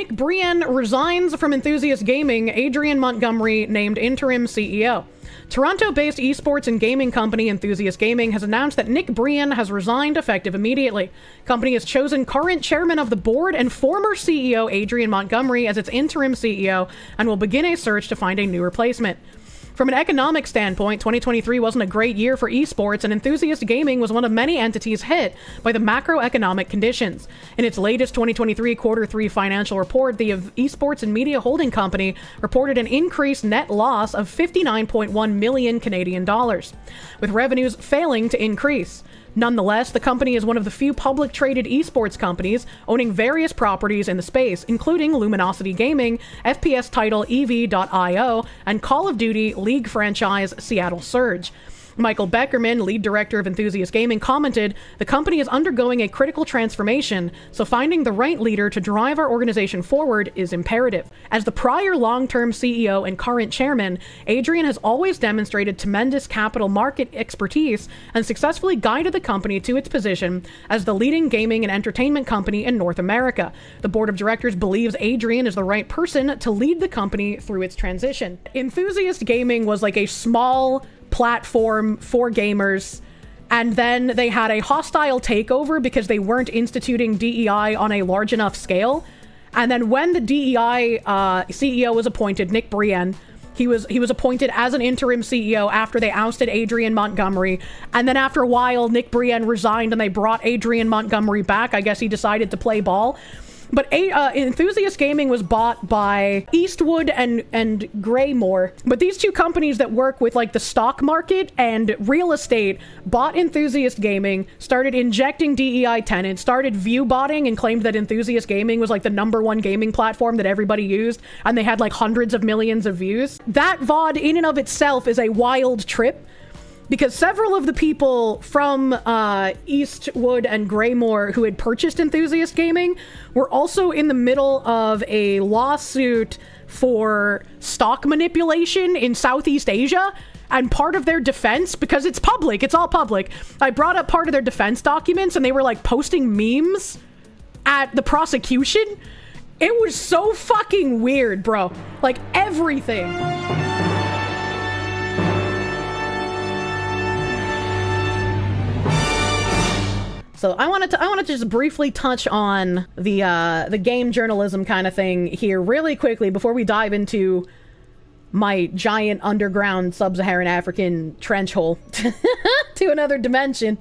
Nick Brien resigns from Enthusiast Gaming, Adrian Montgomery named interim CEO. Toronto-based esports and gaming company Enthusiast Gaming has announced that Nick Brien has resigned effective immediately. Company has chosen current chairman of the board and former CEO Adrian Montgomery as its interim CEO and will begin a search to find a new replacement. From an economic standpoint, 2023 wasn't a great year for esports, and Enthusiast Gaming was one of many entities hit by the macroeconomic conditions. In its latest 2023 Q3 financial report, the Esports and Media Holding Company reported an increased net loss of 59.1 million Canadian dollars, with revenues failing to increase. Nonetheless, the company is one of the few public traded esports companies owning various properties in the space, including Luminosity Gaming, FPS title EV.io, and Call of Duty League franchise Seattle Surge. Michael Beckerman, lead director of Enthusiast Gaming, commented, "The company is undergoing a critical transformation, so finding the right leader to drive our organization forward is imperative." As the prior long-term CEO and current chairman, Adrian has always demonstrated tremendous capital market expertise and successfully guided the company to its position as the leading gaming and entertainment company in North America. The board of directors believes Adrian is the right person to lead the company through its transition. Enthusiast Gaming was like a small platform for gamers, and then they had a hostile takeover because they weren't instituting DEI on a large enough scale. And then when the DEI CEO was appointed, Nick Brien, he was appointed as an interim CEO after they ousted Adrian Montgomery. And then after a while, Nick Brien resigned and they brought Adrian Montgomery back. I guess he decided to play ball. But Enthusiast Gaming was bought by Eastwood and Greymoor. But these two companies that work with like the stock market and real estate bought Enthusiast Gaming, started injecting DEI tenants, started view botting, and claimed that Enthusiast Gaming was like the #1 gaming platform that everybody used, and they had like hundreds of millions of views. That VOD in and of itself is a wild trip, because several of the people from Eastwood and Greymoor who had purchased Enthusiast Gaming were also in the middle of a lawsuit for stock manipulation in Southeast Asia. And part of their defense, because it's public, it's all public, I brought up part of their defense documents and they were like posting memes at the prosecution. It was so fucking weird, bro. Like everything. So I want to just briefly touch on the game journalism kind of thing here really quickly before we dive into my giant underground sub-Saharan African trench hole to another dimension.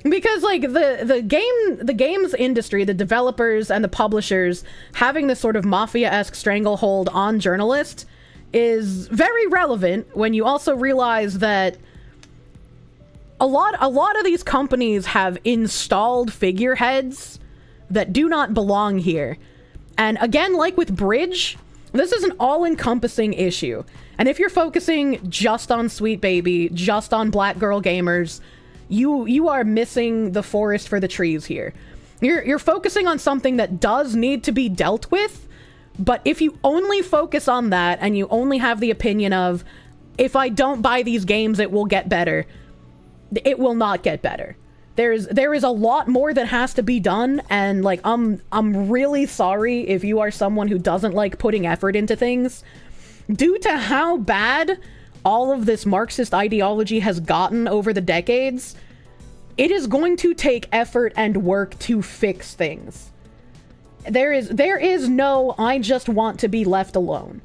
Because like the games industry, the developers and the publishers having this sort of mafia-esque stranglehold on journalists is very relevant when you also realize that a lot of these companies have installed figureheads that do not belong here. And again, like with Bridge, this is an all-encompassing issue. And if you're focusing just on Sweet Baby, just on Black Girl Gamers, you are missing the forest for the trees here. You're focusing on something that does need to be dealt with, but if you only focus on that and you only have the opinion of, if I don't buy these games, it will get better, it will not get better. There is a lot more that has to be done, and like I'm really sorry if you are someone who doesn't like putting effort into things. Due to how bad all of this Marxist ideology has gotten over the decades, it is going to take effort and work to fix things. There is no I just want to be left alone.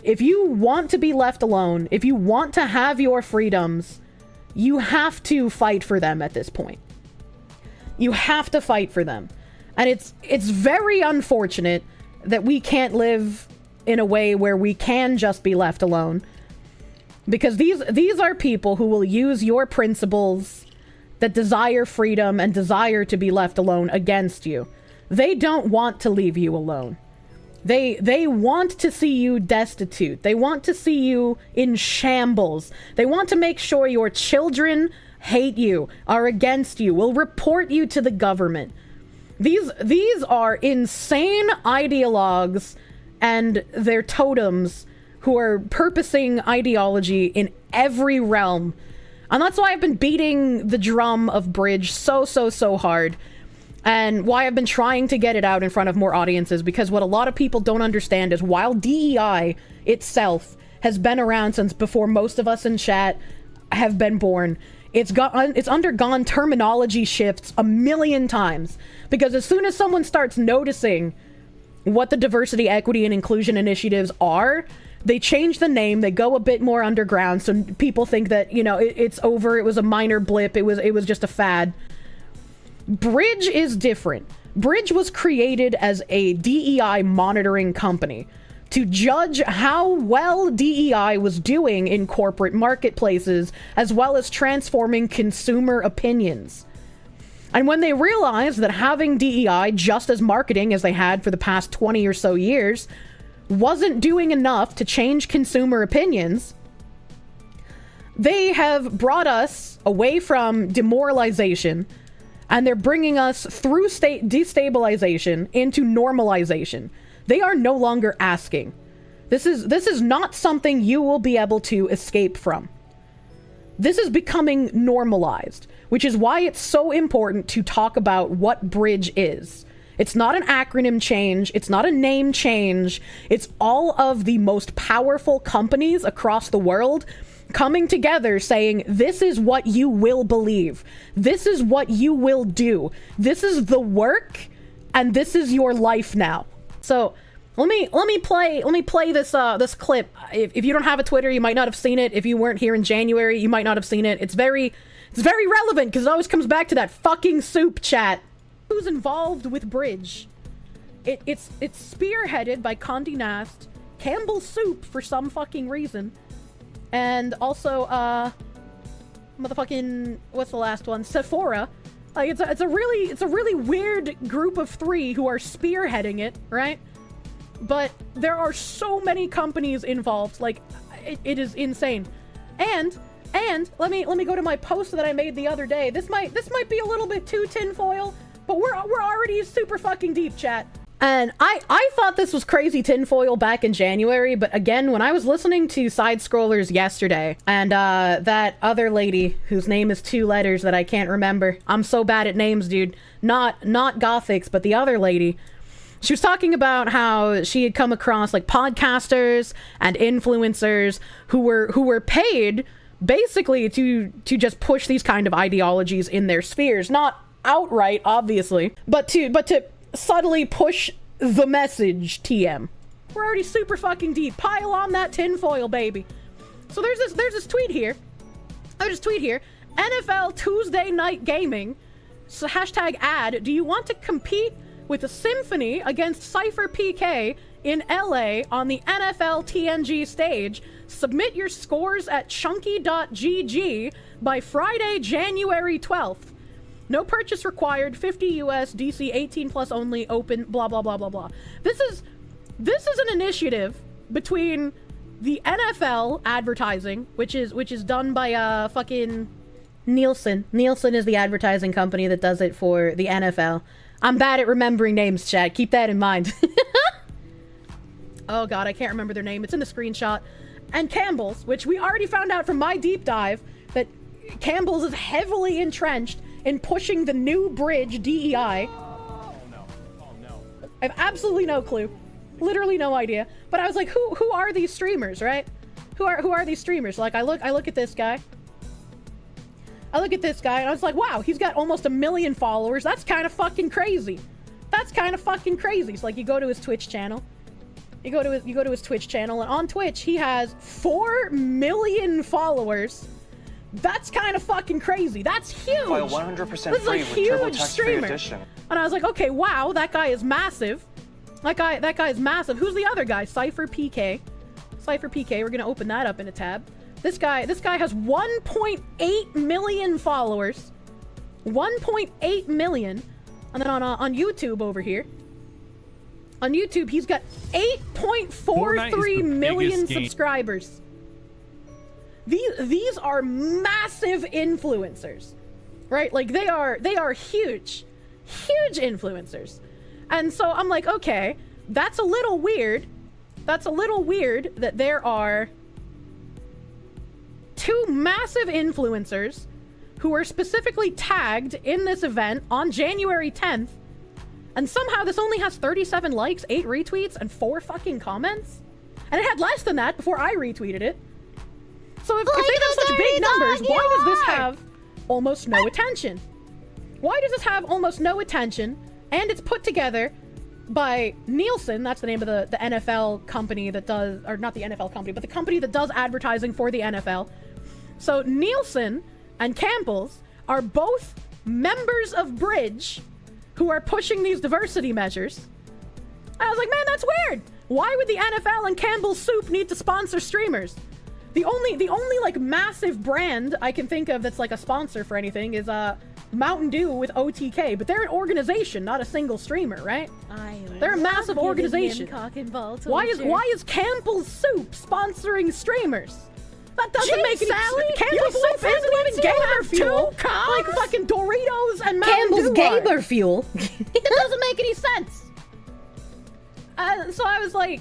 If you want to be left alone, if you want to have your freedoms, you have to fight for them at this point. You have to fight for them. And it's very unfortunate that we can't live in a way where we can just be left alone. Because these are people who will use your principles that desire freedom and desire to be left alone against you. They don't want to leave you alone. They want to see you destitute. They want to see you in shambles. They want to make sure your children hate you, are against you, will report you to the government. These are insane ideologues and their totems who are purposing ideology in every realm. And that's why I've been beating the drum of Bridge so hard. And why I've been trying to get it out in front of more audiences, because what a lot of people don't understand is while DEI itself has been around since before most of us in chat have been born, it's undergone terminology shifts a million times. Because as soon as someone starts noticing what the diversity, equity, and inclusion initiatives are, they change the name, they go a bit more underground, so people think that, you know, it's over, it was a minor blip, it was just a fad. Bridge is different. Bridge was created as a DEI monitoring company to judge how well DEI was doing in corporate marketplaces, as well as transforming consumer opinions. And when they realized that having DEI just as marketing as they had for the past 20 or so years wasn't doing enough to change consumer opinions, they have brought us away from demoralization, and they're bringing us through destabilization into normalization. They are no longer asking. This is not something you will be able to escape from. This is becoming normalized, which is why it's so important to talk about what Bridge is. It's not an acronym change. It's not a name change. It's all of the most powerful companies across the world coming together saying, this is what you will believe. This is what you will do. This is the work, and this is your life now. So let me play this clip. If you don't have a Twitter, you might not have seen it. If you weren't here in January, you might not have seen it. It's very relevant because it always comes back to that fucking soup chat. Who's involved with Bridge? It's spearheaded by Condé Nast, Campbell Soup for some fucking reason, and also motherfucking, what's the last one? Sephora. Like it's a really weird group of three who are spearheading it, right? But there are so many companies involved, like it is insane. And let me go to my post that I made the other day. This might be a little bit too tinfoil, but we're already super fucking deep, chat. And I thought this was crazy tinfoil back in January, but again, when I was listening to Side Scrollers yesterday, and that other lady whose name is 2 letters that I can't remember. I'm so bad at names, dude. Not Gothics, but the other lady. She was talking about how she had come across like podcasters and influencers who were paid basically to just push these kind of ideologies in their spheres, not outright, obviously, but to subtly push the message. TM. We're already super fucking deep. Pile on that tinfoil, baby. So there's this tweet here. There's a tweet here. NFL Tuesday Night Gaming. So hashtag ad. Do you want to compete with a symphony against Cypher PK in LA on the NFL TNG stage? Submit your scores at chunky.gg by Friday, January 12th. No purchase required, 50 US, DC 18 plus only, open, blah, blah, blah, blah, blah. This is an initiative between the NFL advertising, which is done by fucking Nielsen. Nielsen is the advertising company that does it for the NFL. I'm bad at remembering names, chat. Keep that in mind. Oh god, I can't remember their name. It's in the screenshot. And Campbell's, which we already found out from my deep dive that Campbell's is heavily entrenched in pushing the new Bridge DEI. Oh no. I have absolutely no clue. Literally no idea. But I was like, who are these streamers, right? Who are these streamers? Like I look at this guy. I look at this guy and I was like, wow, he's got almost 1 million followers. That's kind of fucking crazy. That's kind of fucking crazy. So like you go to his Twitch channel. You go to his Twitch channel, and on Twitch he has 4 million followers. That's kind of fucking crazy. That's huge. 100% this is a free huge streamer. And I was like, okay, wow, that guy is massive. That guy is massive. Who's the other guy? Cypher PK. Cypher PK. We're gonna open that up in a tab. This guy has 1.8 million followers. 1.8 million. And then on YouTube over here. On YouTube, he's got 8.43 million subscribers. These are massive influencers, right? Like they are huge influencers. And so I'm like, okay, that's a little weird. That's a little weird that there are 2 massive influencers who are specifically tagged in this event on January 10th, and somehow this only has 37 likes, 8 retweets, and 4 fucking comments? And it had less than that before I retweeted it. So if they have such big numbers, why does this have almost no attention? Why does this have almost no attention, and it's put together by Nielsen, that's the name of the NFL company that does, or not the NFL company, but the company that does advertising for the NFL. So Nielsen and Campbell's are both members of Bridge who are pushing these diversity measures. I was like, man, that's weird. Why would the NFL and Campbell's Soup need to sponsor streamers? The only like massive brand I can think of that's like a sponsor for anything is Mountain Dew with OTK, but they're an organization, not a single streamer, right? They're a massive organization. Why is Campbell's Soup sponsoring streamers? That doesn't make any sense. Campbell's Soup isn't even gamer fuel. Like fucking Doritos and Mountain Campbell's Dew gamer fuel. It doesn't make any sense. So I was like,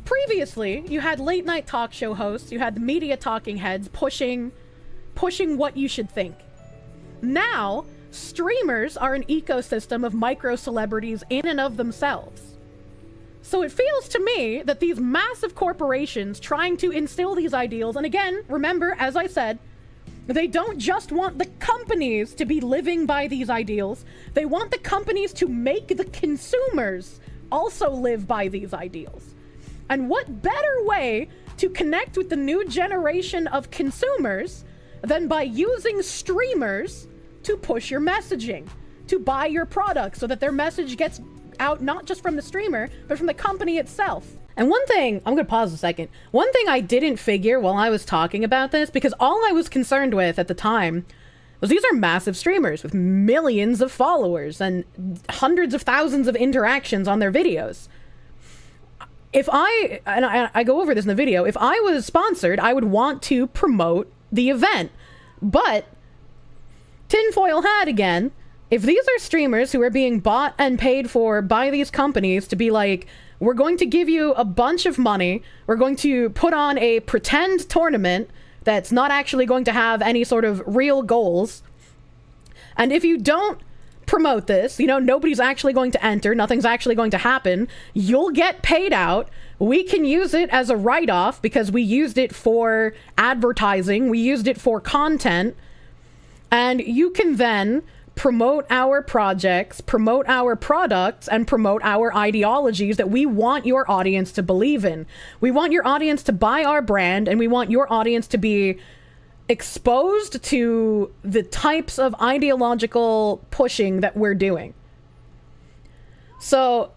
previously, you had late night talk show hosts, you had the media talking heads pushing what you should think. Now, streamers are an ecosystem of micro celebrities in and of themselves. So it feels to me that these massive corporations trying to instill these ideals, and again, remember, as I said, they don't just want the companies to be living by these ideals, they want the companies to make the consumers also live by these ideals. And what better way to connect with the new generation of consumers than by using streamers to push your messaging, to buy your product so that their message gets out not just from the streamer, but from the company itself. And one thing, I'm gonna pause a second. One thing I didn't figure while I was talking about this, because all I was concerned with at the time was these are massive streamers with millions of followers and hundreds of thousands of interactions on their videos. If I go over this in the video, if I was sponsored, I would want to promote the event. But, tinfoil hat again, if these are streamers who are being bought and paid for by these companies to be like, we're going to give you a bunch of money, we're going to put on a pretend tournament that's not actually going to have any sort of real goals, and if you don't promote this, you know, nobody's actually going to enter, nothing's actually going to happen, you'll get paid out, we can use it as a write-off because we used it for advertising, we used it for content, and you can then promote our projects, promote our products, and promote our ideologies that we want your audience to believe in. We want your audience to buy our brand, and we want your audience to be exposed to the types of ideological pushing that we're doing. So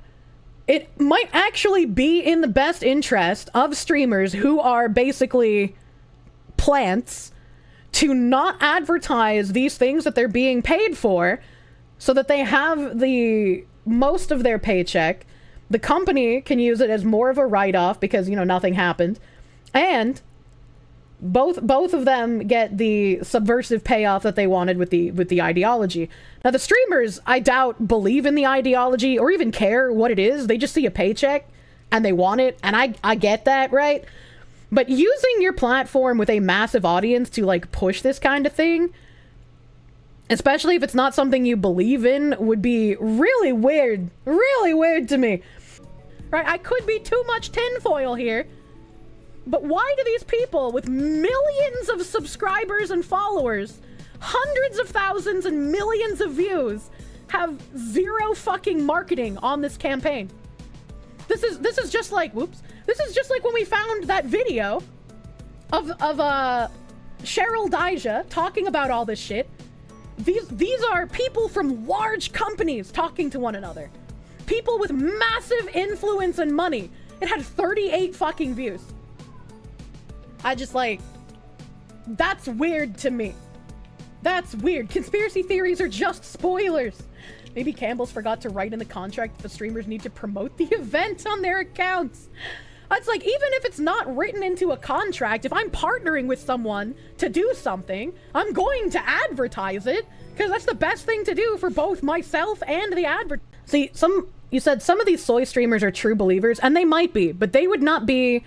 it might actually be in the best interest of streamers who are basically plants to not advertise these things that they're being paid for so that they have the most of their paycheck. The company can use it as more of a write-off because, you know, nothing happened. And both of them get the subversive payoff that they wanted with the ideology. Now, the streamers, I doubt, believe in the ideology or even care what it is. They just see a paycheck and they want it. And I get that, right? But using your platform with a massive audience to, like, push this kind of thing, especially if it's not something you believe in, would be really weird to me. Right, I could be too much tinfoil here, but why do these people with millions of subscribers and followers, hundreds of thousands and millions of views, have zero fucking marketing on this campaign? This is just like, whoops. This is just like when we found that video of Cheryl Dijah talking about all this shit. These are people from large companies talking to one another. People with massive influence and money. It had 38 fucking views. I just like, that's weird to me. That's weird. Conspiracy theories are just spoilers. Maybe Campbell's forgot to write in the contract that the streamers need to promote the event on their accounts. It's like, even if it's not written into a contract, if I'm partnering with someone to do something, I'm going to advertise it, because that's the best thing to do for both myself and the advert. See, you said some of these soy streamers are true believers, and they might be, but they would not be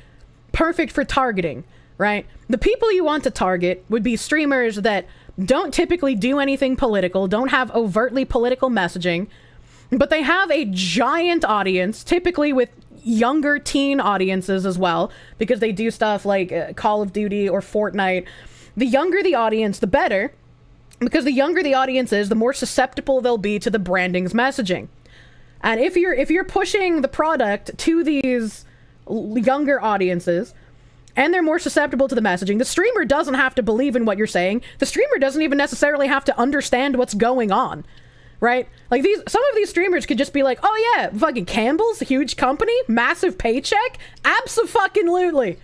perfect for targeting, right? The people you want to target would be streamers that don't typically do anything political, don't have overtly political messaging, but they have a giant audience, typically with younger teen audiences as well, because they do stuff like Call of Duty or Fortnite. The younger the audience, the better, because the younger the audience is, the more susceptible they'll be to the branding's messaging. And if you're pushing the product to these younger audiences, and they're more susceptible to the messaging, the streamer doesn't have to believe in what you're saying. The streamer doesn't even necessarily have to understand what's going on, right? Like some of these streamers could just be like, oh yeah, fucking Campbell's a huge company, massive paycheck, abso-fucking-lutely,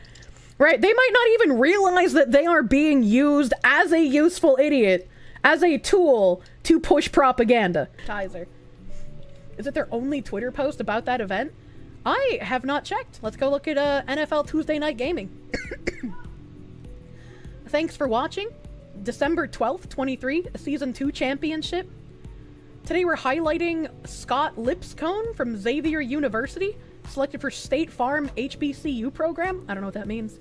right? They might not even realize that they are being used as a useful idiot, as a tool to push propaganda. Is it their only Twitter post about that event? I have not checked. Let's go look at NFL Tuesday Night Gaming. Thanks for watching. December 12th, 23, Season 2 Championship. Today we're highlighting Scott Lipscomb from Xavier University, selected for State Farm HBCU program. I don't know what that means.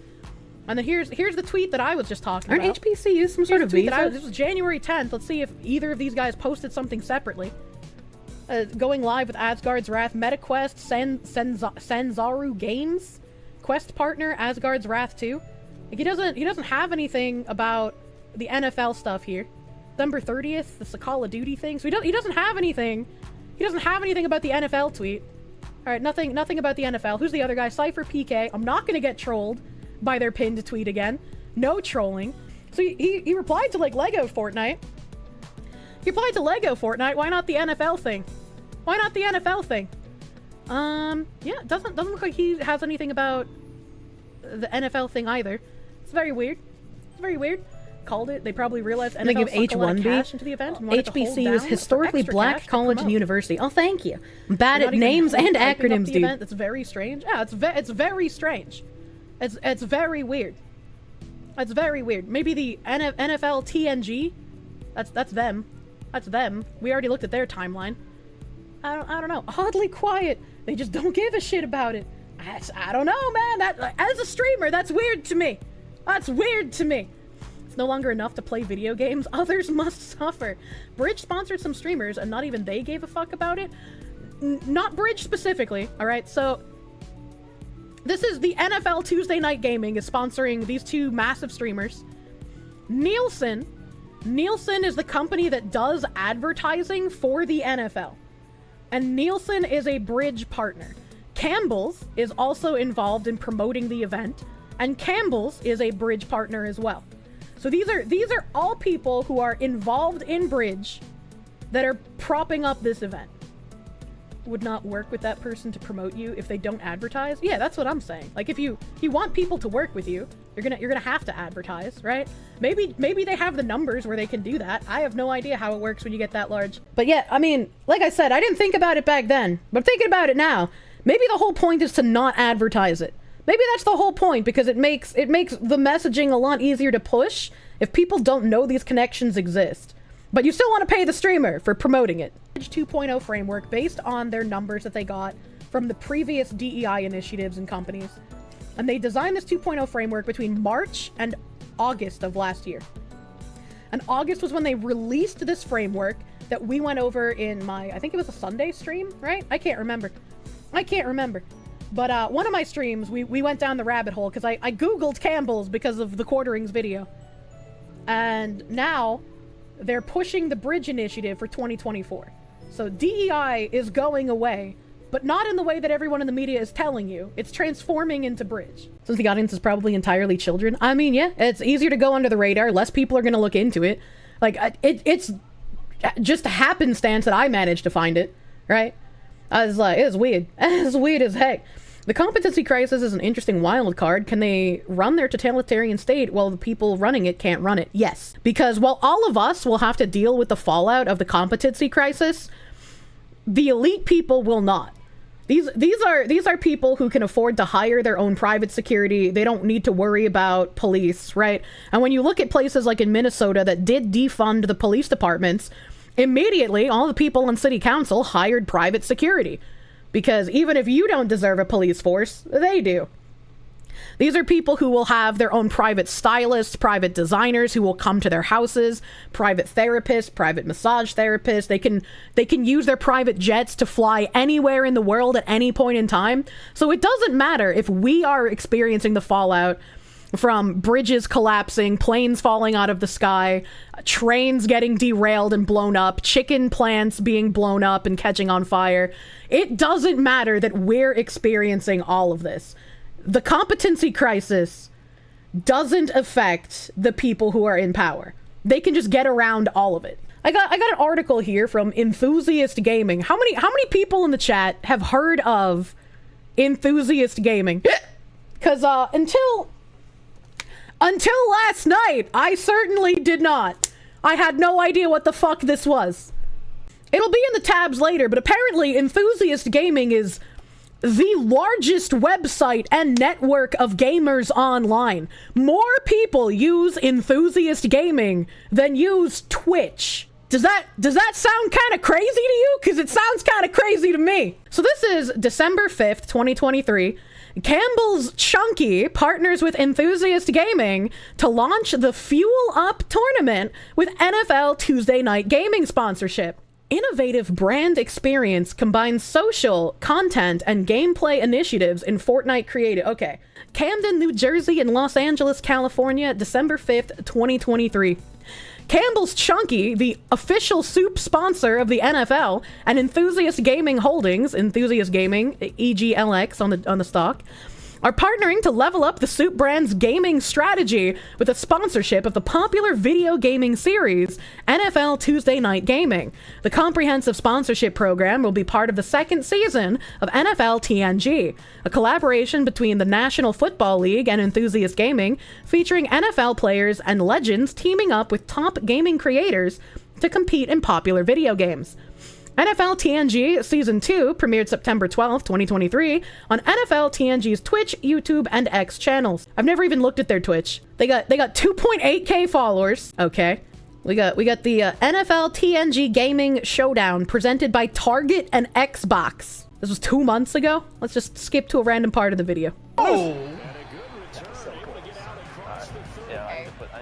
And then here's the tweet that I was just talking about. Aren't HBCUs some sort of visa? This was January 10th. Let's see if either of these guys posted something separately. Going live with Asgard's Wrath, MetaQuest, Sanzaru Games, Quest partner, Asgard's Wrath 2. Like, he doesn't have anything about the NFL stuff here. December 30th, the Co.Ltd thing. So he doesn't have anything. He doesn't have anything about the NFL tweet. All right, nothing about the NFL. Who's the other guy? Cypher PK. I'm not gonna get trolled by their pinned tweet again. No trolling. So he replied to like Lego Fortnite. He replied to Lego Fortnite. Why not the NFL thing? Why not the NFL thing? Yeah, doesn't look like he has anything about the NFL thing either. It's very weird. It's very weird. Called it. They probably realized NFL give sunk a lot of H1B. cash into the event. And wanted to hold HBC is down historically extra black cash to college and promote. university. Oh, thank you. I'm bad Not at even names and hyping up acronyms, the dude. event. That's very strange. Yeah, it's very strange. It's very weird. It's very weird. Maybe the NFL TNG. That's them. That's them. We already looked at their timeline. I don't know. Oddly quiet. They just don't give a shit about it. I don't know, man. That as a streamer, that's weird to me. That's weird to me. It's no longer enough to play video games. Others must suffer. Bridge sponsored some streamers, and not even they gave a fuck about it. Not Bridge specifically. All right, so this is the NFL Tuesday Night Gaming is sponsoring these two massive streamers. Nielsen is the company that does advertising for the NFL. And Nielsen is a Bridge partner. Campbell's is also involved in promoting the event, and Campbell's is a Bridge partner as well. So these are all people who are involved in Bridge that are propping up this event. Would not work with that person to promote you if they don't advertise. Yeah, that's what I'm saying. Like, if you want people to work with you, you're gonna have to advertise, right? Maybe they have the numbers where they can do that. I have no idea how it works when you get that large. But yeah, I mean, like I said, I didn't think about it back then, but I'm thinking about it now. Maybe the whole point is to not advertise it. Maybe that's the whole point, because it makes the messaging a lot easier to push if people don't know these connections exist. But you still want to pay the streamer for promoting it. 2.0 framework based on their numbers that they got from the previous DEI initiatives and companies. And they designed this 2.0 framework between March and August of last year. And August was when they released this framework that we went over in my, I think it was a Sunday stream, right? I can't remember. But one of my streams, we went down the rabbit hole because I Googled Campbell's because of the Quarterings video. And now they're pushing the Bridge initiative for 2024. So DEI is going away, but not in the way that everyone in the media is telling you. It's transforming into Bridge. Since the audience is probably entirely children, I mean, yeah, it's easier to go under the radar. Less people are going to look into it. Like, it's just a happenstance that I managed to find it, right? I was like, it's weird. It's weird as heck. The competency crisis is an interesting wild card. Can they run their totalitarian state while the people running it can't run it? Yes. Because while all of us will have to deal with the fallout of the competency crisis, the elite people will not. These are people who can afford to hire their own private security. They don't need to worry about police, right? And when you look at places like in Minnesota that did defund the police departments, immediately all the people on city council hired private security. Because even if you don't deserve a police force, they do. These are people who will have their own private stylists, private designers who will come to their houses, private therapists, private massage therapists. They can use their private jets to fly anywhere in the world at any point in time. So it doesn't matter if we are experiencing the fallout from bridges collapsing, planes falling out of the sky, trains getting derailed and blown up, chicken plants being blown up and catching on fire. It doesn't matter that we're experiencing all of this. The competency crisis doesn't affect the people who are in power. They can just get around all of it. I got an article here from Enthusiast Gaming. How many people in the chat have heard of Enthusiast Gaming? Because until last night, I certainly did not. I had no idea what the fuck this was. It'll be in the tabs later, but apparently Enthusiast Gaming is the largest website and network of gamers online. More people use Enthusiast Gaming than use Twitch. Does that sound kind of crazy to you? Because it sounds kind of crazy to me. So this is December 5th, 2023. Campbell's Chunky partners with Enthusiast Gaming to launch the Fuel Up tournament with NFL Tuesday Night Gaming sponsorship. Innovative brand experience combines social, content, and gameplay initiatives in Fortnite creative. Okay. Camden, New Jersey, and Los Angeles, California, December 5th, 2023. Campbell's Chunky, the official soup sponsor of the NFL, and Enthusiast Gaming Holdings, Enthusiast Gaming, EGLX on the stock, are partnering to level up the soup brand's gaming strategy with a sponsorship of the popular video gaming series NFL Tuesday Night Gaming. The comprehensive sponsorship program will be part of the second season of NFL TNG, a collaboration between the National Football League and Enthusiast Gaming, featuring NFL players and legends teaming up with top gaming creators to compete in popular video games. NFL TNG Season 2 premiered September 12th, 2023 on NFL TNG's Twitch, YouTube, and X channels. I've never even looked at their Twitch. They got 2.8k followers. Okay. We got the NFL TNG Gaming Showdown presented by Target and Xbox. This was 2 months ago. Let's just skip to a random part of the video. Oh!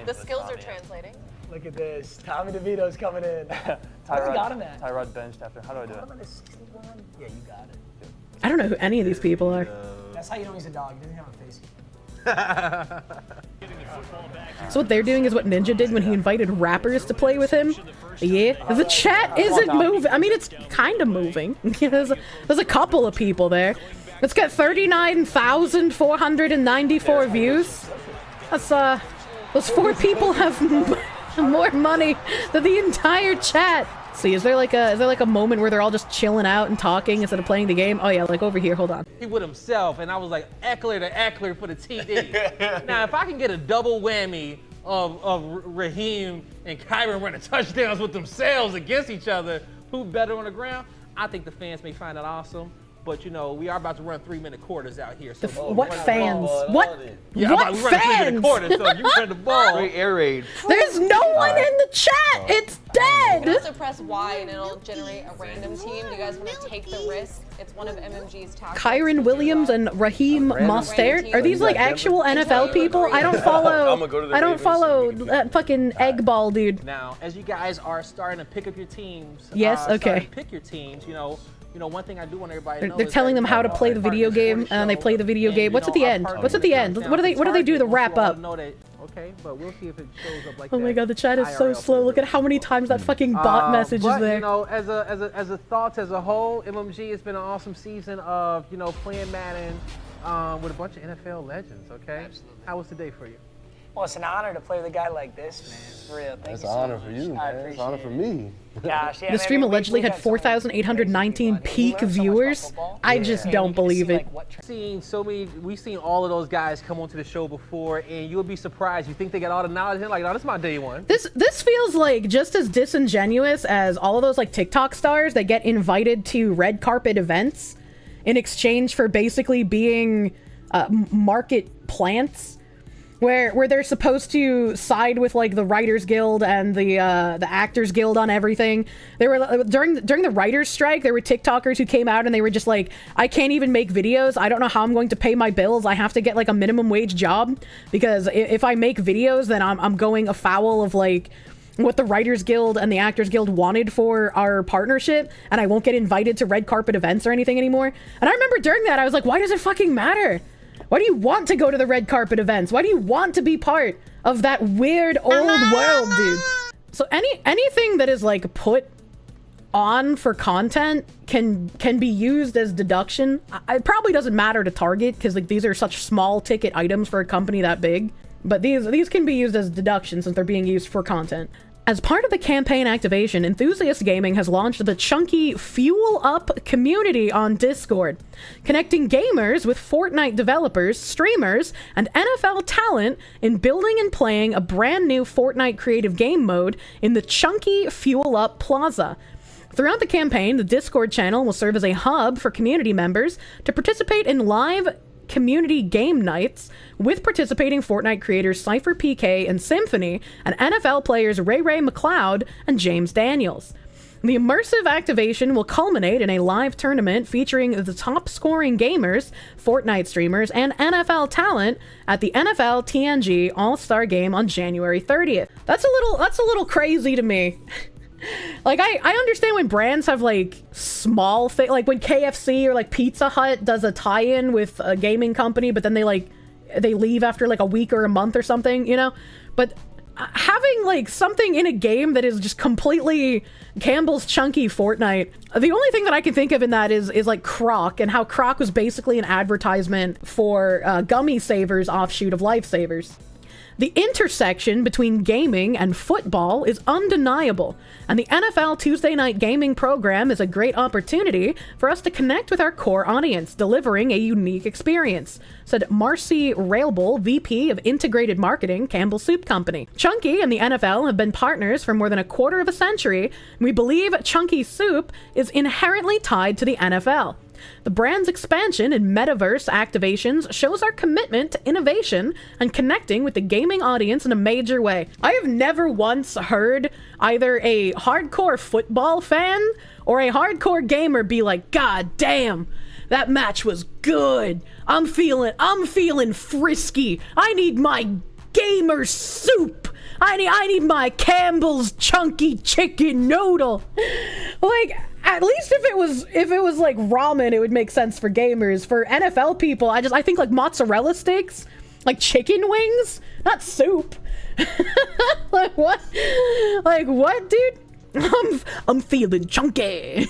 The skills are translating. Look at this. Tommy DeVito's coming in. Tyrod benched after. How do I do it? Yeah, you got it. I don't know who any of these people are. That's how you know he's a dog. He doesn't have a face. So what they're doing is what Ninja did when he invited rappers to play with him. Yeah, the chat isn't moving. I mean, it's kind of moving. there's a couple of people there. It's got 39,494 views. That's those 4 people have more money than the entire chat. See, is there like a moment where they're all just chilling out and talking instead of playing the game? Oh yeah, like over here. Hold on. He with himself, and I was like, Eckler to Eckler for the TD. Now, if I can get a double whammy of Raheem and Kyron running touchdowns with themselves against each other, who better on the ground? I think the fans may find that awesome. But you know, we are about to run 3-minute quarters out here. So what fans? What? Yeah, what we run a 3-minute fans? quarter, so you run the ball. Great air raid. There's no one in the chat. It's You can dead. also press Y and it'll generate a random team. Do you guys want to take the risk? It's one of MMG's tactics. Kyron Williams and Raheem Mostert. Are these like actual NFL people? I don't follow. I don't follow that fucking egg ball dude. Now, as you guys are starting to pick up your teams, Yes, starting okay. to pick your teams, you know, one thing I do want everybody to know They're is telling that, them how to play the video game, and they play the video game. What's at the end? What's at the end? What do they do to wrap up? Okay, but we'll see if it shows up like Oh my god, the chat is so slow. Look at how many times that fucking bot message is but, there. You know, as a thoughts as a whole, MMG has been an awesome season of playing Madden with a bunch of NFL legends. Okay, absolutely. How was today for you? Well, it's an honor to play with a guy like this, man. For real. Thank It's you an so honor much. for you, I man. appreciate It's an honor for me. Gosh, yeah, The stream man, allegedly we had got so many 4,819 crazy peak people in. You learn so much about viewers. football. I Yeah. just And don't you get to believe see, it. like, what We've seen all of those guys come onto the show before, and you'll be surprised. You think they got all the knowledge, and like, no, this is my day one. This feels like just as disingenuous as all of those like TikTok stars that get invited to red carpet events in exchange for basically being market plants. where they're supposed to side with like the Writers Guild and the Actors Guild on everything. They were during the writers' strike. There were TikTokers who came out and they were just like, I can't even make videos. I don't know how I'm going to pay my bills. I have to get like a minimum wage job because if I make videos, then I'm going afoul of like what the Writers Guild and the Actors Guild wanted for our partnership, and I won't get invited to red carpet events or anything anymore. And I remember during that, I was like, why does it fucking matter? Why do you want to go to the red carpet events? Why do you want to be part of that weird old world, dude? So anything that is like put on for content can be used as deduction. It probably doesn't matter to Target because like these are such small ticket items for a company that big. But these can be used as deduction since they're being used for content. As part of the campaign activation, Enthusiast Gaming has launched the chunky Fuel Up community on Discord, connecting gamers with Fortnite developers, streamers, and NFL talent in building and playing a brand new Fortnite creative game mode in the chunky Fuel Up Plaza. Throughout the campaign, the Discord channel will serve as a hub for community members to participate in live community game nights with participating Fortnite creators Cypher PK and Symphony and NFL players Ray McLeod and James Daniels. The immersive activation will culminate in a live tournament featuring the top scoring gamers, Fortnite streamers, and NFL talent at the NFL TNG All-Star Game on January 30th. That's a little crazy to me. Like, I understand when brands have, like, small things, like when KFC or, like, Pizza Hut does a tie-in with a gaming company, but then they leave after, like, a week or a month or something, you know? But having, like, something in a game that is just completely Campbell's chunky Fortnite, the only thing that I can think of in that is like, Croc, and how Croc was basically an advertisement for Gummy Savers offshoot of Lifesavers. The intersection between gaming and football is undeniable, and the NFL Tuesday Night Gaming program is a great opportunity for us to connect with our core audience, delivering a unique experience, said Marcy Railbull, VP of Integrated Marketing, Campbell Soup Company. Chunky and the NFL have been partners for more than a quarter of a century, and we believe Chunky Soup is inherently tied to the NFL. The brand's expansion in metaverse activations shows our commitment to innovation and connecting with the gaming audience in a major way. I have never once heard either a hardcore football fan or a hardcore gamer be like, God damn, that match was good. I'm feeling frisky. I need my gamer soup. I need my Campbell's chunky chicken noodle. Like, at least if it was like ramen, it would make sense for gamers. For NFL people, I think like mozzarella sticks, like chicken wings, not soup. Like what? Like what, dude? I'm feeling chunky.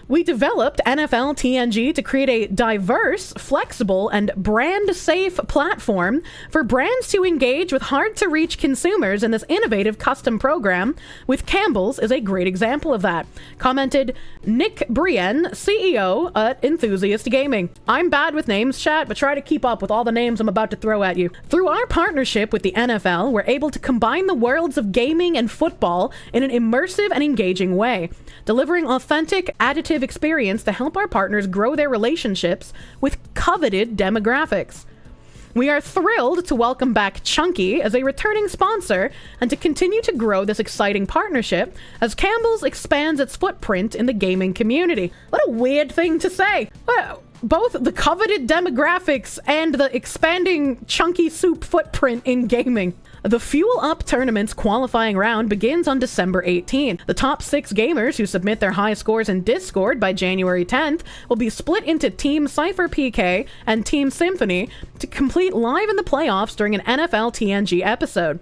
We developed NFL TNG to create a diverse, flexible, and brand-safe platform for brands to engage with hard-to-reach consumers, and this innovative custom program with Campbell's is a great example of that, commented Nick Brien, CEO at Enthusiast Gaming. I'm bad with names, chat, but try to keep up with all the names I'm about to throw at you. Through our partnership with the NFL, we're able to combine the worlds of gaming and football in an immersive and engaging way, delivering authentic, additive experience to help our partners grow their relationships with coveted demographics. We are thrilled to welcome back Chunky as a returning sponsor and to continue to grow this exciting partnership as Campbell's expands its footprint in the gaming community. What a weird thing to say. Both the coveted demographics and the expanding Chunky Soup footprint in gaming. The Fuel Up Tournament's qualifying round begins on December 18. The top 6 gamers who submit their high scores in Discord by January 10th will be split into Team Cypher PK and Team Symphony to complete live in the playoffs during an NFL TNG episode.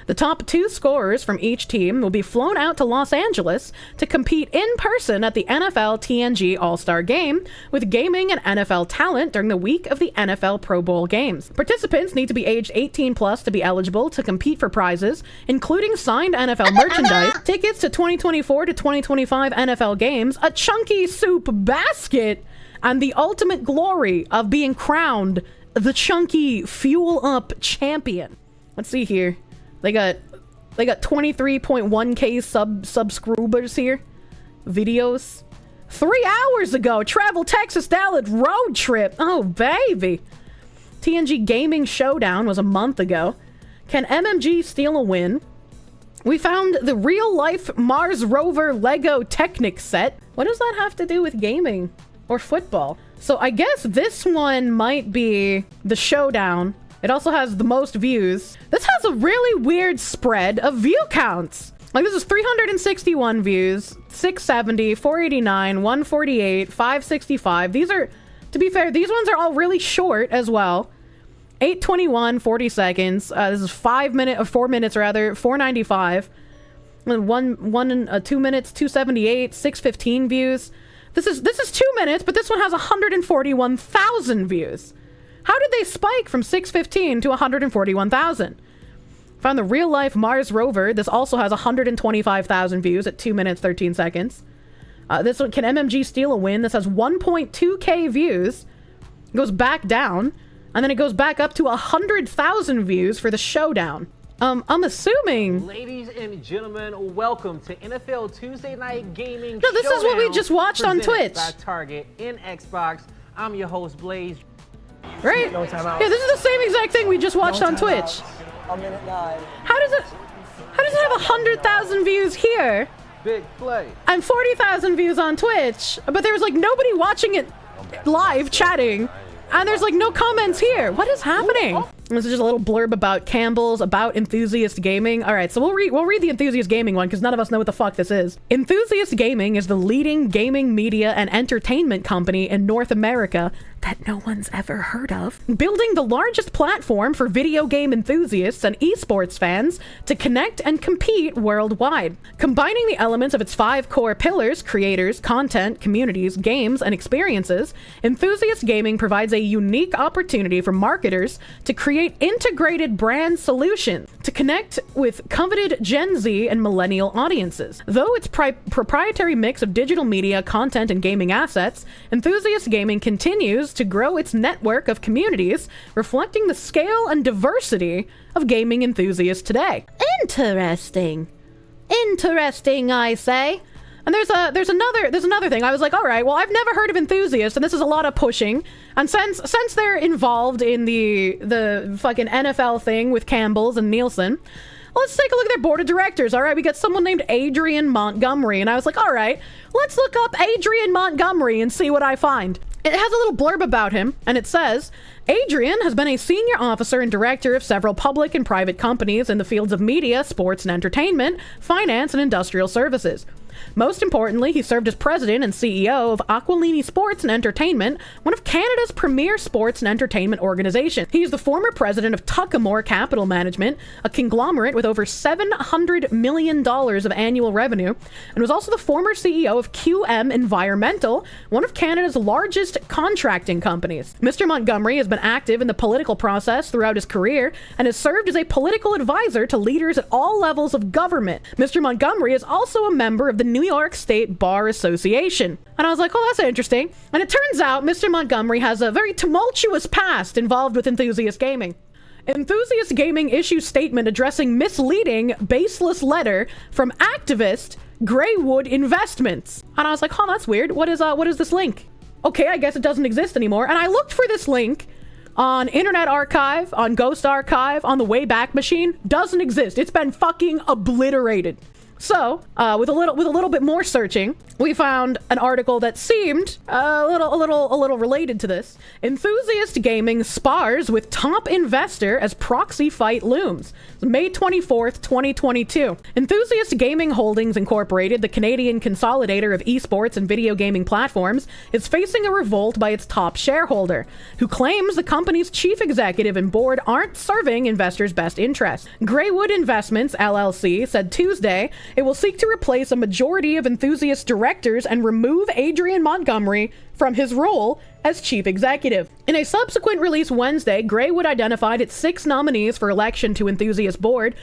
The top 2 scorers from each team will be flown out to Los Angeles to compete in person at the NFL TNG All-Star Game with gaming and NFL talent during the week of the NFL Pro Bowl games. Participants need to be aged 18 plus to be eligible to compete for prizes, including signed NFL merchandise, tickets to 2024 to 2025 NFL games, a Chunky Soup basket, and the ultimate glory of being crowned the Chunky Fuel Up champion. Let's see here. They got 23.1k subscribers here. Videos. 3 hours ago, travel Texas Dallas road trip. Oh, baby. TNG Gaming Showdown was a month ago. Can MMG steal a win? We found the real-life Mars rover Lego Technic set. What does that have to do with gaming or football? So I guess this one might be the Showdown. It also has the most views. This has a really weird spread of view counts. Like, this is 361 views, 670, 489, 148, 565. These are, to be fair, these ones are all really short as well. 821, 40 seconds. This is 4 minutes rather, 495. 2 minutes, 278, 615 views. This is 2 minutes, but this one has 141,000 views. How did they spike from 615 to 141,000? Found the real-life Mars rover. This also has 125,000 views at 2 minutes, 13 seconds. This one, can MMG steal a win? This has 1.2k views. It goes back down, and then it goes back up to 100,000 views for the Showdown. I'm assuming... Ladies and gentlemen, welcome to NFL Tuesday Night Gaming. No, this is what we just watched on Twitch. By Target in Xbox. I'm your host, Blaze. Right? No timeout. Yeah, this is the same exact thing we just watched on Twitch. A minute 9. How does it have 100,000 views here Big play. and 40,000 views on Twitch, but there was like nobody watching it live chatting, and there's like no comments here? What is happening? This is just a little blurb about Campbell's, about Enthusiast Gaming. All right, so we'll read the Enthusiast Gaming one because none of us know what the fuck this is. Enthusiast Gaming is the leading gaming media and entertainment company in North America that no one's ever heard of, building the largest platform for video game enthusiasts and esports fans to connect and compete worldwide. Combining the elements of its 5 core pillars, creators, content, communities, games, and experiences, Enthusiast Gaming provides a unique opportunity for marketers to create integrated brand solutions to connect with coveted Gen Z and millennial audiences. Though its proprietary mix of digital media, content, and gaming assets, Enthusiast Gaming continues to grow its network of communities, reflecting the scale and diversity of gaming enthusiasts today. Interesting, I say. And there's another thing. I was like, all right, well, I've never heard of Enthusiast, and this is a lot of pushing. And since they're involved in the fucking NFL thing with Campbell's and Nielsen, let's take a look at their board of directors. All right, we got someone named Adrian Montgomery, and I was like, all right, let's look up Adrian Montgomery and see what I find. It has a little blurb about him, and it says, Adrian has been a senior officer and director of several public and private companies in the fields of media, sports and entertainment, finance, and industrial services. Most importantly, he served as president and CEO of Aquilini Sports and Entertainment, one of Canada's premier sports and entertainment organizations. He is the former president of Tuckamore Capital Management, a conglomerate with over $700 million of annual revenue, and was also the former CEO of QM Environmental, one of Canada's largest contracting companies. Mr. Montgomery has been active in the political process throughout his career and has served as a political advisor to leaders at all levels of government. Mr. Montgomery is also a member of the New York State Bar Association. And I was like, oh, that's interesting. And it turns out Mr. Montgomery has a very tumultuous past involved with Enthusiast Gaming. Enthusiast Gaming issues statement addressing misleading, baseless letter from activist Greywood Investments. And I was like, oh, that's weird. What is this link? Okay, I guess it doesn't exist anymore. And I looked for this link on Internet Archive, on Ghost Archive, on the Wayback Machine. Doesn't exist. It's been fucking obliterated. So, with a little bit more searching, we found an article that seemed a little related to this. Enthusiast Gaming spars with top investor as proxy fight looms. May 24th, 2022. Enthusiast Gaming Holdings Incorporated, the Canadian consolidator of esports and video gaming platforms, is facing a revolt by its top shareholder, who claims the company's chief executive and board aren't serving investors' best interests. Greywood Investments, LLC, said Tuesday it will seek to replace a majority of Enthusiast directors and remove Adrian Montgomery from his role as chief executive. In a subsequent release Wednesday, Greywood identified its 6 nominees for election to Enthusiast board,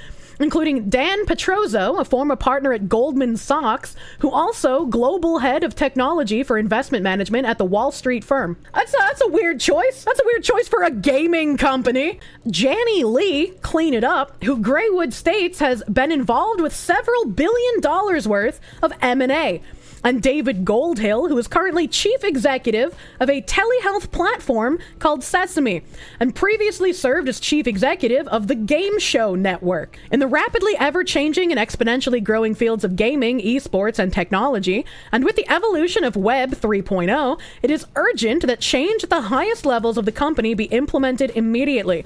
including Dan Petrozzo, a former partner at Goldman Sachs, who also global head of technology for investment management at the Wall Street firm. That's a weird choice. That's a weird choice for a gaming company. Janny Lee, clean it up, who Greywood states has been involved with several $billion worth of M&A. and David Goldhill, who is currently chief executive of a telehealth platform called Sesame, and previously served as chief executive of the Game Show Network. In the rapidly ever-changing and exponentially growing fields of gaming, esports, and technology, and with the evolution of Web 3.0, it is urgent that change at the highest levels of the company be implemented immediately.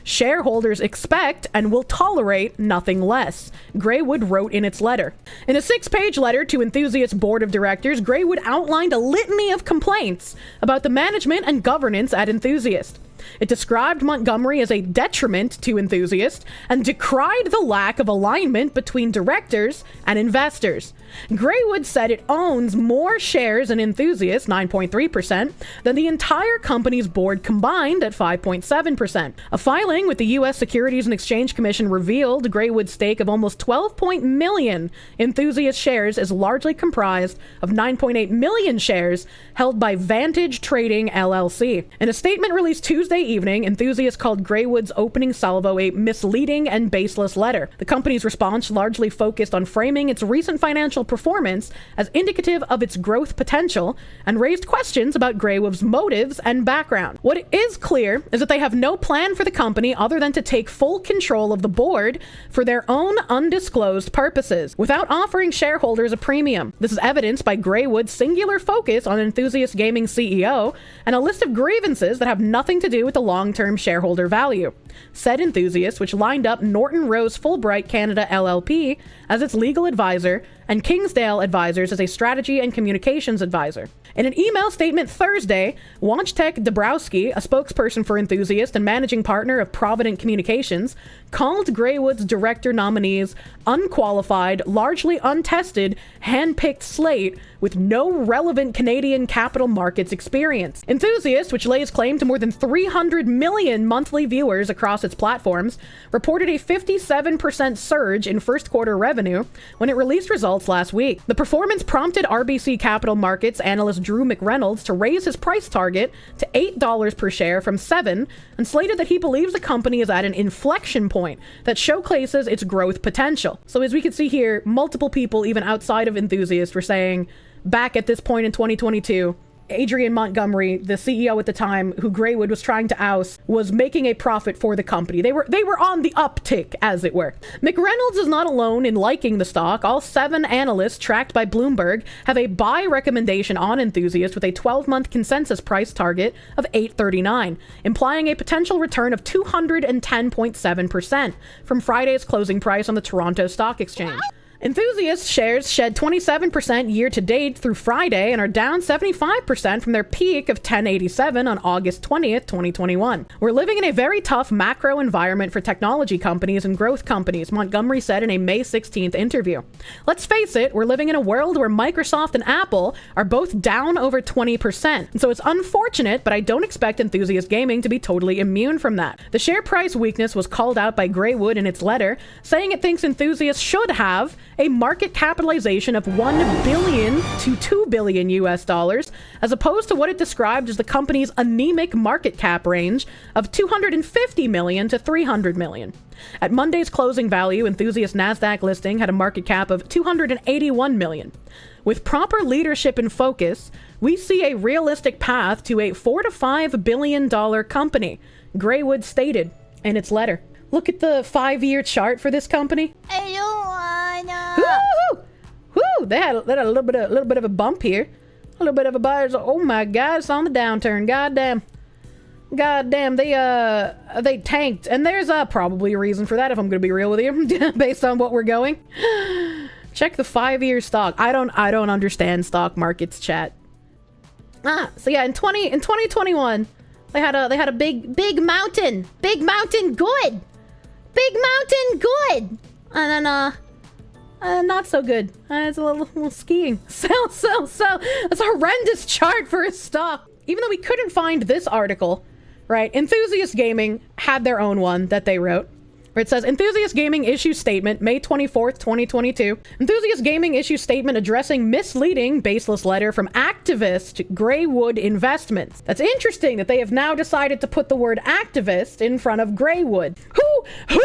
Shareholders expect and will tolerate nothing less, Greywood wrote in its letter. In a 6-page letter to Enthusiast board of directors, Greywood outlined a litany of complaints about the management and governance at Enthusiast. It described Montgomery as a detriment to Enthusiast and decried the lack of alignment between directors and investors. Greywood said it owns more shares in Enthusiast, 9.3%, than the entire company's board combined at 5.7%. A filing with the U.S. Securities and Exchange Commission revealed Greywood's stake of almost 12 million Enthusiast shares is largely comprised of 9.8 million shares held by Vantage Trading LLC. In a statement released Tuesday evening, Enthusiast called Greywood's opening salvo a misleading and baseless letter. The company's response largely focused on framing its recent financial performance as indicative of its growth potential and raised questions about Greywood's motives and background. What is clear is that they have no plan for the company other than to take full control of the board for their own undisclosed purposes, without offering shareholders a premium. This is evidenced by Greywood's singular focus on Enthusiast Gaming CEO and a list of grievances that have nothing to do with the long-term shareholder value. Said Enthusiast, which lined up Norton Rose Fulbright Canada LLP as its legal advisor and Kingsdale Advisors as a strategy and communications advisor. In an email statement Thursday, Wojtek Dabrowski, a spokesperson for Enthusiast and managing partner of Provident Communications, called Greywood's director nominees unqualified, largely untested, hand-picked slate with no relevant Canadian capital markets experience. Enthusiast, which lays claim to more than 300 million monthly viewers across its platforms, reported a 57% surge in first quarter revenue when it released results last week. The performance prompted RBC Capital Markets analyst Drew McReynolds to raise his price target to $8 per share from $7, and slated that he believes the company is at an inflection point that showcases its growth potential. So as we can see here, multiple people, even outside of Enthusiast, were saying back at this point in 2022, Adrian Montgomery, the CEO at the time, who Greywood was trying to oust, was making a profit for the company. They were on the uptick, as it were. McReynolds is not alone in liking the stock. All 7 analysts tracked by Bloomberg have a buy recommendation on Enthusiast with a 12-month consensus price target of $8.39, implying a potential return of 210.7% from Friday's closing price on the Toronto Stock Exchange. Enthusiast shares shed 27% year-to-date through Friday and are down 75% from their peak of 1087 on August 20th, 2021. We're living in a very tough macro environment for technology companies and growth companies, Montgomery said in a May 16th interview. Let's face it, we're living in a world where Microsoft and Apple are both down over 20%. And so it's unfortunate, but I don't expect Enthusiast Gaming to be totally immune from that. The share price weakness was called out by Greywood in its letter, saying it thinks Enthusiast should have a market capitalization of $1 billion to $2 billion US dollars, as opposed to what it described as the company's anemic market cap range of $250 million to $300 million. At Monday's closing value, Enthusiast NASDAQ listing had a market cap of $281 million. With proper leadership and focus, we see a realistic path to a $4 to $5 billion company, Greywood stated in its letter. Look at the 5-year chart for this company. I don't wanna. Woo! Woo! They had a little bit of a bump here. A little bit of a buzz. Oh my God, it's on the downturn. Goddamn, they tanked. And there's probably a reason for that, if I'm gonna be real with you, based on what we're going. Check the 5-year stock. I don't understand stock markets, chat. So yeah, in 2021, they had a big mountain good. Big mountain good. And then not so good. It's a little skiing. Sell. That's a horrendous chart for a stock. Even though we couldn't find this article, right? Enthusiast Gaming had their own one that they wrote. where it says, Enthusiast Gaming issues statement, May 24th, 2022. Enthusiast Gaming issues statement addressing misleading baseless letter from activist Greywood Investments. That's interesting that they have now decided to put the word activist in front of Greywood. Who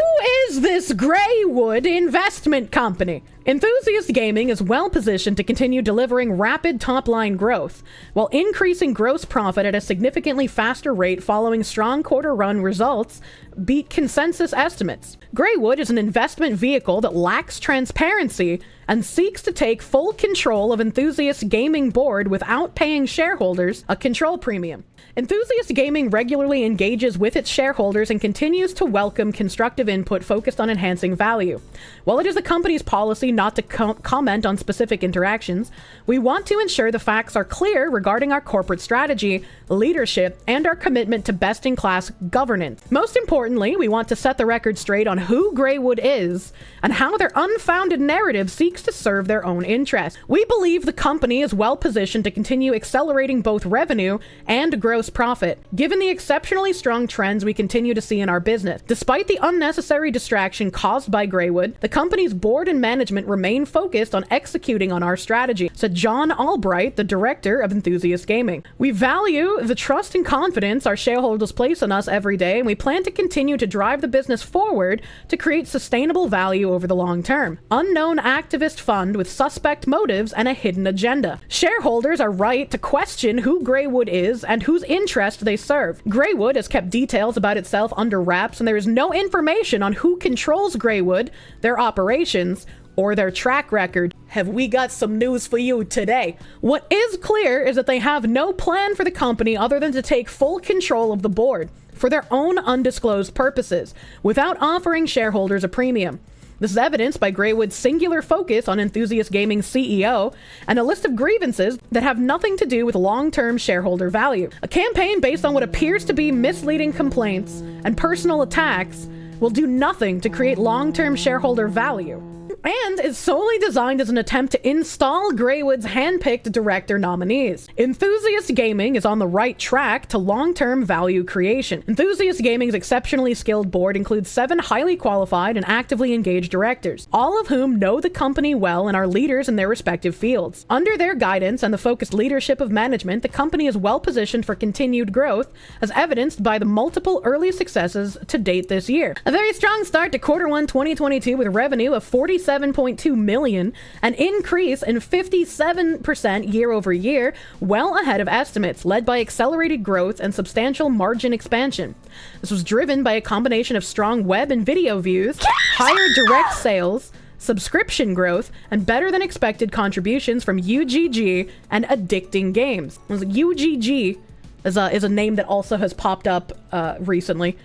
is this Greywood investment company? Enthusiast Gaming is well positioned to continue delivering rapid top-line growth, while increasing gross profit at a significantly faster rate following strong quarter-run results beat consensus estimates. Greywood is an investment vehicle that lacks transparency and seeks to take full control of Enthusiast Gaming board without paying shareholders a control premium. Enthusiast Gaming regularly engages with its shareholders and continues to welcome constructive input focused on enhancing value. While it is the company's policy not to comment on specific interactions, we want to ensure the facts are clear regarding our corporate strategy, leadership, and our commitment to best-in-class governance. Most importantly, we want to set the record straight on who Greywood is and how their unfounded narrative seeks to serve their own interests. We believe the company is well positioned to continue accelerating both revenue and gross profit, given the exceptionally strong trends we continue to see in our business. Despite the unnecessary distraction caused by Greywood, the company's board and management remain focused on executing on our strategy, said John Albright, the director of Enthusiast Gaming. We value the trust and confidence our shareholders place in us every day, and we plan to continue to drive the business forward to create sustainable value over the long term. Unknown activist fund with suspect motives and a hidden agenda. Shareholders are right to question who Greywood is and whose interest they serve. Greywood has kept details about itself under wraps, and there is no information on who controls Greywood, their operations, or their track record. Have we got some news for you today? What is clear is that they have no plan for the company other than to take full control of the board for their own undisclosed purposes, without offering shareholders a premium. This is evidenced by Greywood's singular focus on Enthusiast Gaming's CEO and a list of grievances that have nothing to do with long-term shareholder value. A campaign based on what appears to be misleading complaints and personal attacks will do nothing to create long-term shareholder value, and is solely designed as an attempt to install Greywood's hand-picked director nominees. Enthusiast Gaming is on the right track to long-term value creation. Enthusiast Gaming's exceptionally skilled board includes 7 highly qualified and actively engaged directors, all of whom know the company well and are leaders in their respective fields. Under their guidance and the focused leadership of management, the company is well positioned for continued growth, as evidenced by the multiple early successes to date this year. A very strong start to Q1 2022 with revenue of $47.2 million, an increase in 57% year over year, well ahead of estimates, led by accelerated growth and substantial margin expansion. This was driven by a combination of strong web and video views, higher direct sales, subscription growth, and better than expected contributions from UGG and Addicting Games. UGG is a name that also has popped up recently.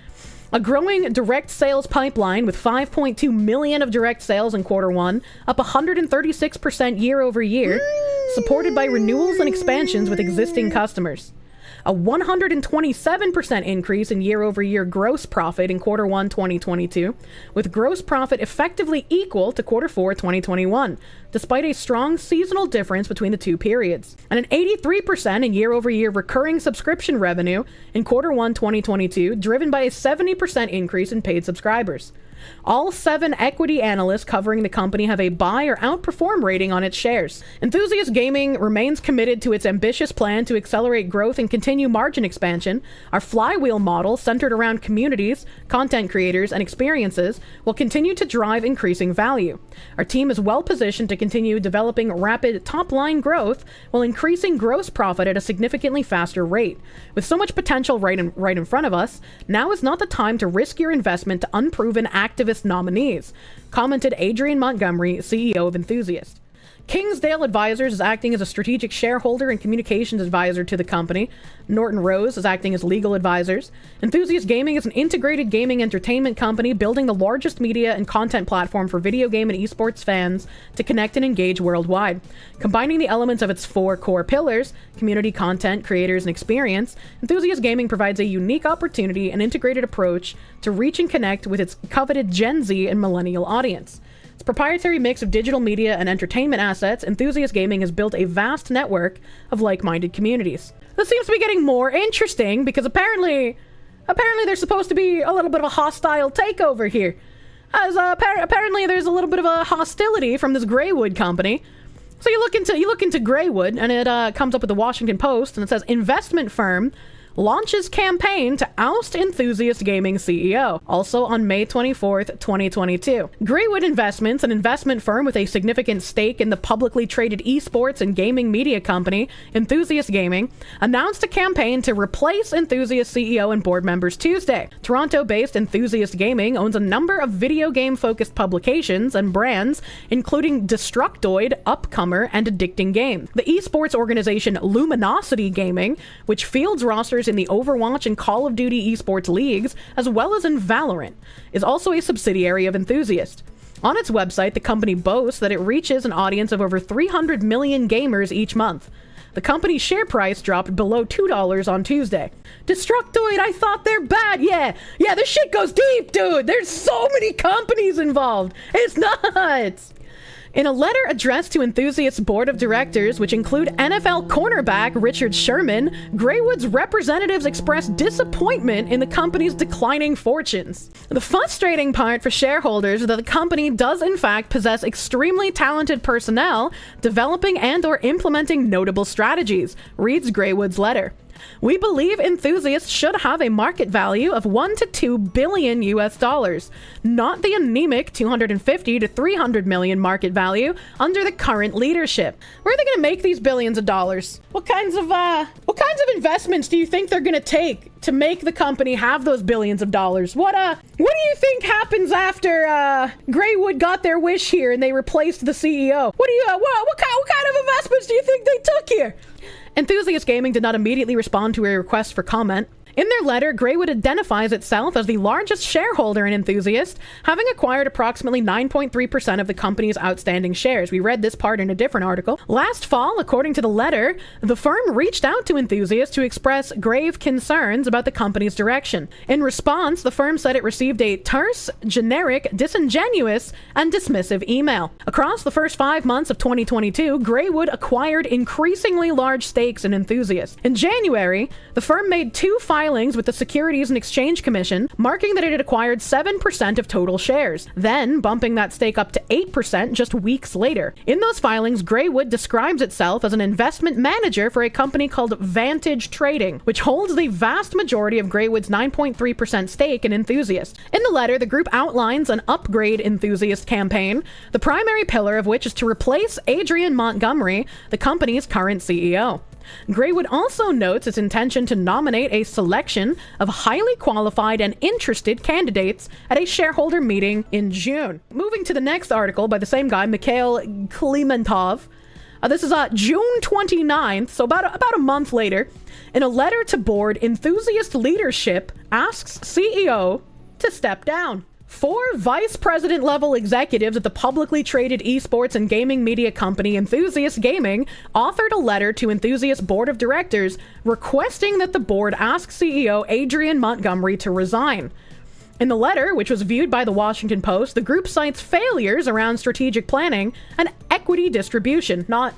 A growing direct sales pipeline with 5.2 million of direct sales in Q1, up 136% year over year, supported by renewals and expansions with existing customers. A 127% increase in year-over-year gross profit in Q1 2022, with gross profit effectively equal to Q4 2021, despite a strong seasonal difference between the two periods. And an 83% in year-over-year recurring subscription revenue in Q1 2022, driven by a 70% increase in paid subscribers. All 7 equity analysts covering the company have a buy or outperform rating on its shares. Enthusiast Gaming remains committed to its ambitious plan to accelerate growth and continue margin expansion. Our flywheel model, centered around communities, content creators, and experiences, will continue to drive increasing value. Our team is well positioned to continue developing rapid top-line growth while increasing gross profit at a significantly faster rate. With so much potential right in front of us, now is not the time to risk your investment to unproven activist nominees, commented Adrian Montgomery, CEO of Enthusiast. Kingsdale Advisors is acting as a strategic shareholder and communications advisor to the company. Norton Rose is acting as legal advisors. Enthusiast Gaming is an integrated gaming entertainment company building the largest media and content platform for video game and esports fans to connect and engage worldwide. Combining the elements of its 4 core pillars, community, content, creators, and experience, Enthusiast Gaming provides a unique opportunity and integrated approach to reach and connect with its coveted Gen Z and millennial audience. Its proprietary mix of digital media and entertainment assets, Enthusiast Gaming has built a vast network of like-minded communities. This seems to be getting more interesting because apparently there's supposed to be a little bit of a hostile takeover here. as apparently there's a little bit of a hostility from this Greywood company. So you look into Greywood, and it comes up with the Washington Post, and it says investment firm launches campaign to oust Enthusiast Gaming CEO, also on May 24th, 2022. Greywood Investments, an investment firm with a significant stake in the publicly traded esports and gaming media company, Enthusiast Gaming, announced a campaign to replace Enthusiast CEO and board members Tuesday. Toronto-based Enthusiast Gaming owns a number of video game-focused publications and brands, including Destructoid, Upcomer, and Addicting Games. The esports organization Luminosity Gaming, which fields rosters in the Overwatch and Call of Duty esports leagues, as well as in Valorant, is also a subsidiary of Enthusiast. On its website, the company boasts that it reaches an audience of over 300 million gamers each month. The company's share price dropped below $2 on Tuesday. Destructoid, I thought they're bad. Yeah, this shit goes deep, dude. There's so many companies involved. It's nuts. In a letter addressed to Enthusiast's board of directors, which include NFL cornerback Richard Sherman, Greywood's representatives expressed disappointment in the company's declining fortunes. The frustrating part for shareholders is that the company does in fact possess extremely talented personnel developing and or implementing notable strategies, reads Greywood's letter. We believe Enthusiasts should have a market value of $1 to $2 billion US, not the anemic 250 to 300 million market value under the current leadership. Where are they going to make these billions of dollars? What kinds of investments do you think they're going to take to make the company have those billions of dollars? What do you think happens after Greywood got their wish here and they replaced the CEO? What kind of investments do you think they took here? Enthusiast Gaming did not immediately respond to a request for comment. In their letter, Greywood identifies itself as the largest shareholder in Enthusiast, having acquired approximately 9.3% of the company's outstanding shares. We read this part in a different article. Last fall, according to the letter, the firm reached out to Enthusiast to express grave concerns about the company's direction. In response, the firm said it received a terse, generic, disingenuous, and dismissive email. Across the first 5 months of 2022, Greywood acquired increasingly large stakes in Enthusiast. In January, the firm made 2 filings with the Securities and Exchange Commission, marking that it had acquired 7% of total shares, then bumping that stake up to 8% just weeks later. In those filings, Greywood describes itself as an investment manager for a company called Vantage Trading, which holds the vast majority of Greywood's 9.3% stake in Enthusiast. In the letter, the group outlines an upgrade Enthusiast campaign, the primary pillar of which is to replace Adrian Montgomery, the company's current CEO. Greywood also notes its intention to nominate a selection of highly qualified and interested candidates at a shareholder meeting in June. Moving to the next article by the same guy, Mikhail Klementov. This is June 29th, so about a month later. In a letter to board, Enthusiast leadership asks CEO to step down. 4 vice president level executives at the publicly traded esports and gaming media company Enthusiast Gaming authored a letter to Enthusiast board of directors requesting that the board ask CEO Adrian Montgomery to resign. In the letter, which was viewed by the Washington Post, the group cites failures around strategic planning and equity distribution, not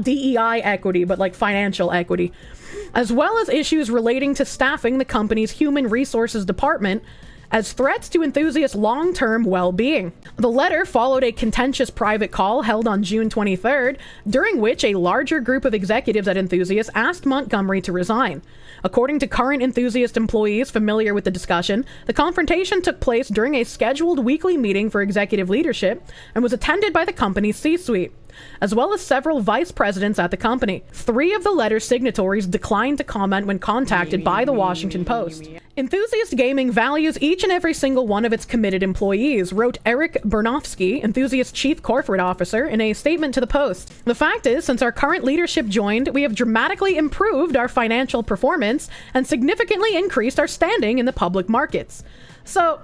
DEI equity, but like financial equity, as well as issues relating to staffing the company's human resources department as threats to Enthusiast's long-term well-being. The letter followed a contentious private call held on June 23rd, during which a larger group of executives at Enthusiast asked Montgomery to resign. According to current Enthusiast employees familiar with the discussion, the confrontation took place during a scheduled weekly meeting for executive leadership and was attended by the company's C-suite, as well as several vice presidents at the company. 3 of the letter's signatories declined to comment when contacted by the Washington Post. Enthusiast Gaming values each and every single one of its committed employees, wrote Eric Bernofsky, Enthusiast chief corporate officer, in a statement to the Post. The fact is, since our current leadership joined, we have dramatically improved our financial performance and significantly increased our standing in the public markets. So,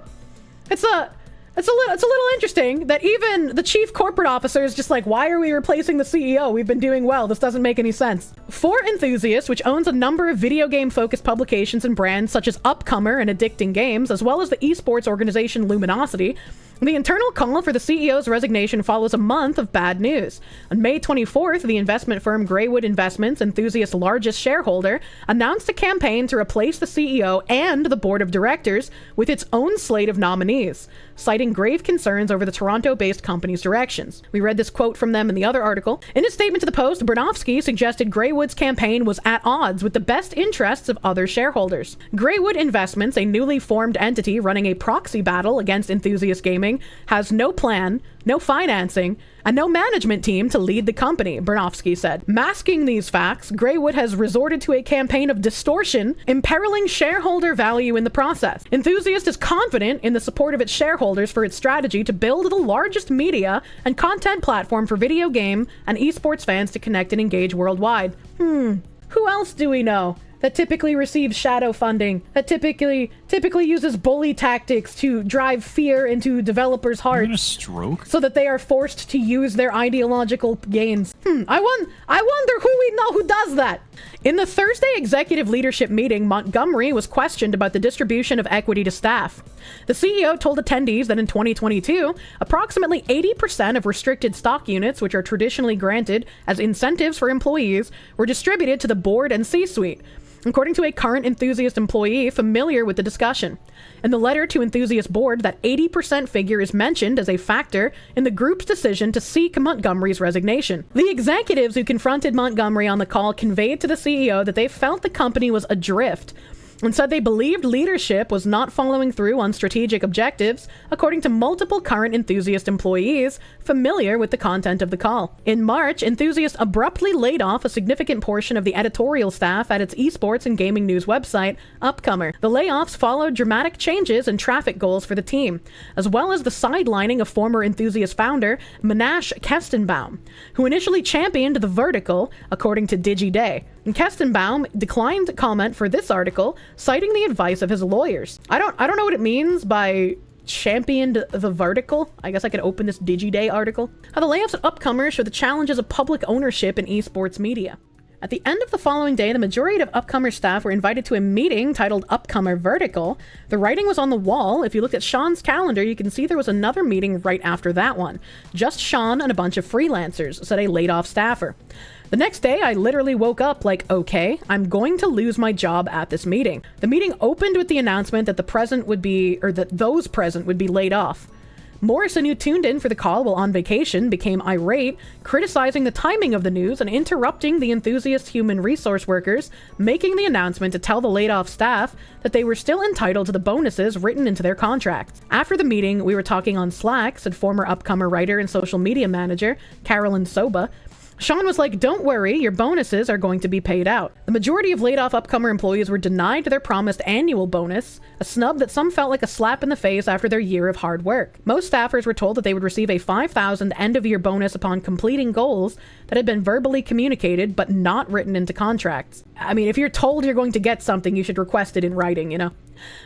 it's a little interesting that even the chief corporate officer is just like, why are we replacing the CEO? We've been doing well. This doesn't make any sense. For Enthusiast, which owns a number of video game focused publications and brands such as Upcomer and Addicting Games, as well as the esports organization Luminosity, The internal call for the CEO's resignation follows a month of bad news. On May 24th, the investment firm Greywood Investments, Enthusiast's largest shareholder, announced a campaign to replace the CEO and the board of directors with its own slate of nominees, citing grave concerns over the Toronto-based company's directions. We read this quote from them in the other article. In his statement to the Post, Bernofsky suggested Greywood's campaign was at odds with the best interests of other shareholders. Greywood Investments, a newly formed entity running a proxy battle against Enthusiast Gaming, has no plan, no financing, and no management team to lead the company, Bernofsky said. Masking these facts, Greywood has resorted to a campaign of distortion, imperiling shareholder value in the process. Enthusiast is confident in the support of its shareholders for its strategy to build the largest media and content platform for video game and esports fans to connect and engage worldwide. Who else do we know that typically receives shadow funding, that typically uses bully tactics to drive fear into developers' hearts, so that they are forced to use their ideological gains? I wonder who we know who does that. In the Thursday executive leadership meeting, Montgomery was questioned about the distribution of equity to staff. The CEO told attendees that in 2022, approximately 80% of restricted stock units, which are traditionally granted as incentives for employees, were distributed to the board and C-suite, according to a current Enthusiast employee familiar with the discussion. In the letter to Enthusiast board, that 80% figure is mentioned as a factor in the group's decision to seek Montgomery's resignation. The executives who confronted Montgomery on the call conveyed to the CEO that they felt the company was adrift, and said they believed leadership was not following through on strategic objectives, according to multiple current Enthusiast employees familiar with the content of the call. In March, Enthusiast abruptly laid off a significant portion of the editorial staff at its esports and gaming news website, Upcomer. The layoffs followed dramatic changes in traffic goals for the team, as well as the sidelining of former Enthusiast founder Manash Kestenbaum, who initially championed the vertical, according to DigiDay. And Kestenbaum declined comment for this article, citing the advice of his lawyers. I don't know what it means by championed the vertical. I guess I could open this DigiDay article. How the layoffs at Upcomer show the challenges of public ownership in esports media. At the end of the following day, the majority of Upcomer staff were invited to a meeting titled Upcomer Vertical. The writing was on the wall. If you look at Sean's calendar, you can see there was another meeting right after that one. Just Sean and a bunch of freelancers, said a laid-off staffer. The next day, I literally woke up like, okay, I'm going to lose my job at this meeting. The meeting opened with the announcement that those present would be laid off. Morrison, who tuned in for the call while on vacation, became irate, criticizing the timing of the news and interrupting the Enthusiast human resource workers, making the announcement to tell the laid-off staff that they were still entitled to the bonuses written into their contracts. After the meeting, we were talking on Slack, said former Upcomer writer and social media manager Carolyn Soba. Sean was like, don't worry, your bonuses are going to be paid out. The majority of laid-off Upcomer employees were denied their promised annual bonus, a snub that some felt like a slap in the face after their year of hard work. Most staffers were told that they would receive a $5,000 end-of-year bonus upon completing goals that had been verbally communicated but not written into contracts. I mean, if you're told you're going to get something, you should request it in writing, you know?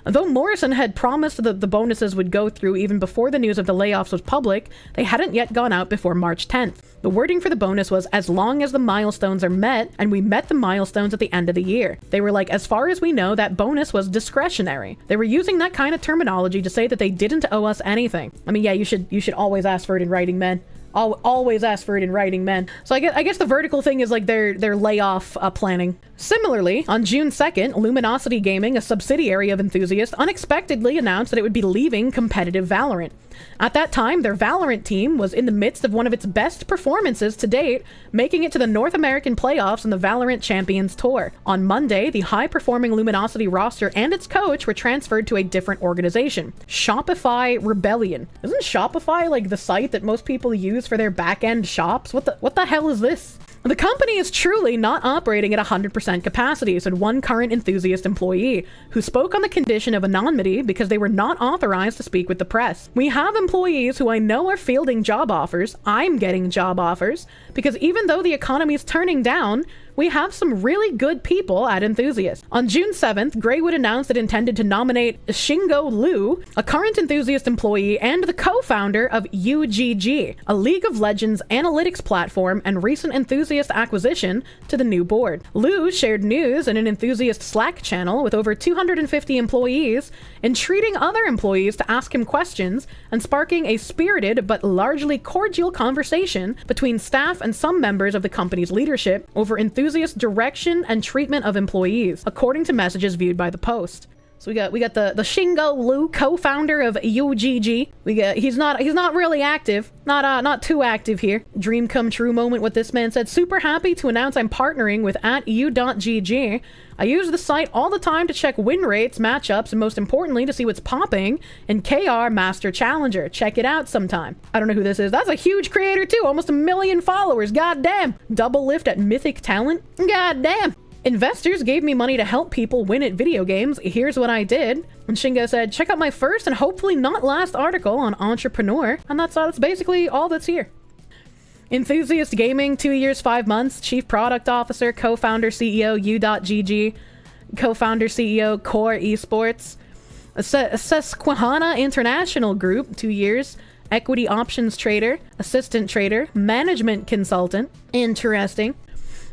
Though Morrison had promised that the bonuses would go through even before the news of the layoffs was public, they hadn't yet gone out before March 10th. The wording for the bonus was, as long as the milestones are met, and we met the milestones at the end of the year. They were like, as far as we know, that bonus was discretionary. They were using that kind of terminology to say that they didn't owe us anything. I mean, yeah, you should always ask for it in writing, men. Always ask for it in writing, men. So I guess the vertical thing is like their layoff planning. Similarly, on June 2nd, Luminosity Gaming, a subsidiary of Enthusiast, unexpectedly announced that it would be leaving competitive Valorant. At that time, their Valorant team was in the midst of one of its best performances to date, making it to the North American playoffs in the Valorant Champions Tour. On Monday, the high-performing Luminosity roster and its coach were transferred to a different organization, Shopify Rebellion. Isn't Shopify like the site that most people use for their back-end shops? What the hell is this? The company is truly not operating at 100% capacity, said one current Enthusiast employee, who spoke on the condition of anonymity because they were not authorized to speak with the press. We have employees who I know are fielding job offers. I'm getting job offers because even though the economy is turning down, we have some really good people at Enthusiast. On June 7th, Greywood announced it intended to nominate Shinggo Liu, a current Enthusiast employee and the co-founder of UGG, a League of Legends analytics platform and recent Enthusiast acquisition, to the new board. Liu shared news in an Enthusiast Slack channel with over 250 employees, entreating other employees to ask him questions and sparking a spirited but largely cordial conversation between staff and some members of the company's leadership over Enthusiast direction and treatment of employees, according to messages viewed by the Post. So we got the Shinggo Liu, co-founder of UGG. He's not really active, not too active here. Dream come true moment. What this man said: super happy to announce I'm partnering with @u.gg. I use the site all the time to check win rates, matchups, and most importantly to see what's popping in KR Master Challenger. Check it out sometime. I don't know who this is. That's a huge creator too, almost 1 million followers. God damn. Double lift at Mythic Talent. God damn. Investors gave me money to help people win at video games. Here's what I did. And Shinggo said, check out my first and hopefully not last article on Entrepreneur. And that's basically all that's here. Enthusiast Gaming, 2 years, 5 months. Chief Product Officer, Co-founder, CEO, U.GG. Co-founder, CEO, Core Esports. Susquehanna International Group, 2 years. Equity Options Trader. Assistant Trader. Management Consultant. Interesting.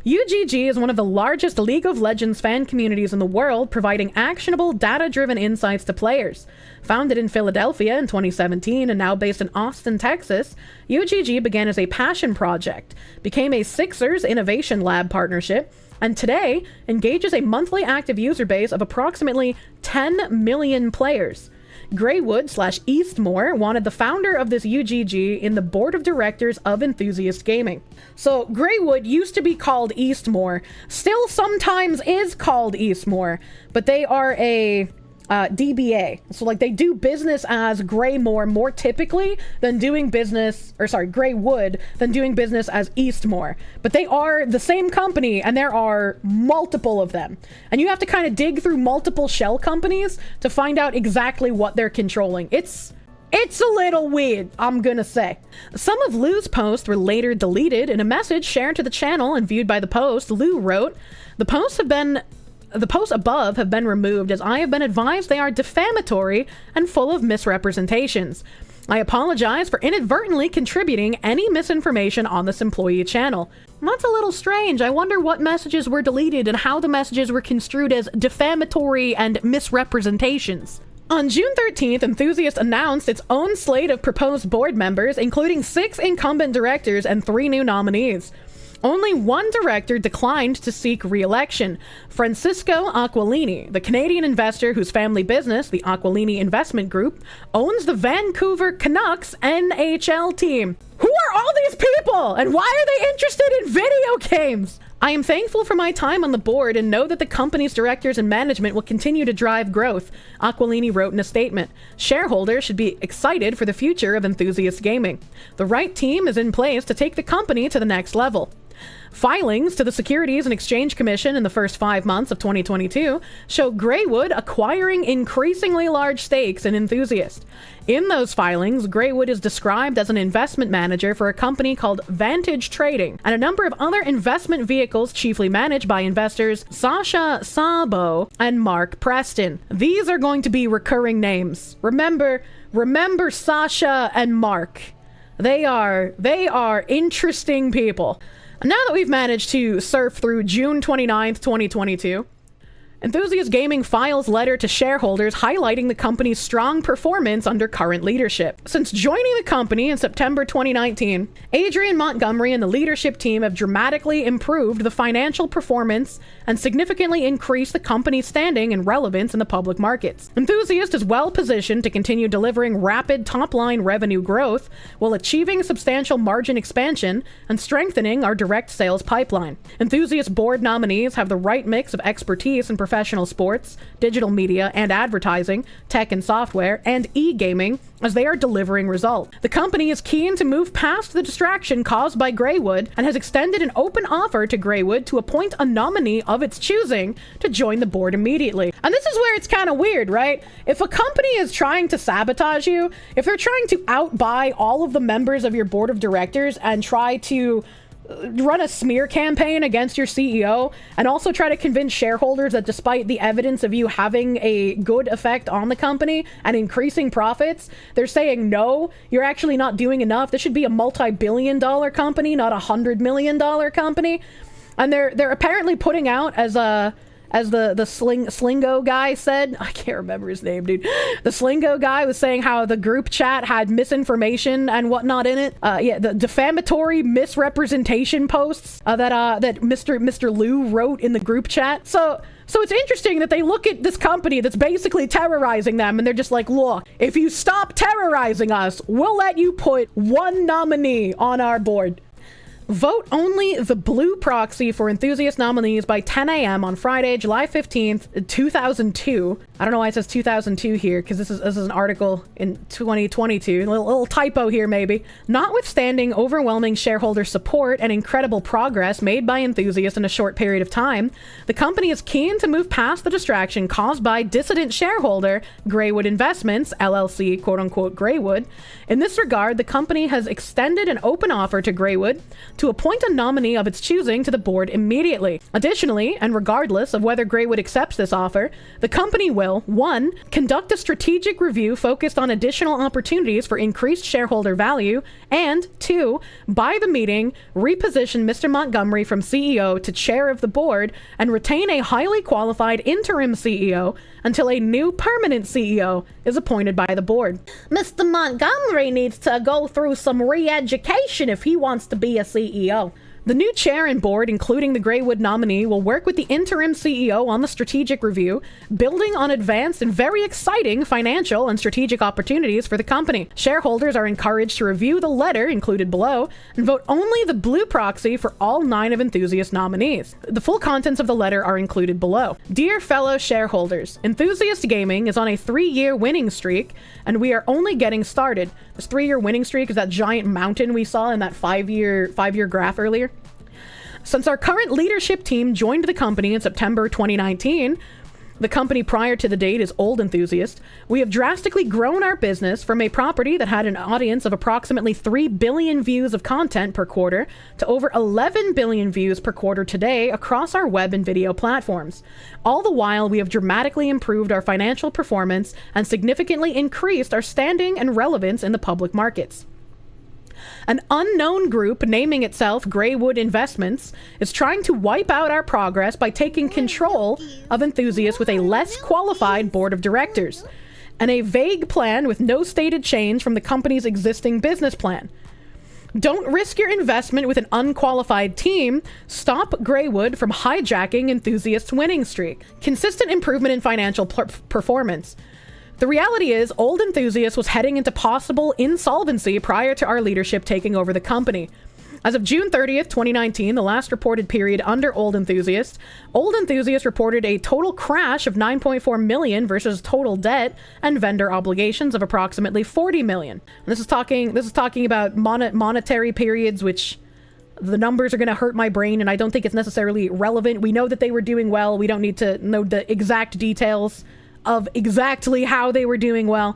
UGG is one of the largest League of Legends fan communities in the world, providing actionable, data-driven insights to players. Founded in Philadelphia in 2017 and now based in Austin, Texas, UGG began as a passion project, became a Sixers Innovation Lab partnership, and today engages a monthly active user base of approximately 10 million players. Greywood / Eastmore wanted the founder of this UGG in the board of directors of Enthusiast Gaming. So Greywood used to be called Eastmore, still sometimes is called Eastmore, but they are a DBA. So like they do business as Greymore more typically than doing business, or sorry, Greywood than doing business as Eastmore. But they are the same company and there are multiple of them. And you have to kind of dig through multiple shell companies to find out exactly what they're controlling. It's a little weird, I'm gonna say. Some of Liu's posts were later deleted. In a message shared to the channel and viewed by the Post, Liu wrote, The posts above have been removed as I have been advised they are defamatory and full of misrepresentations. I apologize for inadvertently contributing any misinformation on this employee channel. That's a little strange. I wonder what messages were deleted and how the messages were construed as defamatory and misrepresentations. On June 13th, Enthusiast announced its own slate of proposed board members, including 6 incumbent directors and 3 new nominees. Only one director declined to seek re-election, Francisco Aquilini, the Canadian investor whose family business, the Aquilini Investment Group, owns the Vancouver Canucks NHL team. Who are all these people, and why are they interested in video games? I am thankful for my time on the board and know that the company's directors and management will continue to drive growth, Aquilini wrote in a statement. Shareholders should be excited for the future of Enthusiast Gaming. The right team is in place to take the company to the next level. Filings to the Securities and Exchange Commission in the first 5 months of 2022 show Greywood acquiring increasingly large stakes in Enthusiast. In those filings, Greywood is described as an investment manager for a company called Vantage Trading and a number of other investment vehicles chiefly managed by investors Sasha Sabo and Mark Preston. These are going to be recurring names. Remember Sasha and Mark. They are interesting people. Now that we've managed to surf through June 29th, 2022, Enthusiast Gaming files letter to shareholders highlighting the company's strong performance under current leadership. Since joining the company in September 2019, Adrian Montgomery and the leadership team have dramatically improved the financial performance and significantly increased the company's standing and relevance in the public markets. Enthusiast is well positioned to continue delivering rapid top-line revenue growth while achieving substantial margin expansion and strengthening our direct sales pipeline. Enthusiast board nominees have the right mix of expertise in professional sports, digital media and advertising, tech and software, and e-gaming as they are delivering results. The company is keen to move past the distraction caused by Greywood and has extended an open offer to Greywood to appoint a nominee of its choosing to join the board immediately. And this is where it's kind of weird, right? If a company is trying to sabotage you, if they're trying to outbuy all of the members of your board of directors and try to run a smear campaign against your CEO and also try to convince shareholders that despite the evidence of you having a good effect on the company and increasing profits, they're saying, no, you're actually not doing enough. This should be a multi-billion-dollar company, not $100 million company. And they're apparently putting out, as the Slingo guy said, I can't remember his name, dude. The Slingo guy was saying how the group chat had misinformation and whatnot in it. Yeah, the defamatory misrepresentation posts that Mr. Liu wrote in the group chat. So it's interesting that they look at this company that's basically terrorizing them and they're just like, look, if you stop terrorizing us, we'll let you put one nominee on our board. Vote only the blue proxy for Enthusiast nominees by 10 a.m. on Friday, July 15th, 2002. I don't know why it says 2002 here, because this is an article in 2022. A little typo here, maybe. Notwithstanding overwhelming shareholder support and incredible progress made by Enthusiast in a short period of time, the company is keen to move past the distraction caused by dissident shareholder Greywood Investments, LLC, quote-unquote Greywood. In this regard, the company has extended an open offer to Greywood to appoint a nominee of its choosing to the board immediately. Additionally, and regardless of whether Greywood accepts this offer, the company will, 1, conduct a strategic review focused on additional opportunities for increased shareholder value, and 2, by the meeting, reposition Mr. Montgomery from CEO to chair of the board and retain a highly qualified interim CEO until a new permanent CEO is appointed by the board. Mr. Montgomery needs to go through some re-education if he wants to be a CEO. The new chair and board, including the Greywood nominee, will work with the interim CEO on the strategic review, building on advanced and very exciting financial and strategic opportunities for the company. Shareholders are encouraged to review the letter included below and vote only the blue proxy for all 9 of Enthusiast nominees. The full contents of the letter are included below. Dear fellow shareholders, Enthusiast Gaming is on a 3-year winning streak, and we are only getting started. This 3-year winning streak is that giant mountain we saw in that 5-year graph earlier. Since our current leadership team joined the company in September 2019, the company prior to the date is Old Enthusiast, we have drastically grown our business from a property that had an audience of approximately 3 billion views of content per quarter to over 11 billion views per quarter today across our web and video platforms. All the while, we have dramatically improved our financial performance and significantly increased our standing and relevance in the public markets. An unknown group naming itself Greywood Investments is trying to wipe out our progress by taking control of Enthusiast with a less qualified board of directors, and a vague plan with no stated change from the company's existing business plan. Don't risk your investment with an unqualified team. Stop Greywood from hijacking Enthusiast's winning streak. Consistent improvement in financial performance. The reality is, Old Enthusiast was heading into possible insolvency prior to our leadership taking over the company. As of June 30th, 2019, the last reported period under Old Enthusiast reported a total crash of 9.4 million versus total debt and vendor obligations of approximately 40 million. And this is talking about monetary periods, which the numbers are going to hurt my brain, and I don't think it's necessarily relevant. We know that they were doing well. We don't need to know the exact details of exactly how they were doing well.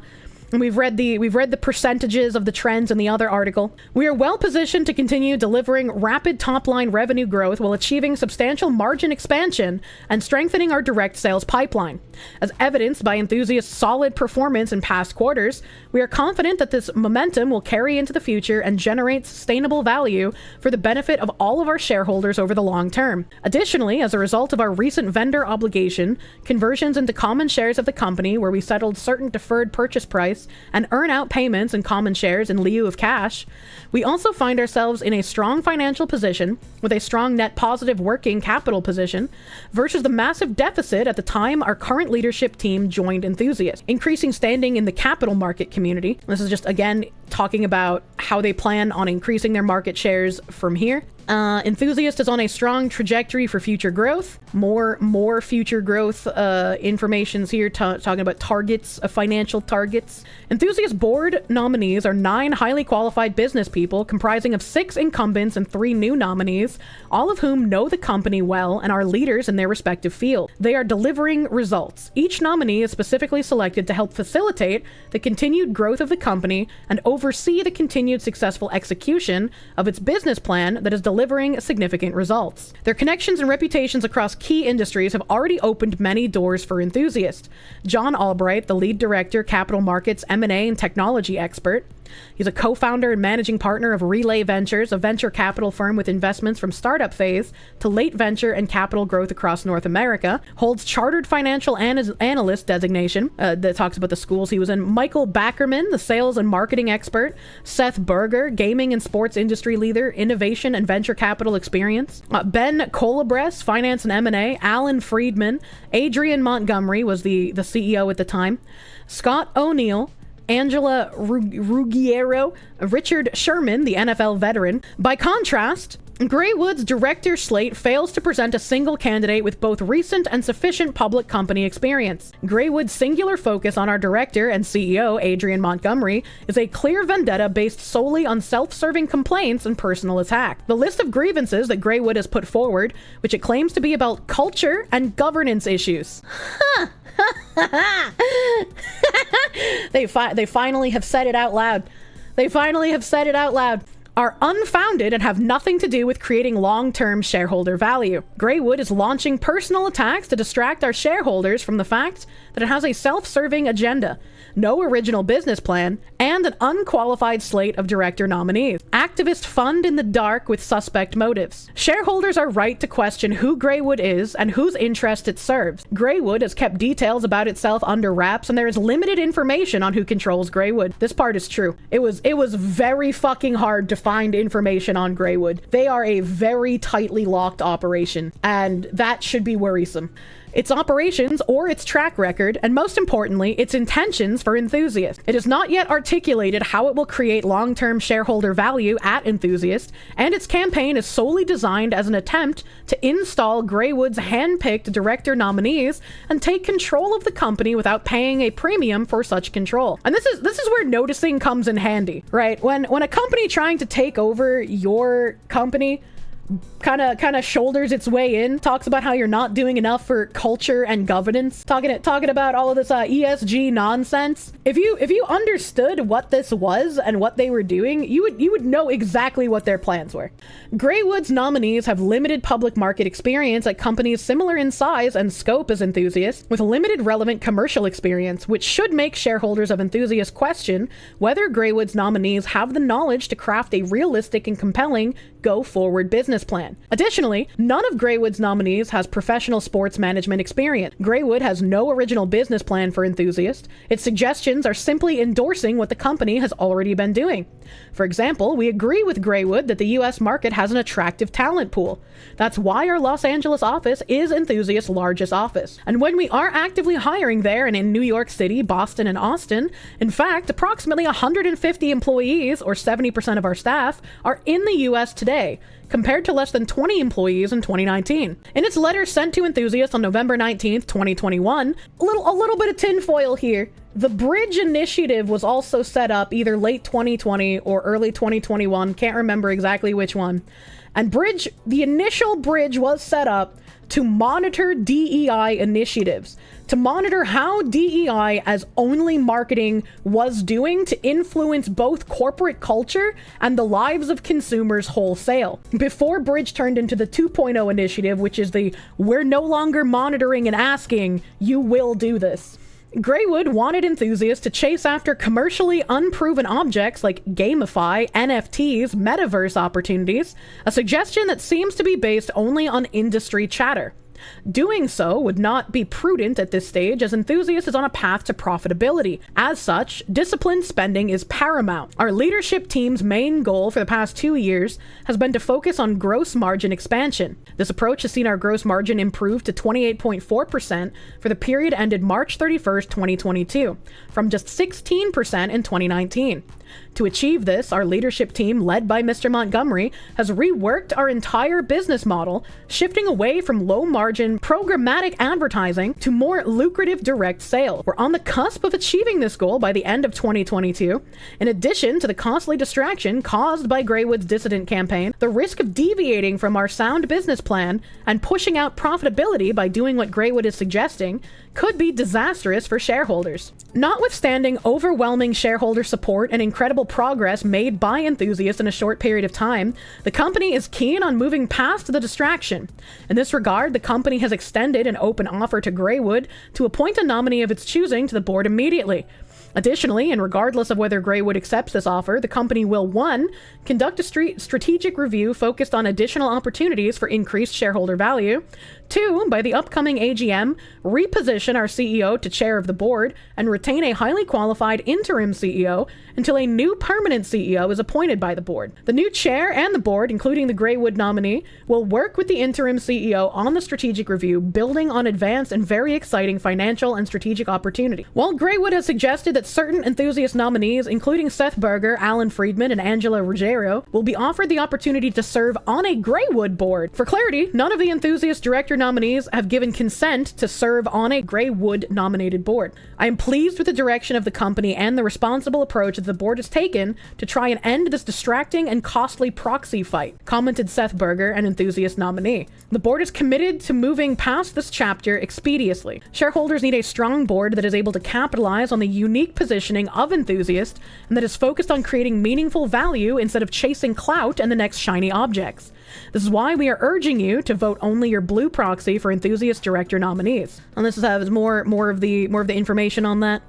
And we've read the percentages of the trends in the other article. We are well positioned to continue delivering rapid top-line revenue growth while achieving substantial margin expansion and strengthening our direct sales pipeline. As evidenced by Enthusiast's solid performance in past quarters, we are confident that this momentum will carry into the future and generate sustainable value for the benefit of all of our shareholders over the long term. Additionally, as a result of our recent vendor obligation, conversions into common shares of the company where we settled certain deferred purchase price and earn out payments in common shares in lieu of cash, we also find ourselves in a strong financial position with a strong net positive working capital position versus the massive deficit at the time our current leadership team joined Enthusiast, increasing standing in the capital market community. This is just, again, talking about how they plan on increasing their market shares from here. Enthusiast is on a strong trajectory for future growth. More future growth information's here, talking about targets, financial targets. Enthusiast board nominees are 9 highly qualified business people comprising of 6 incumbents and 3 new nominees, all of whom know the company well and are leaders in their respective field. They are delivering results. Each nominee is specifically selected to help facilitate the continued growth of the company and oversee the continued successful execution of its business plan that is delivering significant results. Their connections and reputations across key industries have already opened many doors for Enthusiast. John Albright, the lead director, capital markets, M&A, and technology expert. He's a co-founder and managing partner of Relay Ventures, a venture capital firm with investments from startup phase to late venture and capital growth across North America. Holds chartered financial analyst designation that talks about the schools he was in. Michael Backerman, the sales and marketing expert. Seth Berger, gaming and sports industry leader, innovation and venture capital experience. Ben Colabres, finance and M&A. Alan Friedman. Adrian Montgomery was the CEO at the time. Scott O'Neill. Angela Ruggiero, Richard Sherman, the NFL veteran. By contrast, Greywood's director slate fails to present a single candidate with both recent and sufficient public company experience. Greywood's singular focus on our director and CEO, Adrian Montgomery, is a clear vendetta based solely on self-serving complaints and personal attack. The list of grievances that Greywood has put forward, which it claims to be about culture and governance issues. They finally have said it out loud. Are unfounded and have nothing to do with creating long-term shareholder value. Greywood is launching personal attacks to distract our shareholders from the fact that it has a self-serving agenda, no original business plan, and an unqualified slate of director nominees. Activist fund in the dark with suspect motives. Shareholders are right to question who Greywood is and whose interest it serves. Greywood has kept details about itself under wraps, and there is limited information on who controls Greywood. This part is true. It was very fucking hard to find information on Greywood. They are a very tightly locked operation, and that should be worrisome. Its operations or its track record, and most importantly, its intentions for Enthusiast. It has not yet articulated how it will create long-term shareholder value at Enthusiast, and its campaign is solely designed as an attempt to install Greywood's hand-picked director nominees and take control of the company without paying a premium for such control. And this is where noticing comes in handy, right? When a company trying to take over your company kind of shoulders its way in, talks about how you're not doing enough for culture and governance, talking about all of this ESG nonsense. If you understood what this was and what they were doing, you would know exactly what their plans were. Greywood's nominees have limited public market experience at companies similar in size and scope as Enthusiast, with limited relevant commercial experience, which should make shareholders of Enthusiast question whether Greywood's nominees have the knowledge to craft a realistic and compelling go-forward business plan. Additionally, none of Greywood's nominees has professional sports management experience. Greywood has no original business plan for Enthusiast. Its suggestions are simply endorsing what the company has already been doing. For example, we agree with Greywood that the US market has an attractive talent pool. That's why our Los Angeles office is Enthusiast's largest office. And when we are actively hiring there and in New York City, Boston, and Austin, in fact, approximately 150 employees, or 70% of our staff, are in the US today, compared to less than 20 employees in 2019. In its letter sent to Enthusiast on November 19th, 2021, a little bit of tinfoil here. The Bridge Initiative was also set up either late 2020 or early 2021, can't remember exactly which one. And the initial Bridge was set up to monitor DEI initiatives, to monitor how DEI as only marketing was doing to influence both corporate culture and the lives of consumers wholesale. Before Bridge turned into the 2.0 initiative, which is the we're no longer monitoring and asking, you will do this. Greywood wanted Enthusiasts to chase after commercially unproven objects like gamify, NFTs, metaverse opportunities, a suggestion that seems to be based only on industry chatter. Doing so would not be prudent at this stage, as Enthusiast is on a path to profitability. As such, disciplined spending is paramount. Our leadership team's main goal for the past 2 years has been to focus on gross margin expansion. This approach has seen our gross margin improve to 28.4% for the period ended March 31st, 2022, from just 16% in 2019. To achieve this, our leadership team, led by Mr. Montgomery, has reworked our entire business model, shifting away from low-margin programmatic advertising to more lucrative direct sales. We're on the cusp of achieving this goal by the end of 2022. In addition to the costly distraction caused by Greywood's dissident campaign, the risk of deviating from our sound business plan and pushing out profitability by doing what Greywood is suggesting could be disastrous for shareholders. Notwithstanding overwhelming shareholder support and incredible progress made by Enthusiast in a short period of time, the company is keen on moving past the distraction. In this regard, the company has extended an open offer to Greywood to appoint a nominee of its choosing to the board immediately. Additionally, and regardless of whether Greywood accepts this offer, the company will 1. Conduct a strategic review focused on additional opportunities for increased shareholder value. 2. By the upcoming AGM, reposition our CEO to chair of the board and retain a highly qualified interim CEO until a new permanent CEO is appointed by the board. The new chair and the board, including the Greywood nominee, will work with the interim CEO on the strategic review, building on advanced and very exciting financial and strategic opportunity. While Greywood has suggested that certain Enthusiast nominees, including Seth Berger, Alan Friedman, and Angela Ruggiero, will be offered the opportunity to serve on a Greywood board. For clarity, none of the Enthusiast director nominees have given consent to serve on a Greywood nominated board. I am pleased with the direction of the company and the responsible approach that the board has taken to try and end this distracting and costly proxy fight, commented Seth Berger, an Enthusiast nominee. The board is committed to moving past this chapter expeditiously. Shareholders need a strong board that is able to capitalize on the unique positioning of Enthusiast and that is focused on creating meaningful value instead of chasing clout and the next shiny objects. This is why we are urging you to vote only your blue proxy for Enthusiast director nominees. And this has more of the information on that.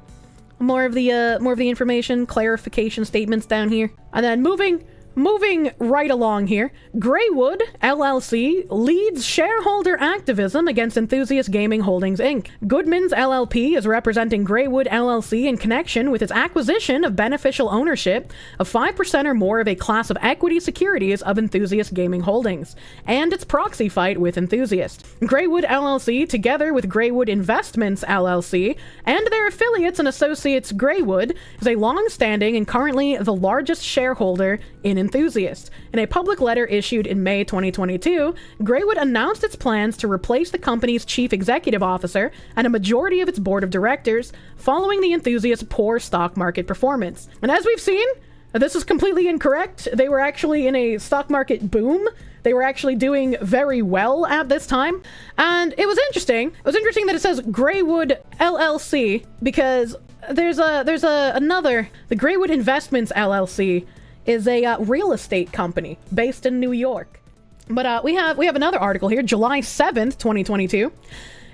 More of the information, clarification statements down here. And then moving right along here, Greywood LLC leads shareholder activism against Enthusiast Gaming Holdings Inc. Goodman's LLP is representing Greywood LLC in connection with its acquisition of beneficial ownership of 5% or more of a class of equity securities of Enthusiast Gaming Holdings, and its proxy fight with Enthusiast. Greywood LLC, together with Greywood Investments LLC, and their affiliates and associates Greywood, is a long-standing and currently the largest shareholder in Enthusiast. In a public letter issued in May 2022, Greywood announced its plans to replace the company's chief executive officer and a majority of its board of directors following the Enthusiast's poor stock market performance. And as we've seen, this is completely incorrect. They were actually in a stock market boom. They were actually doing very well at this time. And it was interesting. It was interesting that it says Greywood LLC because there's another, the Greywood Investments LLC is a real estate company based in New York. But we have another article here, July 7th, 2022.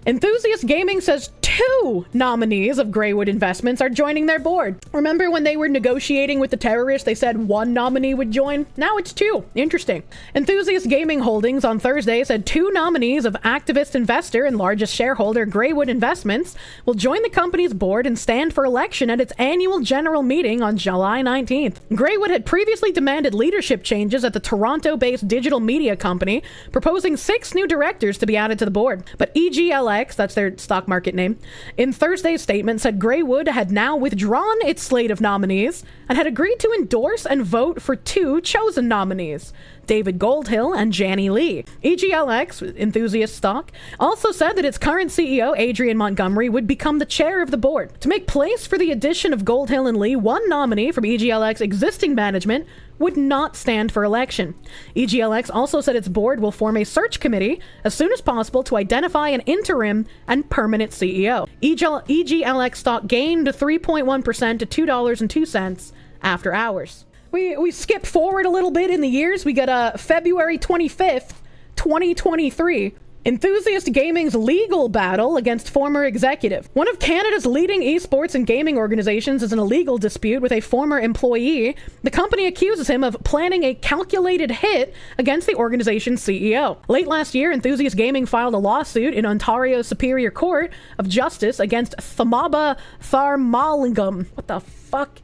Enthusiast Gaming says 2 nominees of Greywood Investments are joining their board. Remember when they were negotiating with the terrorists, they said 1 nominee would join? Now it's 2. Interesting. Enthusiast Gaming Holdings on Thursday said 2 nominees of activist investor and largest shareholder Greywood Investments will join the company's board and stand for election at its annual general meeting on July 19th. Greywood had previously demanded leadership changes at the Toronto-based digital media company, proposing 6 new directors to be added to the board. But EGLX, that's their stock market name, in Thursday's statement said Greywood had now withdrawn its slate of nominees and had agreed to endorse and vote for 2 chosen nominees, David Goldhill and Janny Lee. EGLX, Enthusiast stock, also said that its current CEO, Adrian Montgomery, would become the chair of the board. To make place for the addition of Goldhill and Lee, 1 nominee from EGLX existing management would not stand for election. EGLX also said its board will form a search committee as soon as possible to identify an interim and permanent CEO. EGLX stock gained 3.1% to $2.02 after hours. We skip forward a little bit in the years. We got February 25th, 2023. Enthusiast Gaming's legal battle against former executive. One of Canada's leading esports and gaming organizations is in a legal dispute with a former employee. The company accuses him of planning a calculated hit against the organization's CEO. Late last year, Enthusiast Gaming filed a lawsuit in Ontario's Superior Court of Justice against Thambaba Tharmalingam. What the fuck?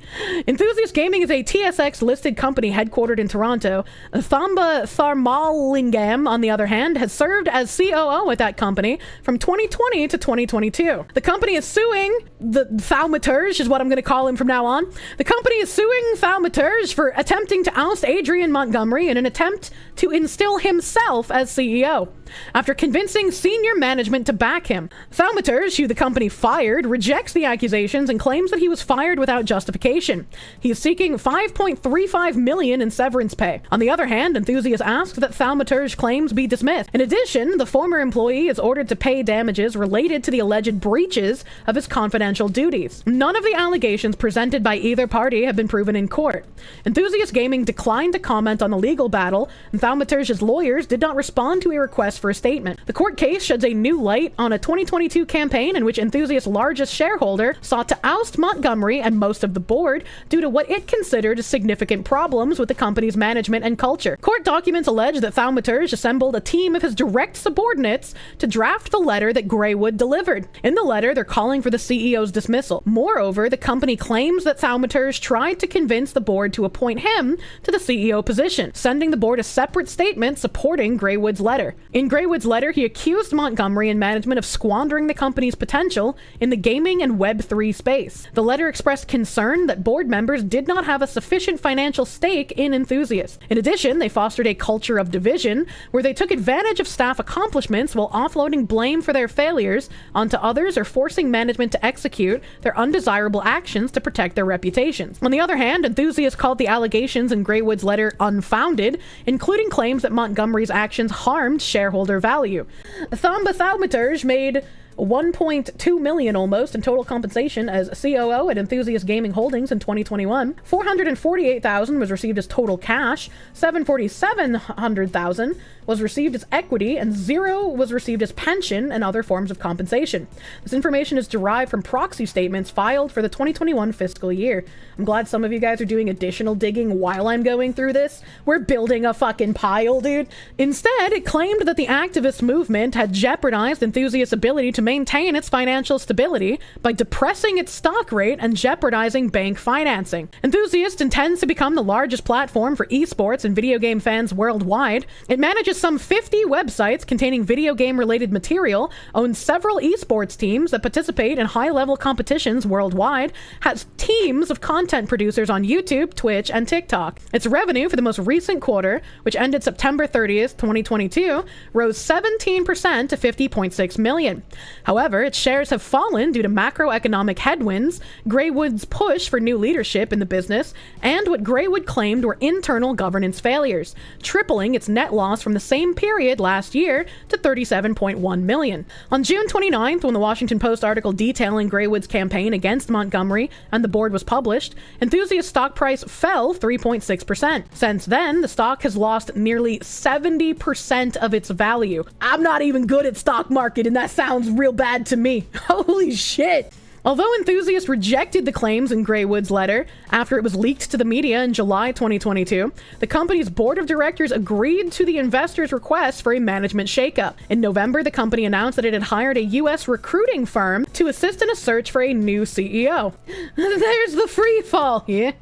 Enthusiast Gaming is a TSX-listed company headquartered in Toronto. Thamba Tharmalingam, on the other hand, has served as COO at that company from 2020 to 2022. The company is suing the Thaumaturge, is what I'm going to call him from now on. The company is suing Thaumaturge for attempting to oust Adrian Montgomery in an attempt to instill himself as CEO. After convincing senior management to back him, Thaumaturge, who the company fired, rejects the accusations and claims that he was fired without justification justification. He is seeking $5.35 million in severance pay. On the other hand, Enthusiast asks that Thaumaturge claims be dismissed. In addition, the former employee is ordered to pay damages related to the alleged breaches of his confidential duties. None of the allegations presented by either party have been proven in court. Enthusiast Gaming declined to comment on the legal battle, and Thaumaturge's lawyers did not respond to a request for a statement. The court case sheds a new light on a 2022 campaign in which Enthusiast's largest shareholder sought to oust Montgomery and most of the board due to what it considered significant problems with the company's management and culture. Court documents allege that Thaumaturge assembled a team of his direct subordinates to draft the letter that Greywood delivered. In the letter, they're calling for the CEO's dismissal. Moreover, the company claims that Thaumaturge tried to convince the board to appoint him to the CEO position, sending the board a separate statement supporting Greywood's letter. In Greywood's letter, he accused Montgomery and management of squandering the company's potential in the gaming and Web3 space. The letter expressed concern that board members did not have a sufficient financial stake in Enthusiast. In addition, they fostered a culture of division where they took advantage of staff accomplishments while offloading blame for their failures onto others or forcing management to execute their undesirable actions to protect their reputations. On the other hand, Enthusiast called the allegations in Greywood's letter unfounded, including claims that Montgomery's actions harmed shareholder value. Thaumaturge made $1.2 million almost in total compensation as COO at Enthusiast Gaming Holdings in 2021. $448,000 was received as total cash, $747,000 was received as equity, and $0 was received as pension and other forms of compensation. This information is derived from proxy statements filed for the 2021 fiscal year. I'm glad some of you guys are doing additional digging while I'm going through this. We're building a fucking pile, dude. Instead, it claimed that the activist movement had jeopardized Enthusiast's ability to maintain its financial stability by depressing its stock rate and jeopardizing bank financing. Enthusiast intends to become the largest platform for esports and video game fans worldwide. It manages some 50 websites containing video game related material, owns several esports teams that participate in high-level competitions worldwide, has teams of content producers on YouTube, Twitch, and TikTok. Its revenue for the most recent quarter, which ended September 30th, 2022, rose 17% to $50.6 million. However, its shares have fallen due to macroeconomic headwinds, Greywood's push for new leadership in the business, and what Greywood claimed were internal governance failures, tripling its net loss from the same period last year to $37.1 million. On June 29th, when the Washington Post article detailing Greywood's campaign against Montgomery and the board was published, Enthusiast stock price fell 3.6%. Since then, the stock has lost nearly 70% of its value. I'm not even good at stock market, and that sounds real bad to me. Holy shit. Although Enthusiast rejected the claims in Greywood's letter after it was leaked to the media in July 2022, the company's board of directors agreed to the investors' request for a management shakeup. In November, the company announced that it had hired a U.S. recruiting firm to assist in a search for a new CEO. There's the free fall. Yeah.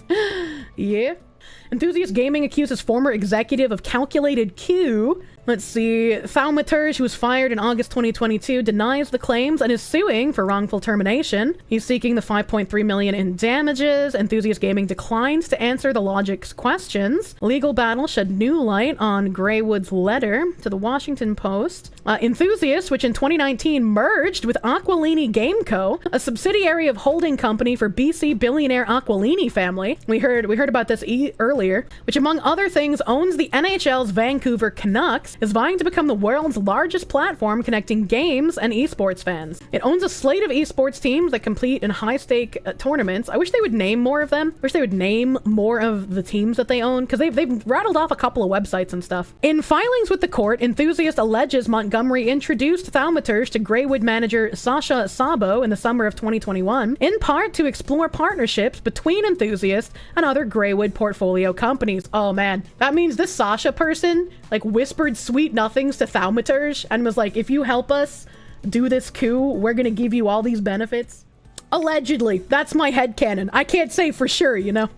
Yeah. Enthusiast Gaming accuses former executive of calculated Coup. Let's see, Thaumaturge, who was fired in August 2022, denies the claims and is suing for wrongful termination. He's seeking the $5.3 million in damages. Enthusiast Gaming declines to answer the Logic's questions. Legal battle shed new light on Greywood's letter to the Washington Post. Enthusiast, which in 2019 merged with Aquilini Game Co., a subsidiary of holding company for BC billionaire Aquilini family. We heard about this earlier, which among other things owns the NHL's Vancouver Canucks, is vying to become the world's largest platform connecting games and esports fans. It owns a slate of esports teams that compete in high-stake tournaments. I wish they would name more of them. I wish they would name more of the teams that they own, because they've rattled off a couple of websites and stuff. In filings with the court, Enthusiast alleges Montgomery introduced Thaumaturge to Greywood manager Sasha Sabo in the summer of 2021, in part to explore partnerships between Enthusiast and other Greywood portfolio companies. Oh man, that means this Sasha person like whispered sweet nothings to Thaumaturge and was like, if you help us do this coup, we're gonna give you all these benefits. Allegedly. That's my headcanon. I can't say for sure, you know?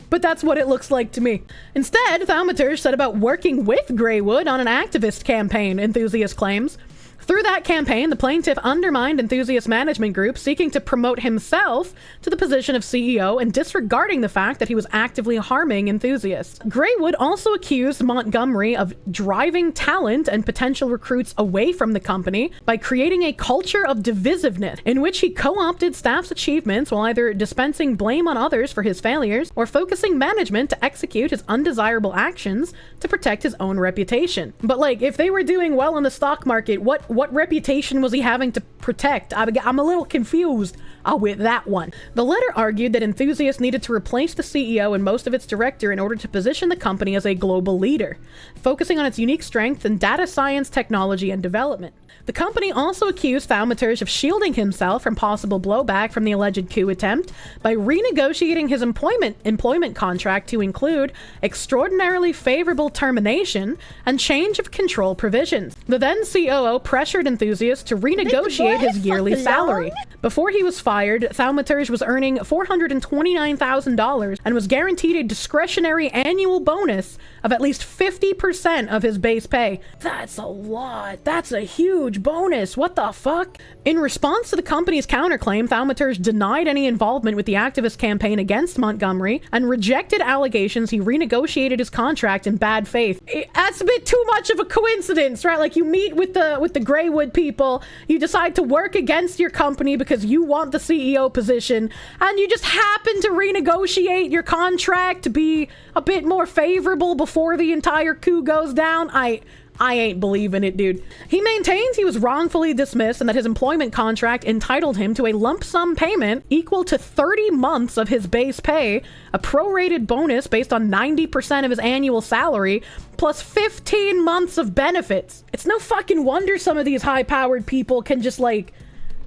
But that's what it looks like to me. Instead, Thaumaturge set about working with Greywood on an activist campaign, Enthusiast claims. Through that campaign, the plaintiff undermined Enthusiast Management Group, seeking to promote himself to the position of CEO and disregarding the fact that he was actively harming enthusiasts. Greywood also accused Montgomery of driving talent and potential recruits away from the company by creating a culture of divisiveness in which he co-opted staff's achievements while either dispensing blame on others for his failures or focusing management to execute his undesirable actions to protect his own reputation. But like, if they were doing well in the stock market, what reputation was he having to protect? I'm a little confused with that one. The letter argued that Enthusiast needed to replace the CEO and most of its director in order to position the company as a global leader, focusing on its unique strength in data science, technology, and development. The company also accused Thaumaturge of shielding himself from possible blowback from the alleged coup attempt by renegotiating his employment contract to include extraordinarily favorable termination and change of control provisions. The then COO pressured Enthusiast to renegotiate his yearly salary. Before he was fired, Thaumaturge was earning $429,000 and was guaranteed a discretionary annual bonus of at least 50% of his base pay. That's a lot. That's a huge bonus. What the fuck? In response to the company's counterclaim, Thaumaturge denied any involvement with the activist campaign against Montgomery and rejected allegations he renegotiated his contract in bad faith. That's a bit too much of a coincidence, right? Like, you meet with the Greywood people, you decide to work against your company because you want the CEO position, and you just happen to renegotiate your contract to be a bit more favorable before the entire coup goes down. I ain't believing it, dude. He maintains he was wrongfully dismissed and that his employment contract entitled him to a lump sum payment equal to 30 months of his base pay, a prorated bonus based on 90% of his annual salary, plus 15 months of benefits. It's no fucking wonder some of these high-powered people can just, like,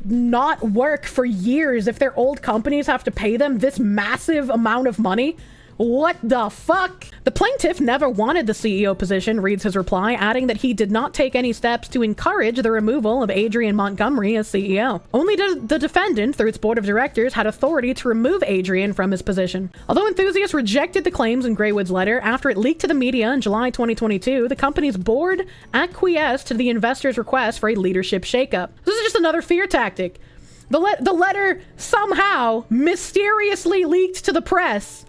not work for years if their old companies have to pay them this massive amount of money. What the fuck? The plaintiff never wanted the CEO position, reads his reply, adding that he did not take any steps to encourage the removal of Adrian Montgomery as CEO. Only the defendant, through its board of directors, had authority to remove Adrian from his position. Although Enthusiast rejected the claims in Greywood's letter, after it leaked to the media in July 2022, the company's board acquiesced to the investors' request for a leadership shakeup. This is just another fear tactic. The letter somehow mysteriously leaked to the press.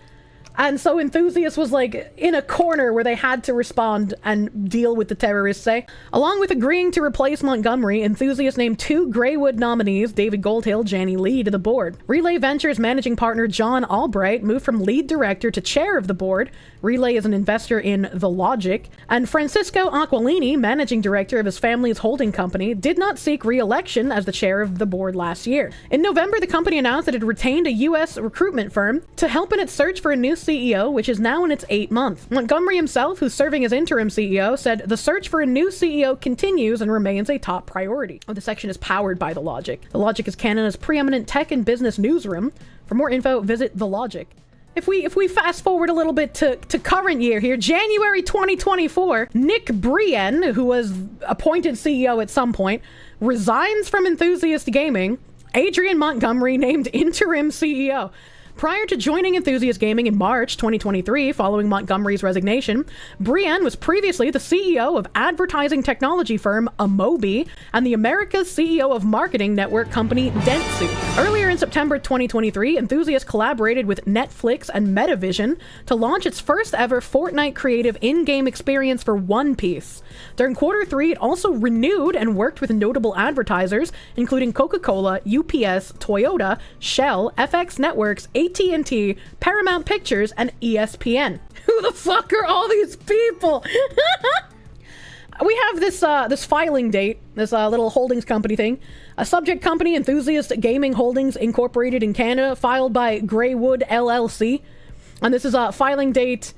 And so Enthusiast was like in a corner where they had to respond and deal with the terrorists, say. Along with agreeing to replace Montgomery, Enthusiast named 2 Greywood nominees, David Goldhill, Janny Lee, to the board. Relay Ventures managing partner John Albright moved from lead director to chair of the board. Relay is an investor in The Logic. And Francisco Aquilini, managing director of his family's holding company, did not seek re-election as the chair of the board last year. In November, the company announced that it had retained a U.S. recruitment firm to help in its search for a new CEO, which is now in its 8th month. Montgomery himself, who's serving as interim CEO, said the search for a new CEO continues and remains a top priority. Oh, the section is powered by The Logic. The Logic is Canada's preeminent tech and business newsroom. For more info, visit The Logic. If we fast forward a little bit to current year here, January 2024, Nick Brien, who was appointed CEO at some point, resigns from Enthusiast Gaming. Adrian Montgomery named interim CEO. Prior to joining Enthusiast Gaming in March 2023, following Montgomery's resignation, Brien was previously the CEO of advertising technology firm Amobi and the America's CEO of marketing network company Dentsu. Earlier in September 2023, Enthusiast collaborated with Netflix and Metavision to launch its first ever Fortnite creative in-game experience for One Piece. During Q3, it also renewed and worked with notable advertisers, including Coca-Cola, UPS, Toyota, Shell, FX Networks, AT&T, Paramount Pictures, and ESPN. Who the fuck are all these people? We have this filing date, this little holdings company thing. A subject company, Enthusiast Gaming Holdings Incorporated in Canada, filed by Greywood LLC. And this is a filing date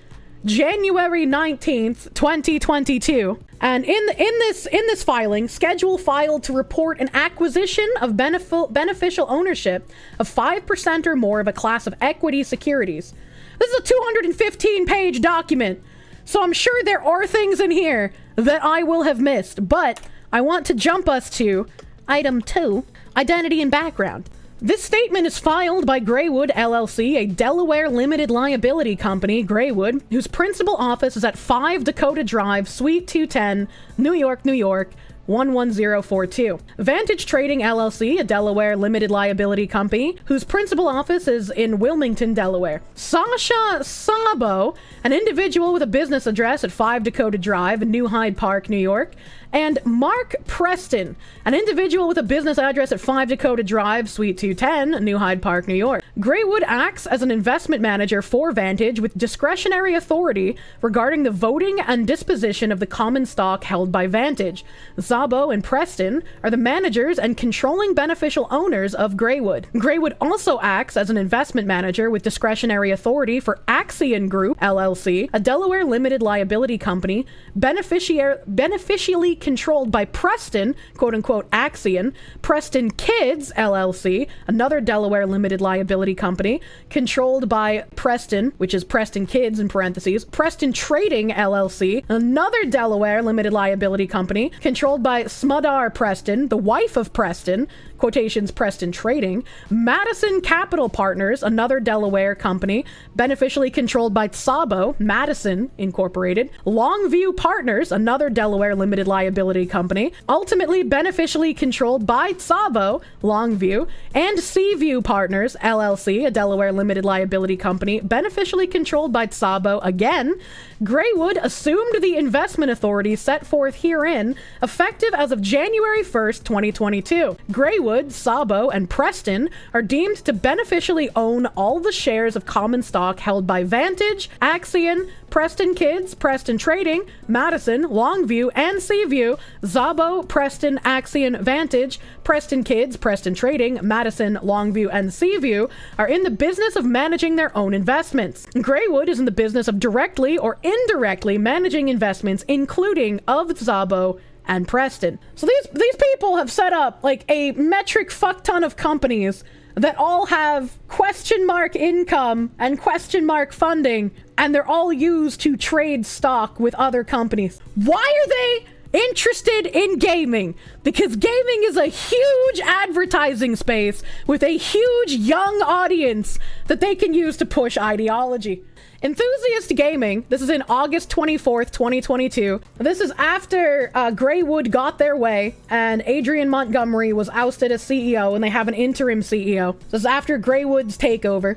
January 19th, 2022. And in this filing, schedule filed to report an acquisition of beneficial ownership of 5% or more of a class of equity securities. This is a 215-page document, so I'm sure there are things in here that I will have missed, but I want to jump us to item 2, identity and background. This statement is filed by Greywood LLC, a Delaware limited liability company, Greywood, whose principal office is at 5 Dakota Drive, Suite 210, New York, New York, 11042. Vantage Trading LLC, a Delaware limited liability company whose principal office is in Wilmington, Delaware. Sasha Sabo, an individual with a business address at 5 Dakota Drive in New Hyde Park, New York. And Mark Preston, an individual with a business address at 5 Dakota Drive, Suite 210, New Hyde Park, New York. Greywood acts as an investment manager for Vantage with discretionary authority regarding the voting and disposition of the common stock held by Vantage. Zabo and Preston are the managers and controlling beneficial owners of Greywood. Greywood also acts as an investment manager with discretionary authority for Axion Group, LLC, a Delaware limited liability company, beneficially controlled by Preston, quote-unquote Axion, Preston Kids, LLC, another Delaware limited liability company, controlled by Preston, which is Preston Kids in parentheses, Preston Trading, LLC, another Delaware limited liability company, controlled by Smudar Preston, the wife of Preston, quotations Preston Trading, Madison Capital Partners, another Delaware company, beneficially controlled by Sabo, Madison Incorporated, Longview Partners, another Delaware limited liability company, ultimately beneficially controlled by Sabo, Longview, and Seaview Partners, LLC, a Delaware limited liability company, beneficially controlled by Sabo again. Greywood assumed the investment authority set forth herein, effective as of January 1st, 2022. Greywood, Sabo, and Preston are deemed to beneficially own all the shares of common stock held by Vantage, Axion, Preston Kids, Preston Trading, Madison, Longview, and Seaview. Zabo, Preston, Axion, Vantage, Preston Kids, Preston Trading, Madison, Longview, and Seaview are in the business of managing their own investments. Greywood is in the business of directly or indirectly managing investments, including of Zabo and Preston. So these people have set up like a metric fuck ton of companies that all have question mark income and question mark funding, and they're all used to trade stock with other companies. Why are they interested in gaming? Because gaming is a huge advertising space with a huge young audience that they can use to push ideology. Enthusiast Gaming, this is in August 24th, 2022. This is after Greywood got their way and Adrian Montgomery was ousted as CEO and they have an interim CEO. This is after Greywood's takeover.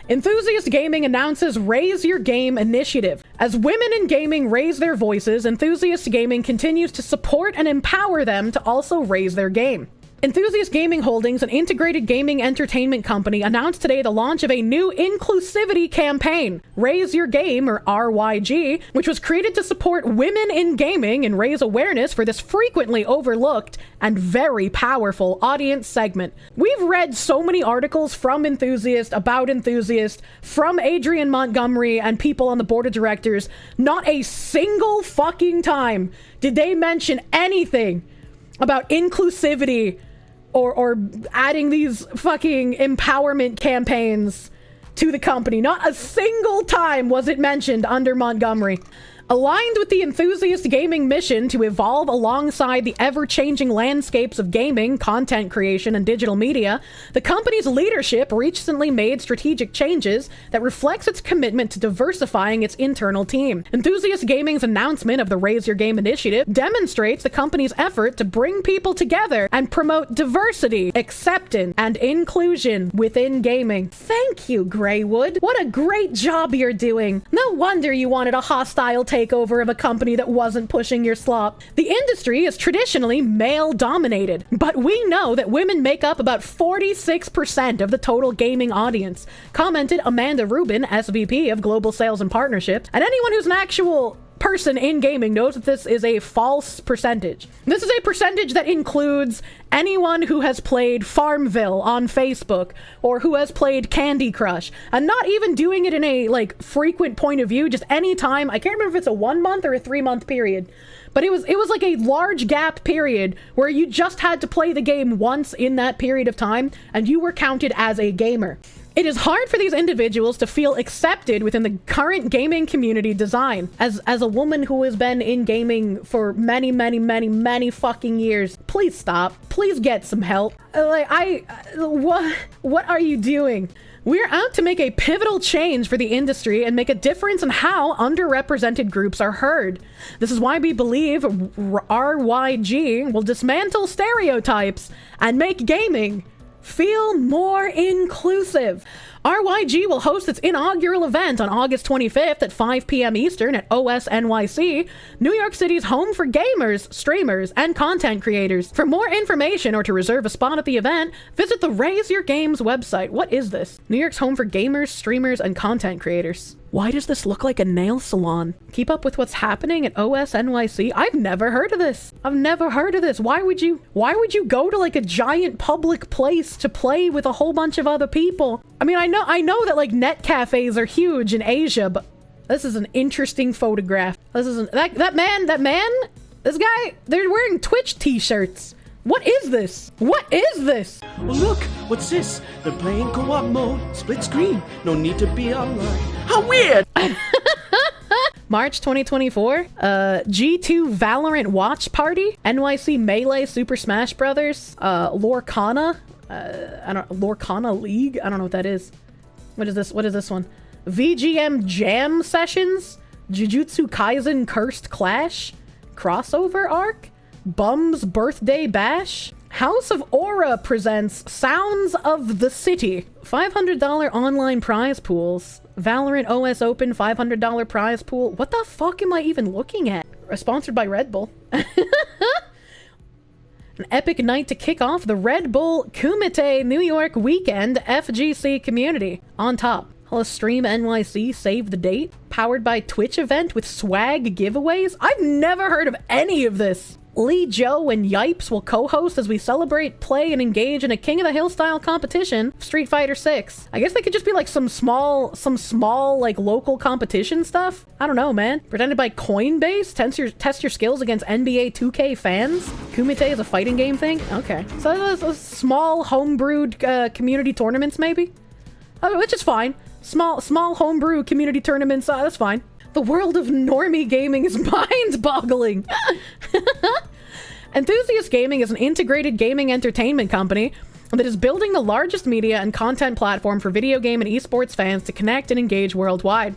Enthusiast Gaming announces Raise Your Game initiative. As women in gaming raise their voices, Enthusiast Gaming continues to support and empower them to also raise their game. Enthusiast Gaming Holdings, an integrated gaming entertainment company, announced today the launch of a new inclusivity campaign, Raise Your Game, or RYG, which was created to support women in gaming and raise awareness for this frequently overlooked and very powerful audience segment. We've read so many articles from Enthusiast, about Enthusiast, from Adrian Montgomery and people on the board of directors. Not a single fucking time did they mention anything about inclusivity or adding these fucking empowerment campaigns to the company. Not a single time was it mentioned under Montgomery. Aligned with the Enthusiast Gaming mission to evolve alongside the ever-changing landscapes of gaming, content creation, and digital media, the company's leadership recently made strategic changes that reflects its commitment to diversifying its internal team. Enthusiast Gaming's announcement of the Raise Your Game initiative demonstrates the company's effort to bring people together and promote diversity, acceptance, and inclusion within gaming. Thank you, Greywood. What a great job you're doing. No wonder you wanted a hostile takeover of a company that wasn't pushing your slop. The industry is traditionally male-dominated, but we know that women make up about 46% of the total gaming audience, commented Amanda Rubin, SVP of Global Sales and Partnerships. And anyone who's an actual person in gaming knows that this is a false percentage. This is a percentage that includes anyone who has played Farmville on Facebook or who has played Candy Crush, and not even doing it in a like frequent point of view, just any time. I can't remember if it's a 1 month or a 3 month period, but it was like a large gap period where you just had to play the game once in that period of time and you were counted as a gamer. It is hard for these individuals to feel accepted within the current gaming community design. As a woman who has been in gaming for many fucking years, please stop. Please get some help. What are you doing? We're out to make a pivotal change for the industry and make a difference in how underrepresented groups are heard. This is why we believe RYG will dismantle stereotypes and make gaming feel more inclusive. RYG will host its inaugural event on August 25th at 5 p.m. Eastern at OS NYC, New York City's home for gamers, streamers, and content creators. For more information or to reserve a spot at the event, visit the Raise Your Games website. What is this? New York's home for gamers, streamers, and content creators. Why does this look like a nail salon? Keep up with what's happening at OS NYC? I've never heard of this. I've never heard of this. Why would you go to like a giant public place to play with a whole bunch of other people? I mean, I know that like net cafes are huge in Asia, but this is an interesting photograph. This is that man, this guy, they're wearing Twitch t-shirts. What is this? What is this? Oh, look, what's this? They're playing co-op mode, split screen. No need to be online. How weird! March 2024, G2 Valorant Watch Party, NYC Melee Super Smash Brothers, Lorcana, Lorcana League? I don't know what that is. What is this? What is this one? VGM Jam Sessions, Jujutsu Kaisen Cursed Clash, Crossover Arc, Bum's Birthday Bash, House of Aura presents Sounds of the City, $500 online prize pools, Valorant OS Open $500 prize pool. What the fuck am I even looking at? Sponsored by Red Bull. An epic night to kick off the Red Bull Kumite New York Weekend FGC community. On top, Hello Stream NYC Save the Date, powered by Twitch event with swag giveaways. I've never heard of any of this. Lee, Joe, and Yipes will co-host as we celebrate, play, and engage in a King of the Hill style competition of Street Fighter 6. I guess they could just be like some small like local competition stuff. I don't know, man. Presented by Coinbase. Test your skills against NBA 2K fans. Kumite is a fighting game thing. Okay, so those small homebrewed community tournaments, maybe. Which is fine. Small homebrew community tournaments. That's fine. The world of normie gaming is mind-boggling. Enthusiast Gaming is an integrated gaming entertainment company that is building the largest media and content platform for video game and esports fans to connect and engage worldwide.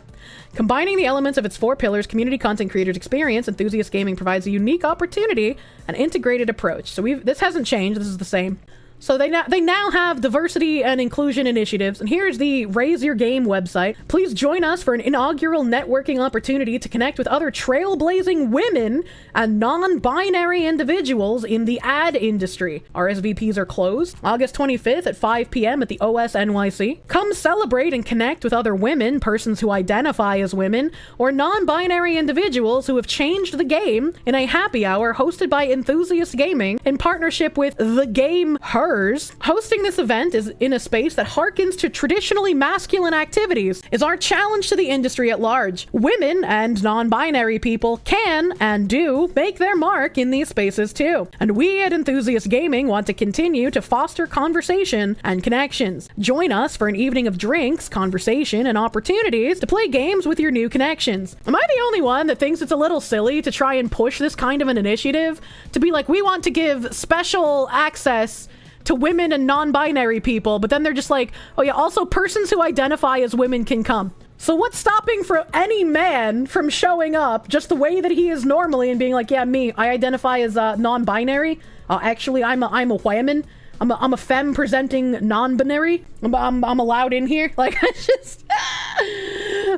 Combining the elements of its 4 pillars, community, content creators, experience, Enthusiast Gaming provides a unique opportunity and integrated approach. So this hasn't changed. This is the same. So they now have diversity and inclusion initiatives, and here's the Raise Your Game website. Please join us for an inaugural networking opportunity to connect with other trailblazing women and non-binary individuals in the ad industry. RSVPs are closed. August 25th at 5 p.m. at the OS NYC. Come celebrate and connect with other women, persons who identify as women, or non-binary individuals who have changed the game in a happy hour hosted by Enthusiast Gaming in partnership with The Game Her. Hosting this event is in a space that harkens to traditionally masculine activities is our challenge to the industry at large. Women and non-binary people can and do make their mark in these spaces too. And we at Enthusiast Gaming want to continue to foster conversation and connections. Join us for an evening of drinks, conversation, and opportunities to play games with your new connections. Am I the only one that thinks it's a little silly to try and push this kind of an initiative? To be like, we want to give special access to women and non-binary people, but then they're just like, oh yeah, also persons who identify as women can come. So what's stopping for any man from showing up just the way that he is normally and being like, yeah, me, I identify as non-binary. Actually, I'm a woman. I'm a femme presenting non-binary. I'm allowed in here. Like, it's just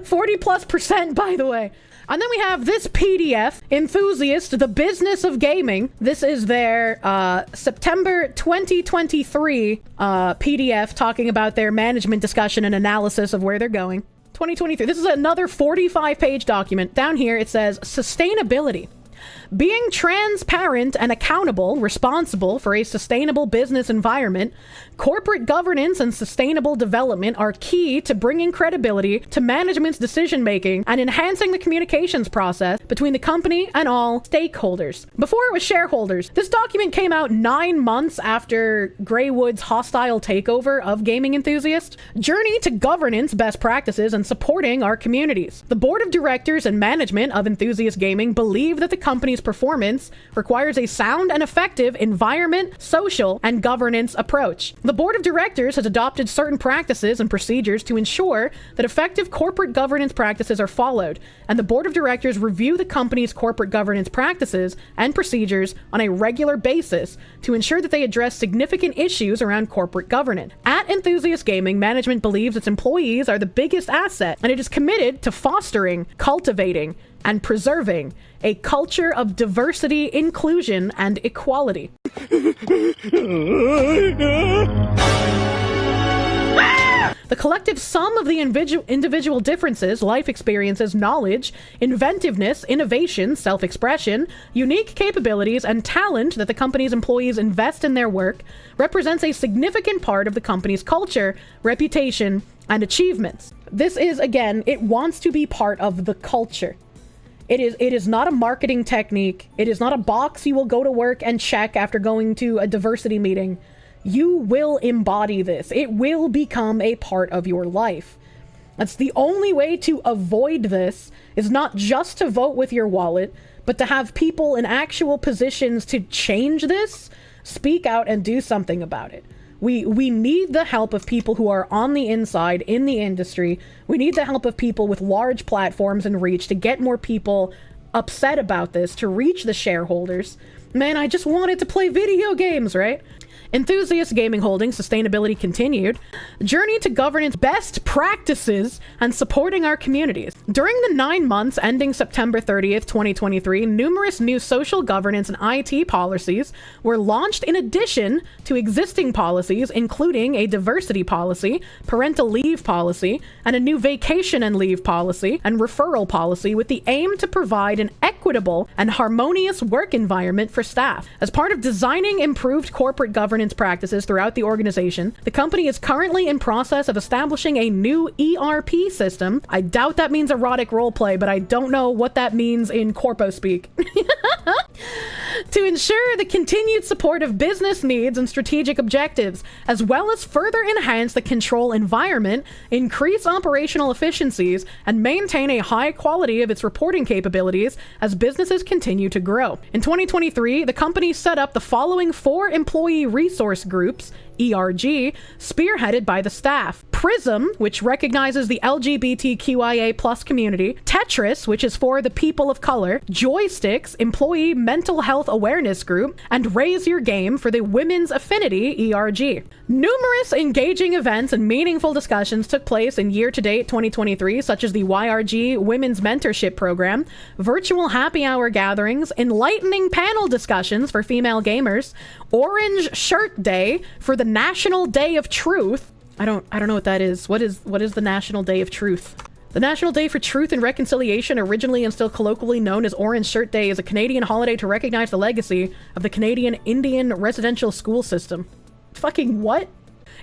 40+%, by the way. And then we have this PDF, Enthusiast, the Business of Gaming. This is their September 2023 PDF talking about their management discussion and analysis of where they're going. 2023. This is another 45-page document. Down here it says sustainability. Being transparent and accountable, responsible for a sustainable business environment, corporate governance and sustainable development are key to bringing credibility to management's decision-making and enhancing the communications process between the company and all stakeholders. Before it was shareholders, this document came out 9 months after Greywood's hostile takeover of Gaming Enthusiast. Journey to governance best practices and supporting our communities. The board of directors and management of Enthusiast Gaming believe that the company's performance requires a sound and effective environment, social, and governance approach. The board of directors has adopted certain practices and procedures to ensure that effective corporate governance practices are followed, and the board of directors review the company's corporate governance practices and procedures on a regular basis to ensure that they address significant issues around corporate governance. At Enthusiast Gaming, management believes its employees are the biggest asset, and it is committed to fostering, cultivating, and preserving a culture of diversity, inclusion, and equality. The collective sum of the individual differences, life experiences, knowledge, inventiveness, innovation, self-expression, unique capabilities, and talent that the company's employees invest in their work represents a significant part of the company's culture, reputation, and achievements. This is, again, it wants to be part of the culture. It is not a marketing technique. It is not a box you will go to work and check after going to a diversity meeting. You will embody this. It will become a part of your life. That's the only way to avoid this, is not just to vote with your wallet, but to have people in actual positions to change this, speak out, and do something about it. We need the help of people who are on the inside in the industry. We need the help of people with large platforms and reach to get more people upset about this, to reach the shareholders. Man, I just wanted to play video games, right? Enthusiast Gaming Holdings sustainability continued. Journey to governance best practices and supporting our communities. During the 9 months ending September 30th, 2023, numerous new social governance and IT policies were launched in addition to existing policies, including a diversity policy, parental leave policy, and a new vacation and leave policy and referral policy, with the aim to provide an equitable and harmonious work environment for staff. As part of designing improved corporate governance practices throughout the organization, the company is currently in process of establishing a new ERP system. I doubt that means erotic roleplay, but I don't know what that means in corpo speak. To ensure the continued support of business needs and strategic objectives, as well as further enhance the control environment, increase operational efficiencies, and maintain a high quality of its reporting capabilities as businesses continue to grow. In 2023, the company set up the following 4 employee resource groups, ERG, spearheaded by the staff. Prism, which recognizes the LGBTQIA+ community. Tetris, which is for the people of color. Joysticks, employee mental health awareness group. And Raise Your Game for the Women's Affinity ERG. Numerous engaging events and meaningful discussions took place in year-to-date 2023, such as the YRG Women's Mentorship Program, virtual happy hour gatherings, enlightening panel discussions for female gamers, Orange Shirt Day for the National Day of Truth. I don't know what that is. What is the National Day of Truth? The National Day for Truth and Reconciliation, originally and still colloquially known as Orange Shirt Day, is a Canadian holiday to recognize the legacy of the Canadian Indian residential school system. Fucking what?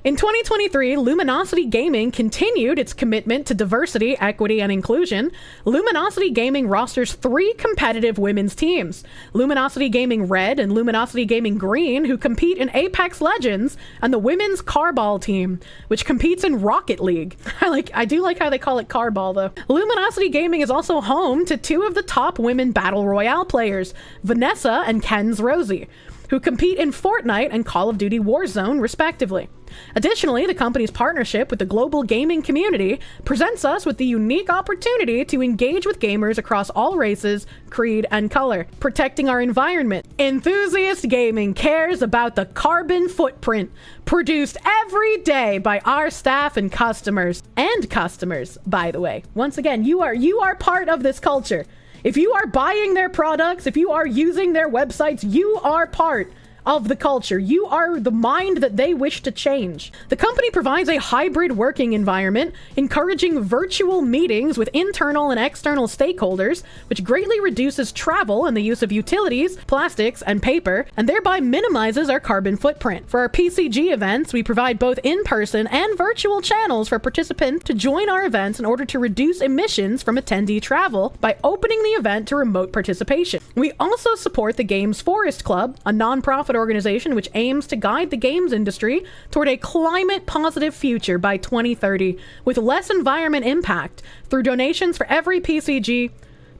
In 2023, Luminosity Gaming continued its commitment to diversity, equity, and inclusion. Luminosity Gaming rosters 3 competitive women's teams: Luminosity Gaming Red and Luminosity Gaming Green, who compete in Apex Legends, and the women's Carball team, which competes in Rocket League. I do like how they call it Carball, though. Luminosity Gaming is also home to 2 of the top women Battle Royale players, Vanessa and Ken's Rosie, who compete in Fortnite and Call of Duty Warzone, respectively. Additionally, the company's partnership with the global gaming community presents us with the unique opportunity to engage with gamers across all races, creed, and color, protecting our environment. Enthusiast Gaming cares about the carbon footprint produced every day by our staff and customers. And customers, by the way. Once again, you are part of this culture. If you are buying their products, if you are using their websites, you are part of the culture. You are the mind that they wish to change. The company provides a hybrid working environment, encouraging virtual meetings with internal and external stakeholders, which greatly reduces travel and the use of utilities, plastics, and paper, and thereby minimizes our carbon footprint. For our PCG events, we provide both in-person and virtual channels for participants to join our events in order to reduce emissions from attendee travel by opening the event to remote participation. We also support the Games Forest Club, a non-profit organization which aims to guide the games industry toward a climate-positive future by 2030 with less environment impact through donations for every PCG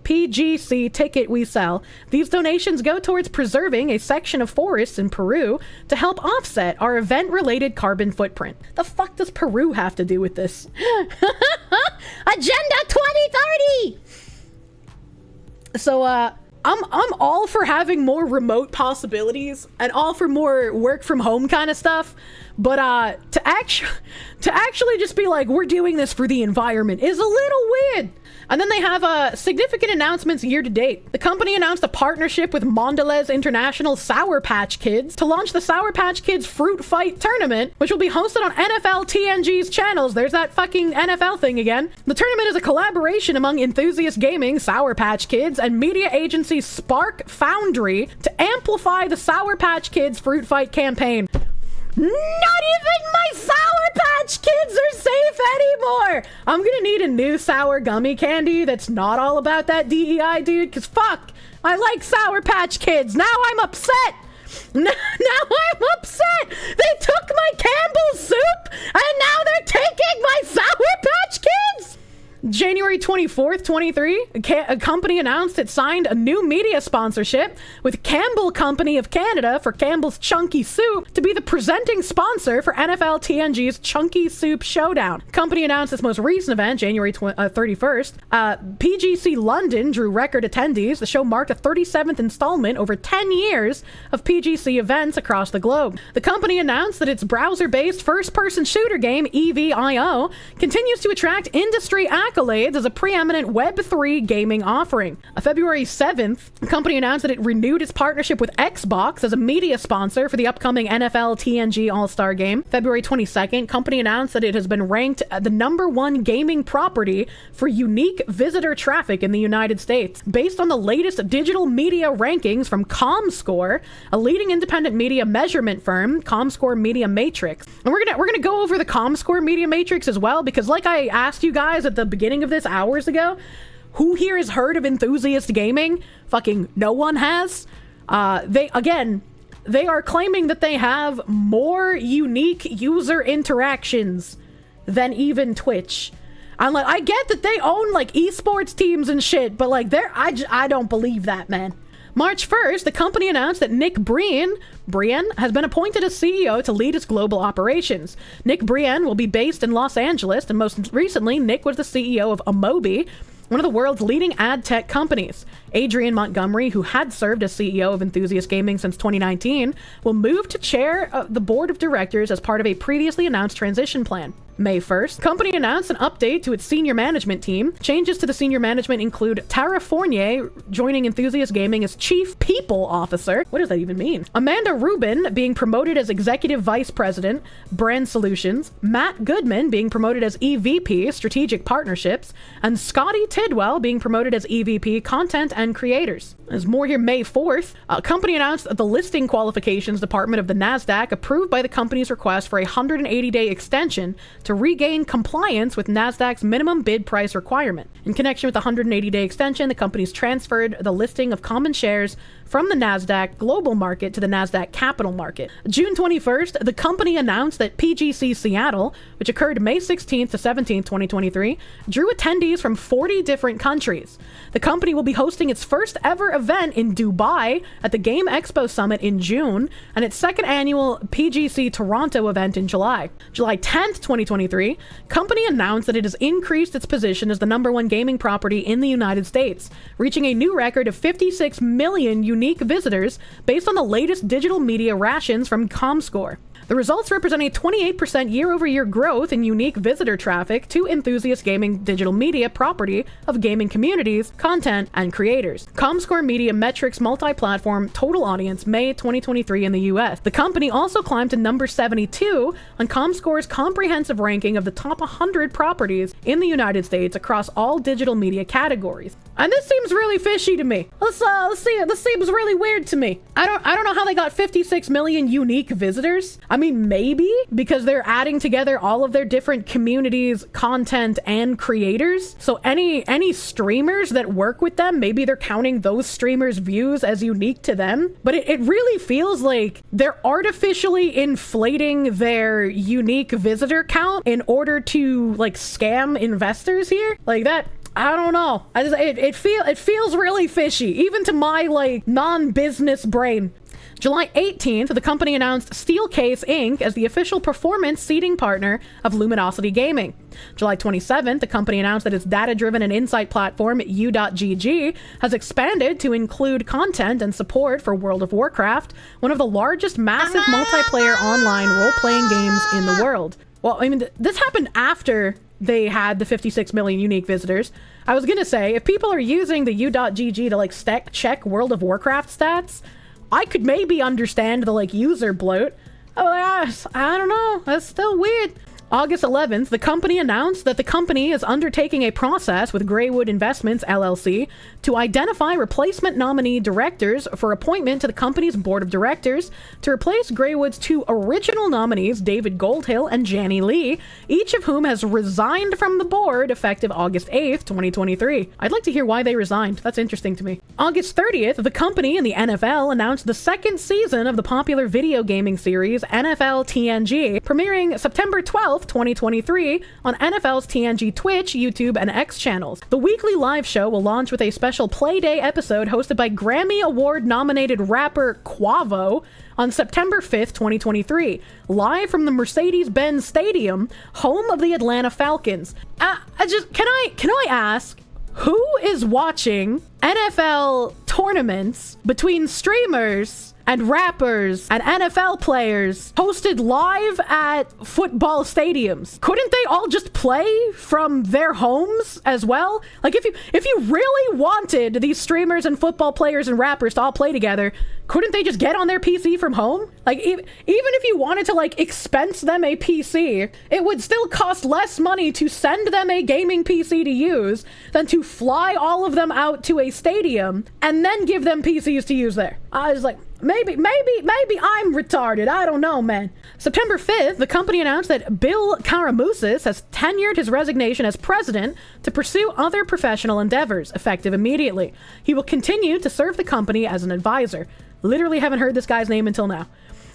PGC ticket we sell. These donations go towards preserving a section of forests in Peru to help offset our event-related carbon footprint. The fuck does Peru have to do with this? Agenda 2030! So, I'm all for having more remote possibilities and all for more work from home kind of stuff, but to actually just be like, we're doing this for the environment is a little weird. And then they have significant announcements year to date. The company announced a partnership with Mondelez International Sour Patch Kids to launch the Sour Patch Kids Fruit Fight Tournament, which will be hosted on NFL TNG's channels. There's that fucking NFL thing again. The tournament is a collaboration among Enthusiast Gaming, Sour Patch Kids, and media agency Spark Foundry to amplify the Sour Patch Kids Fruit Fight campaign. Not even my Sour Patch Kids are safe anymore! I'm gonna need a new sour gummy candy that's not all about that DEI, dude, because fuck, I like Sour Patch Kids. Now I'm upset! Now I'm upset! They took my Campbell soup, and now they're taking my Sour Patch Kids! January 24th, 23, a company announced it signed a new media sponsorship with Campbell Company of Canada for Campbell's Chunky Soup to be the presenting sponsor for NFL TNG's Chunky Soup Showdown. Company announced its most recent event, January 31st. PGC London drew record attendees. The show marked a 37th installment over 10 years of PGC events across the globe. The company announced that its browser-based first-person shooter game, EVIO, continues to attract industry accolades as a preeminent Web3 gaming offering. On February 7th, the company announced that it renewed its partnership with Xbox as a media sponsor for the upcoming NFL TNG All-Star Game. February 22nd, company announced that it has been ranked the #1 gaming property for unique visitor traffic in the United States. Based on the latest digital media rankings from ComScore, a leading independent media measurement firm, ComScore Media Matrix. And we're gonna go over the ComScore Media Matrix as well, because like I asked you guys at the beginning of this hours ago, who here has heard of Enthusiast Gaming? Fucking no one has. They are claiming that they have more unique user interactions than even Twitch. I'm like, I get that they own like esports teams and shit, but like I don't believe that, man. March 1st, the company announced that Nick Brien has been appointed as CEO to lead its global operations. Nick Brien will be based in Los Angeles, and most recently, Nick was the CEO of Amobi, one of the world's leading ad tech companies. Adrian Montgomery, who had served as CEO of Enthusiast Gaming since 2019, will move to chair the board of directors as part of a previously announced transition plan. May 1st, company announced an update to its senior management team. Changes to the senior management include Tara Fournier joining Enthusiast Gaming as Chief People Officer. What does that even mean? Amanda Rubin being promoted as Executive Vice President, Brand Solutions. Matt Goodman being promoted as EVP, Strategic Partnerships. And Scotty Tidwell being promoted as EVP, Content and Creators. There's more here. May 4th, a company announced that the listing qualifications department of the NASDAQ approved by the company's request for a 180-day extension to regain compliance with NASDAQ's minimum bid price requirement. In connection with the 180-day extension, the company's transferred the listing of common shares from the NASDAQ Global Market to the NASDAQ Capital Market. June 21st, the company announced that PGC Seattle, which occurred May 16th to 17th, 2023, drew attendees from 40 different countries. The company will be hosting its first ever event in Dubai at the Game Expo Summit in June, and its second annual PGC Toronto event in July. July 10th, 2023, company announced that it has increased its position as the #1 gaming property in the United States, reaching a new record of 56 million unique visitors based on the latest digital media rations from ComScore. The results represent a 28% year-over-year growth in unique visitor traffic to Enthusiast Gaming digital media property of gaming communities, content, and creators. ComScore Media Metrics multi-platform total audience May 2023 in the US. The company also climbed to number 72 on ComScore's comprehensive ranking of the top 100 properties in the United States across all digital media categories. And this seems really fishy to me. Let's see it. This seems really weird to me. I don't know how they got 56 million unique visitors. I mean, maybe because they're adding together all of their different communities, content, and creators. So any streamers that work with them, maybe they're counting those streamers' views as unique to them. But it really feels like they're artificially inflating their unique visitor count in order to like scam investors here. Like that I don't know. It feels really fishy, even to my like non-business brain. July 18th, the company announced Steelcase Inc. as the official performance seeding partner of Luminosity Gaming. July 27th, the company announced that its data-driven and insight platform, U.GG, has expanded to include content and support for World of Warcraft, one of the largest massive multiplayer online role-playing games in the world. Well, I mean, this happened after they had the 56 million unique visitors. I was gonna say, if people are using the U.GG to like check World of Warcraft stats, I could maybe understand the like user bloat. Oh, I don't know. That's still weird. August 11th, the company announced that the company is undertaking a process with Greywood Investments, LLC, to identify replacement nominee directors for appointment to the company's board of directors to replace Greywood's 2 original nominees, David Goldhill and Janny Lee, each of whom has resigned from the board effective August 8th, 2023. I'd like to hear why they resigned. That's interesting to me. August 30th, the company and the NFL announced the 2nd season of the popular video gaming series NFL TNG, premiering September 12th, 2023 on NFL's TNG Twitch, YouTube, and X channels. The weekly live show will launch with a special Play Day episode hosted by Grammy Award-nominated rapper Quavo on September 5th, 2023, live from the Mercedes-Benz Stadium, home of the Atlanta Falcons. Can I ask, who is watching NFL tournaments between streamers and rappers and NFL players hosted live at football stadiums? Couldn't they all just play from their homes as well? Like, if you really wanted these streamers and football players and rappers to all play together, couldn't they just get on their PC from home? Like, even if you wanted to like expense them a PC, it would still cost less money to send them a gaming PC to use than to fly all of them out to a stadium and then give them PCs to use there. I was like, maybe I'm retarded. I don't know, man. September 5th, the company announced that Bill Karamouzis has tenured his resignation as president to pursue other professional endeavors, effective immediately. He will continue to serve the company as an advisor. Literally haven't heard this guy's name until now.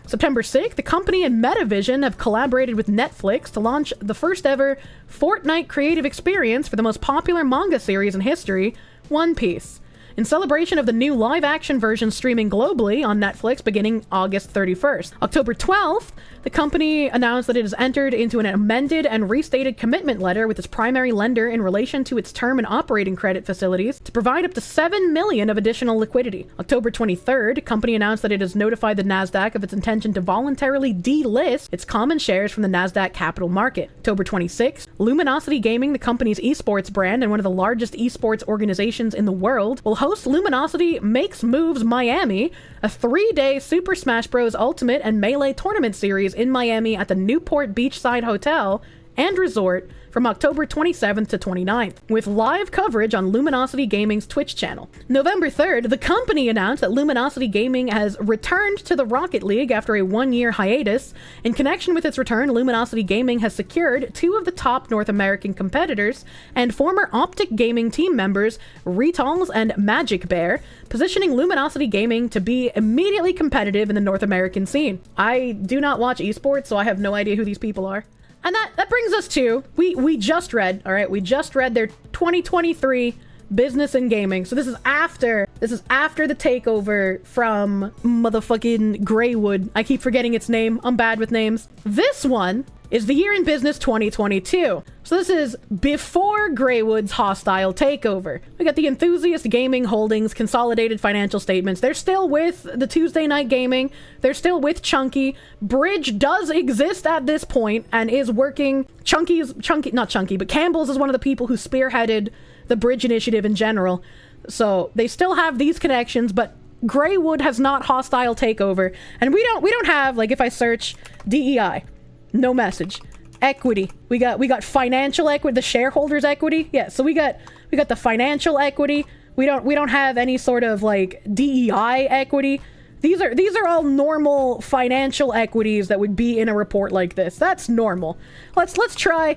September 6th, the company and Metavision have collaborated with Netflix to launch the first ever Fortnite creative experience for the most popular manga series in history, One Piece. In celebration of the new live-action version streaming globally on Netflix beginning August 31st. October 12th, the company announced that it has entered into an amended and restated commitment letter with its primary lender in relation to its term and operating credit facilities to provide up to $7 million of additional liquidity. October 23rd, the company announced that it has notified the Nasdaq of its intention to voluntarily delist its common shares from the Nasdaq capital market. October 26th, Luminosity Gaming, the company's esports brand and one of the largest esports organizations in the world, will host Luminosity Makes Moves Miami, a 3-day Super Smash Bros. Ultimate and Melee tournament series in Miami at the Newport Beachside Hotel and Resort from October 27th to 29th, with live coverage on Luminosity Gaming's Twitch channel. November 3rd, the company announced that Luminosity Gaming has returned to the Rocket League after a 1-year hiatus. In connection with its return, Luminosity Gaming has secured 2 of the top North American competitors and former Optic Gaming team members, Retals and Magic Bear, positioning Luminosity Gaming to be immediately competitive in the North American scene. I do not watch esports, so I have no idea who these people are. And that brings us to, we just read their 2023 business and gaming. So this is after the takeover from motherfucking Greywood. I keep forgetting its name. I'm bad with names. This one is the year in business 2022. So this is before Greywood's hostile takeover. We got the Enthusiast Gaming Holdings consolidated financial statements. They're still with the Tuesday Night Gaming. They're still with Chunky. Bridge does exist at this point and is working. Campbell's is one of the people who spearheaded the Bridge initiative in general. So they still have these connections, but Greywood has not hostile takeover. And we don't have, like, if I search DEI, no message. Equity. We got financial equity, the shareholders equity. Yeah, so we got the financial equity. We don't have any sort of like DEI equity. These are all normal financial equities that would be in a report like this. That's normal. Let's try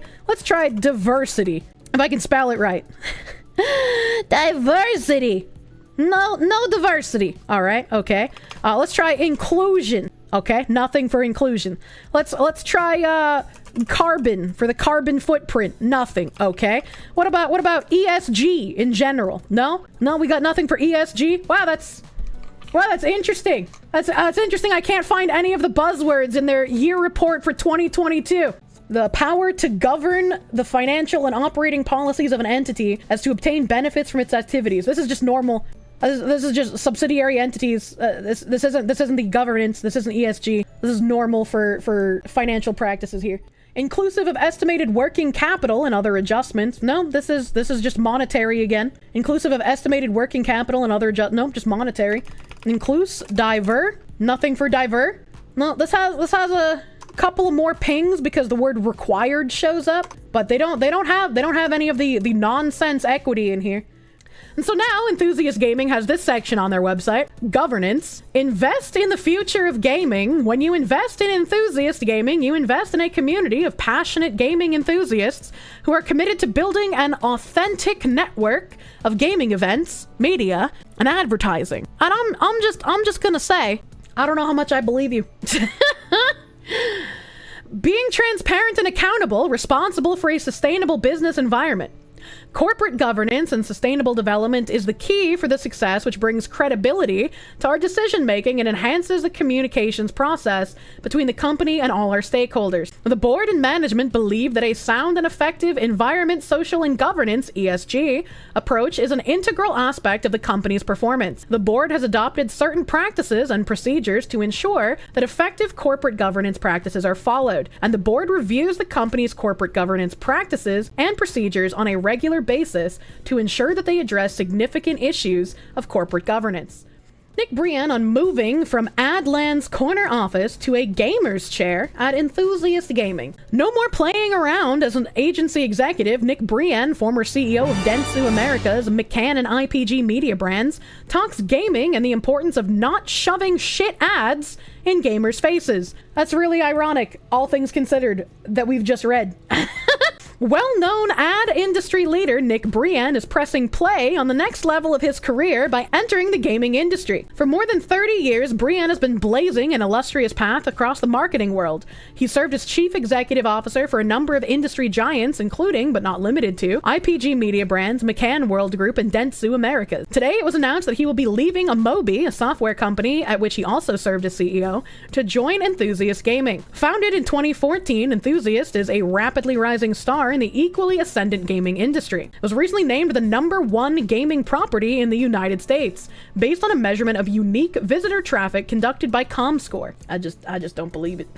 diversity. If I can spell it right. Diversity. No diversity. All right. Okay. Let's try inclusion. Okay. Nothing for inclusion. Let's try carbon, for the carbon footprint. Nothing, okay? What about ESG in general? No, we got nothing for ESG. Wow, that's interesting. That's interesting. I can't find any of the buzzwords in their year report for 2022. The power to govern the financial and operating policies of an entity as to obtain benefits from its activities. This is just normal. This is just subsidiary entities. This isn't the governance. This isn't ESG. This is normal for financial practices here. Inclusive of estimated working capital and other adjustments. No, this is just monetary again. Inclusive of estimated working capital and other no, just monetary. Diver. Nothing for diver. No, this has a couple of more pings because the word required shows up, but they don't have any of the nonsense equity in here. And so now Enthusiast Gaming has this section on their website, governance. Invest in the future of gaming. When you invest in Enthusiast Gaming, you invest in a community of passionate gaming enthusiasts who are committed to building an authentic network of gaming events, media, and advertising. And I'm just gonna say, I don't know how much I believe you. Being transparent and accountable, responsible for a sustainable business environment. Corporate governance and sustainable development is the key for the success, which brings credibility to our decision making and enhances the communications process between the company and all our stakeholders. The board and management believe that a sound and effective environment, social, and governance (ESG) approach is an integral aspect of the company's performance. The board has adopted certain practices and procedures to ensure that effective corporate governance practices are followed, and the board reviews the company's corporate governance practices and procedures on a regular basis to ensure that they address significant issues of corporate governance. Nick Brien on moving from Adland's corner office to a gamer's chair at Enthusiast Gaming. No more playing around as an agency executive. Nick Brien, former CEO of Dentsu America's McCann and IPG media brands, talks gaming and the importance of not shoving shit ads in gamers' faces. That's really ironic, all things considered, that we've just read. Well-known ad industry leader Nick Brien is pressing play on the next level of his career by entering the gaming industry. For more than 30 years, Brien has been blazing an illustrious path across the marketing world. He served as chief executive officer for a number of industry giants, including, but not limited to, IPG media brands, McCann World Group, and Dentsu America. Today, it was announced that he will be leaving Amobi, a software company at which he also served as CEO, to join Enthusiast Gaming. Founded in 2014, Enthusiast is a rapidly rising star in the equally ascendant gaming industry. It was recently named the #1 gaming property in the United States, based on a measurement of unique visitor traffic conducted by ComScore. I just don't believe it.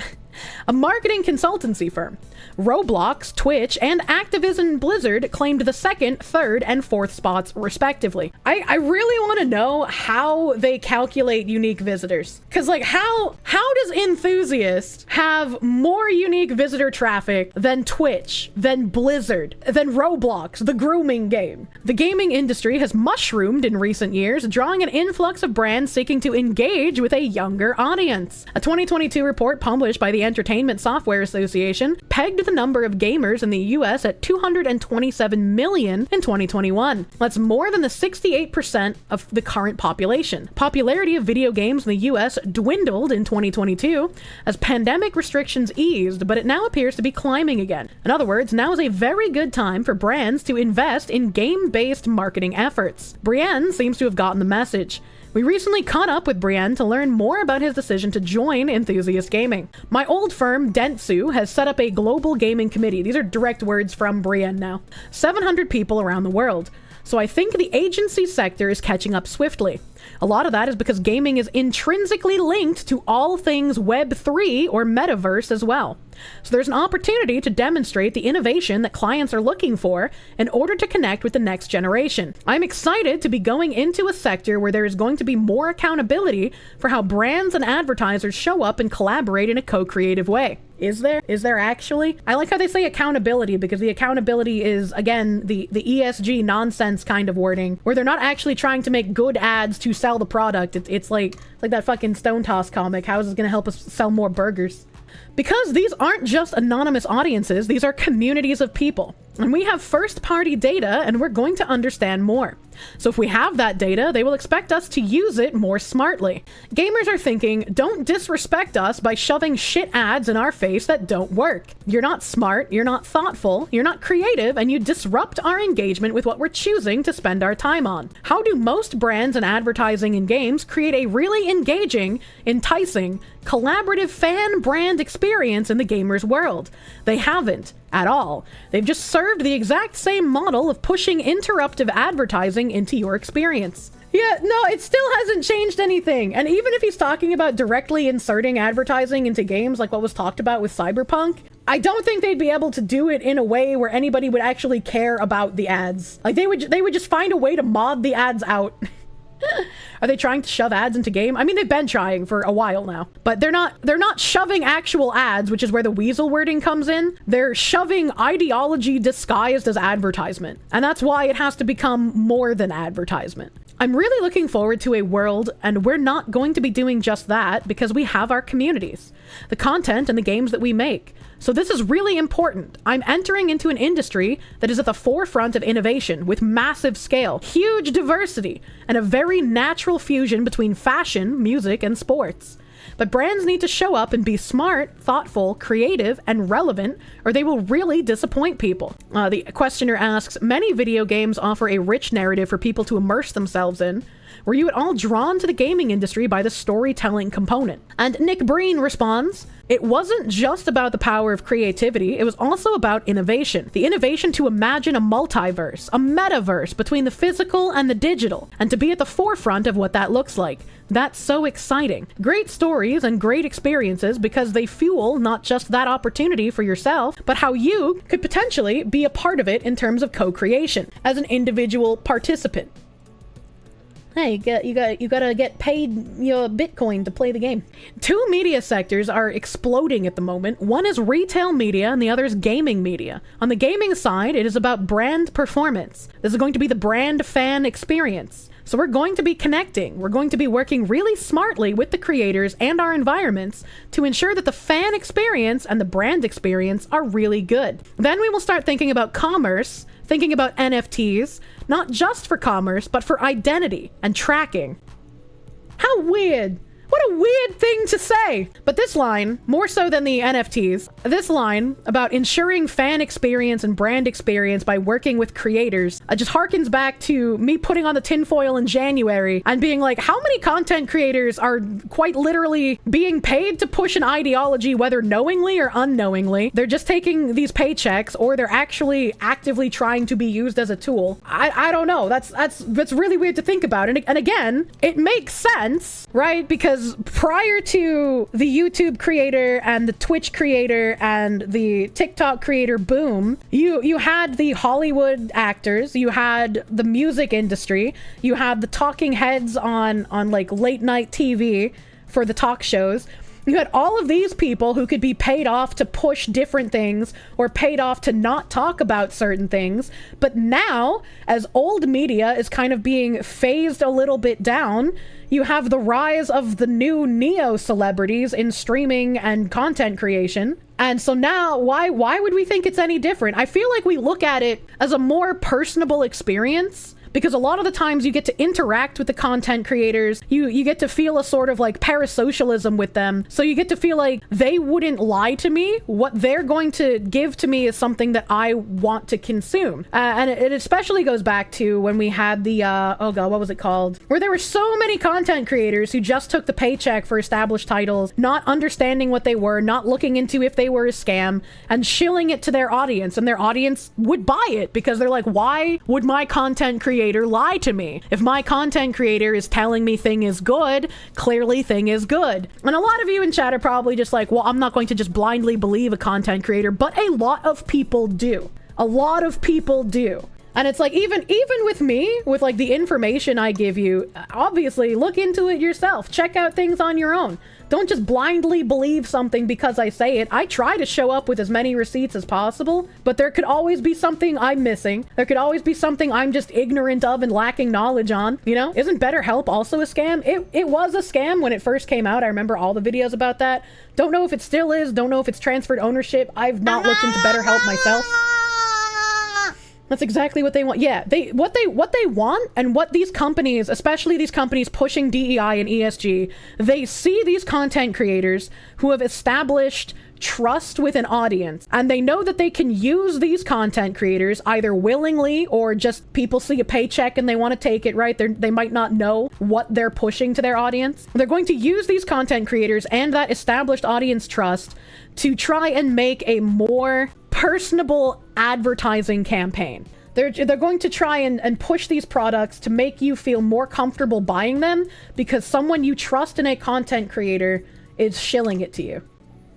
A marketing consultancy firm. Roblox, Twitch, and Activision Blizzard claimed the 2nd, 3rd, and 4th spots, respectively. I really want to know how they calculate unique visitors. Because, like, how does Enthusiast have more unique visitor traffic than Twitch, than Blizzard, than Roblox, the grooming game? The gaming industry has mushroomed in recent years, drawing an influx of brands seeking to engage with a younger audience. A 2022 report published by the Entertainment Software Association pegged the number of gamers in the US at 227 million in 2021. That's more than the 68% of the current population. Popularity of video games in the US dwindled in 2022 as pandemic restrictions eased, but it now appears to be climbing again. In other words, now is a very good time for brands to invest in game-based marketing efforts. Brien seems to have gotten the message. We recently caught up with Brien to learn more about his decision to join Enthusiast Gaming. My old firm, Dentsu, has set up a global gaming committee. These are direct words from Brien now. 700 people around the world. So I think the agency sector is catching up swiftly. A lot of that is because gaming is intrinsically linked to all things Web3 or metaverse as well. So there's an opportunity to demonstrate the innovation that clients are looking for in order to connect with the next generation. I'm excited to be going into a sector where there is going to be more accountability for how brands and advertisers show up and collaborate in a co-creative way. Is there? Is there actually? I like how they say accountability, because the accountability is, again, the ESG nonsense kind of wording, where they're not actually trying to make good ads to sell the product. It's like that fucking Stone Toss comic. How is this going to help us sell more burgers? Because these aren't just anonymous audiences, these are communities of people. And we have first-party data, and we're going to understand more. So if we have that data, they will expect us to use it more smartly. Gamers are thinking, don't disrespect us by shoving shit ads in our face that don't work. You're not smart, you're not thoughtful, you're not creative, and you disrupt our engagement with what we're choosing to spend our time on. How do most brands and advertising in games create a really engaging, enticing, collaborative fan brand experience in the gamer's world? They haven't at all. They've just served the exact same model of pushing interruptive advertising into your experience. Yeah, no, it still hasn't changed anything. And even if he's talking about directly inserting advertising into games like what was talked about with Cyberpunk, I don't think they'd be able to do it in a way where anybody would actually care about the ads. Like they would just find a way to mod the ads out. Are they trying to shove ads into game? I mean, they've been trying for a while now, but they're not shoving actual ads, which is where the weasel wording comes in. They're shoving ideology disguised as advertisement. And that's why it has to become more than advertisement. I'm really looking forward to a world, and we're not going to be doing just that because we have our communities, the content and the games that we make. So this is really important. I'm entering into an industry that is at the forefront of innovation with massive scale, huge diversity, and a very natural fusion between fashion, music, and sports. But brands need to show up and be smart, thoughtful, creative, and relevant, or they will really disappoint people. The questioner asks, many video games offer a rich narrative for people to immerse themselves in. Were you at all drawn to the gaming industry by the storytelling component? And Nick Brien responds, it wasn't just about the power of creativity, it was also about innovation. The innovation to imagine a multiverse, a metaverse between the physical and the digital, and to be at the forefront of what that looks like. That's so exciting. Great stories and great experiences because they fuel not just that opportunity for yourself, but how you could potentially be a part of it in terms of co-creation as an individual participant. Hey, you gotta get paid your Bitcoin to play the game. Two media sectors are exploding at the moment. One is retail media and the other is gaming media. On the gaming side, it is about brand performance. This is going to be the brand fan experience. So we're going to be connecting. We're going to be working really smartly with the creators and our environments to ensure that the fan experience and the brand experience are really good. Then we will start thinking about commerce, thinking about NFTs, not just for commerce, but for identity and tracking. How weird. What a weird thing to say. But this line, more so than the NFTs, this line about ensuring fan experience and brand experience by working with creators just harkens back to me putting on the tinfoil in January and being like, how many content creators are quite literally being paid to push an ideology, whether knowingly or unknowingly? They're just taking these paychecks, or they're actually actively trying to be used as a tool. I don't know. That's really weird to think about. And again, it makes sense, right? Because prior to the YouTube creator and the Twitch creator and the TikTok creator boom, you had the Hollywood actors, you had the music industry, you had the talking heads on like late night TV for the talk shows. You had all of these people who could be paid off to push different things or paid off to not talk about certain things. But now, as old media is kind of being phased a little bit down, you have the rise of the new neo-celebrities in streaming and content creation. And so now, why would we think it's any different? I feel like we look at it as a more personable experience, because a lot of the times you get to interact with the content creators, you get to feel a sort of like parasocialism with them, so you get to feel like they wouldn't lie to me. What they're going to give to me is something that I want to consume. And it especially goes back to when we had the, oh god, what was it called? Where there were so many content creators who just took the paycheck for established titles, not understanding what they were, not looking into if they were a scam, and shilling it to their audience, and their audience would buy it because they're like, why would my content creator lie to me? If my content creator is telling me thing is good, clearly thing is good. And a lot of you in chat are probably just like, well, I'm not going to just blindly believe a content creator, but a lot of people do. A lot of people do. And it's like, even with me, with like the information I give you, obviously look into it yourself. Check out things on your own. Don't just blindly believe something because I say it. I try to show up with as many receipts as possible, but there could always be something I'm missing. There could always be something I'm just ignorant of and lacking knowledge on, you know? Isn't BetterHelp also a scam? It was a scam when it first came out. I remember all the videos about that. Don't know if it still is. Don't know if it's transferred ownership. I've not looked into BetterHelp myself. That's exactly what they want. Yeah, what they want, and what these companies, especially these companies pushing DEI and ESG, they see these content creators who have established trust with an audience, and they know that they can use these content creators either willingly or just people see a paycheck and they want to take it, right? They might not know what they're pushing to their audience. They're going to use these content creators and that established audience trust to try and make a more personable advertising campaign. They're going to try and push these products to make you feel more comfortable buying them because someone you trust in a content creator is shilling it to you.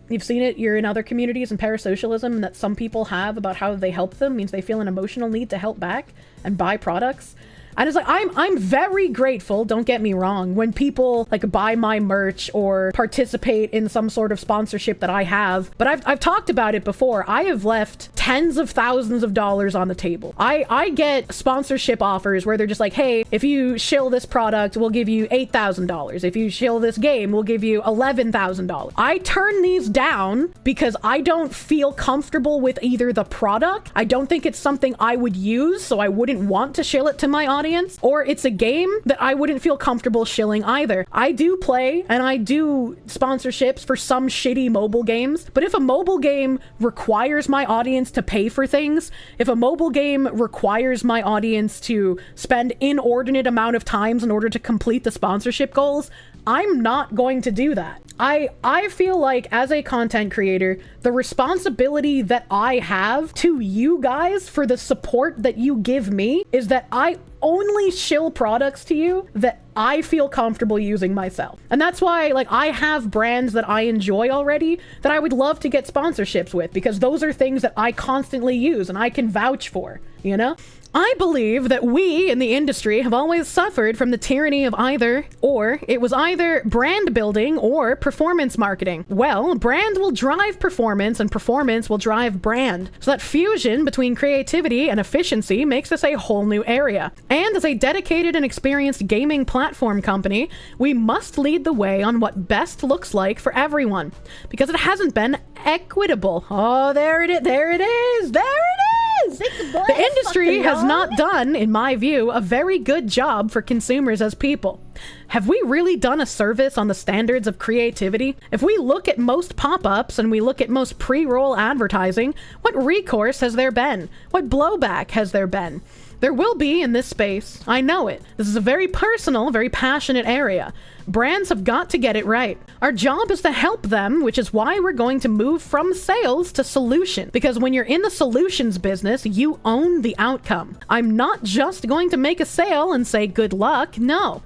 You've seen it, you're in other communities and parasocialism that some people have about how they help them means they feel an emotional need to help back and buy products. And it's like, I'm very grateful, don't get me wrong, when people like buy my merch or participate in some sort of sponsorship that I have. But I've talked about it before. I have left tens of thousands of dollars on the table. I get sponsorship offers where they're just like, hey, if you shill this product, we'll give you $8,000. If you shill this game, we'll give you $11,000. I turn these down because I don't feel comfortable with either the product. I don't think it's something I would use, so I wouldn't want to shill it to my audience. Or it's a game that I wouldn't feel comfortable shilling either. I do play and I do sponsorships for some shitty mobile games, but if a mobile game requires my audience to pay for things, if a mobile game requires my audience to spend inordinate amount of times in order to complete the sponsorship goals, I'm not going to do that. I feel like as a content creator, the responsibility that I have to you guys for the support that you give me is that I only shill products to you that I feel comfortable using myself. And that's why, like, I have brands that I enjoy already that I would love to get sponsorships with, because those are things that I constantly use and I can vouch for, you know? I believe that we in the industry have always suffered from the tyranny of either or. It was either brand building or performance marketing. Well, brand will drive performance and performance will drive brand. So that fusion between creativity and efficiency makes this a whole new area. And as a dedicated and experienced gaming platform company, we must lead the way on what best looks like for everyone, because it hasn't been equitable. Oh, there it is. There it is. There it is. The industry has not done, in my view, a very good job for consumers as people. Have we really done a service on the standards of creativity? If we look at most pop-ups and we look at most pre-roll advertising, what recourse has there been? What blowback has there been? There will be in this space. I know it. This is a very personal, very passionate area. Brands have got to get it right. Our job is to help them, which is why we're going to move from sales to solution. Because when you're in the solutions business, you own the outcome. I'm not just going to make a sale and say good luck. No.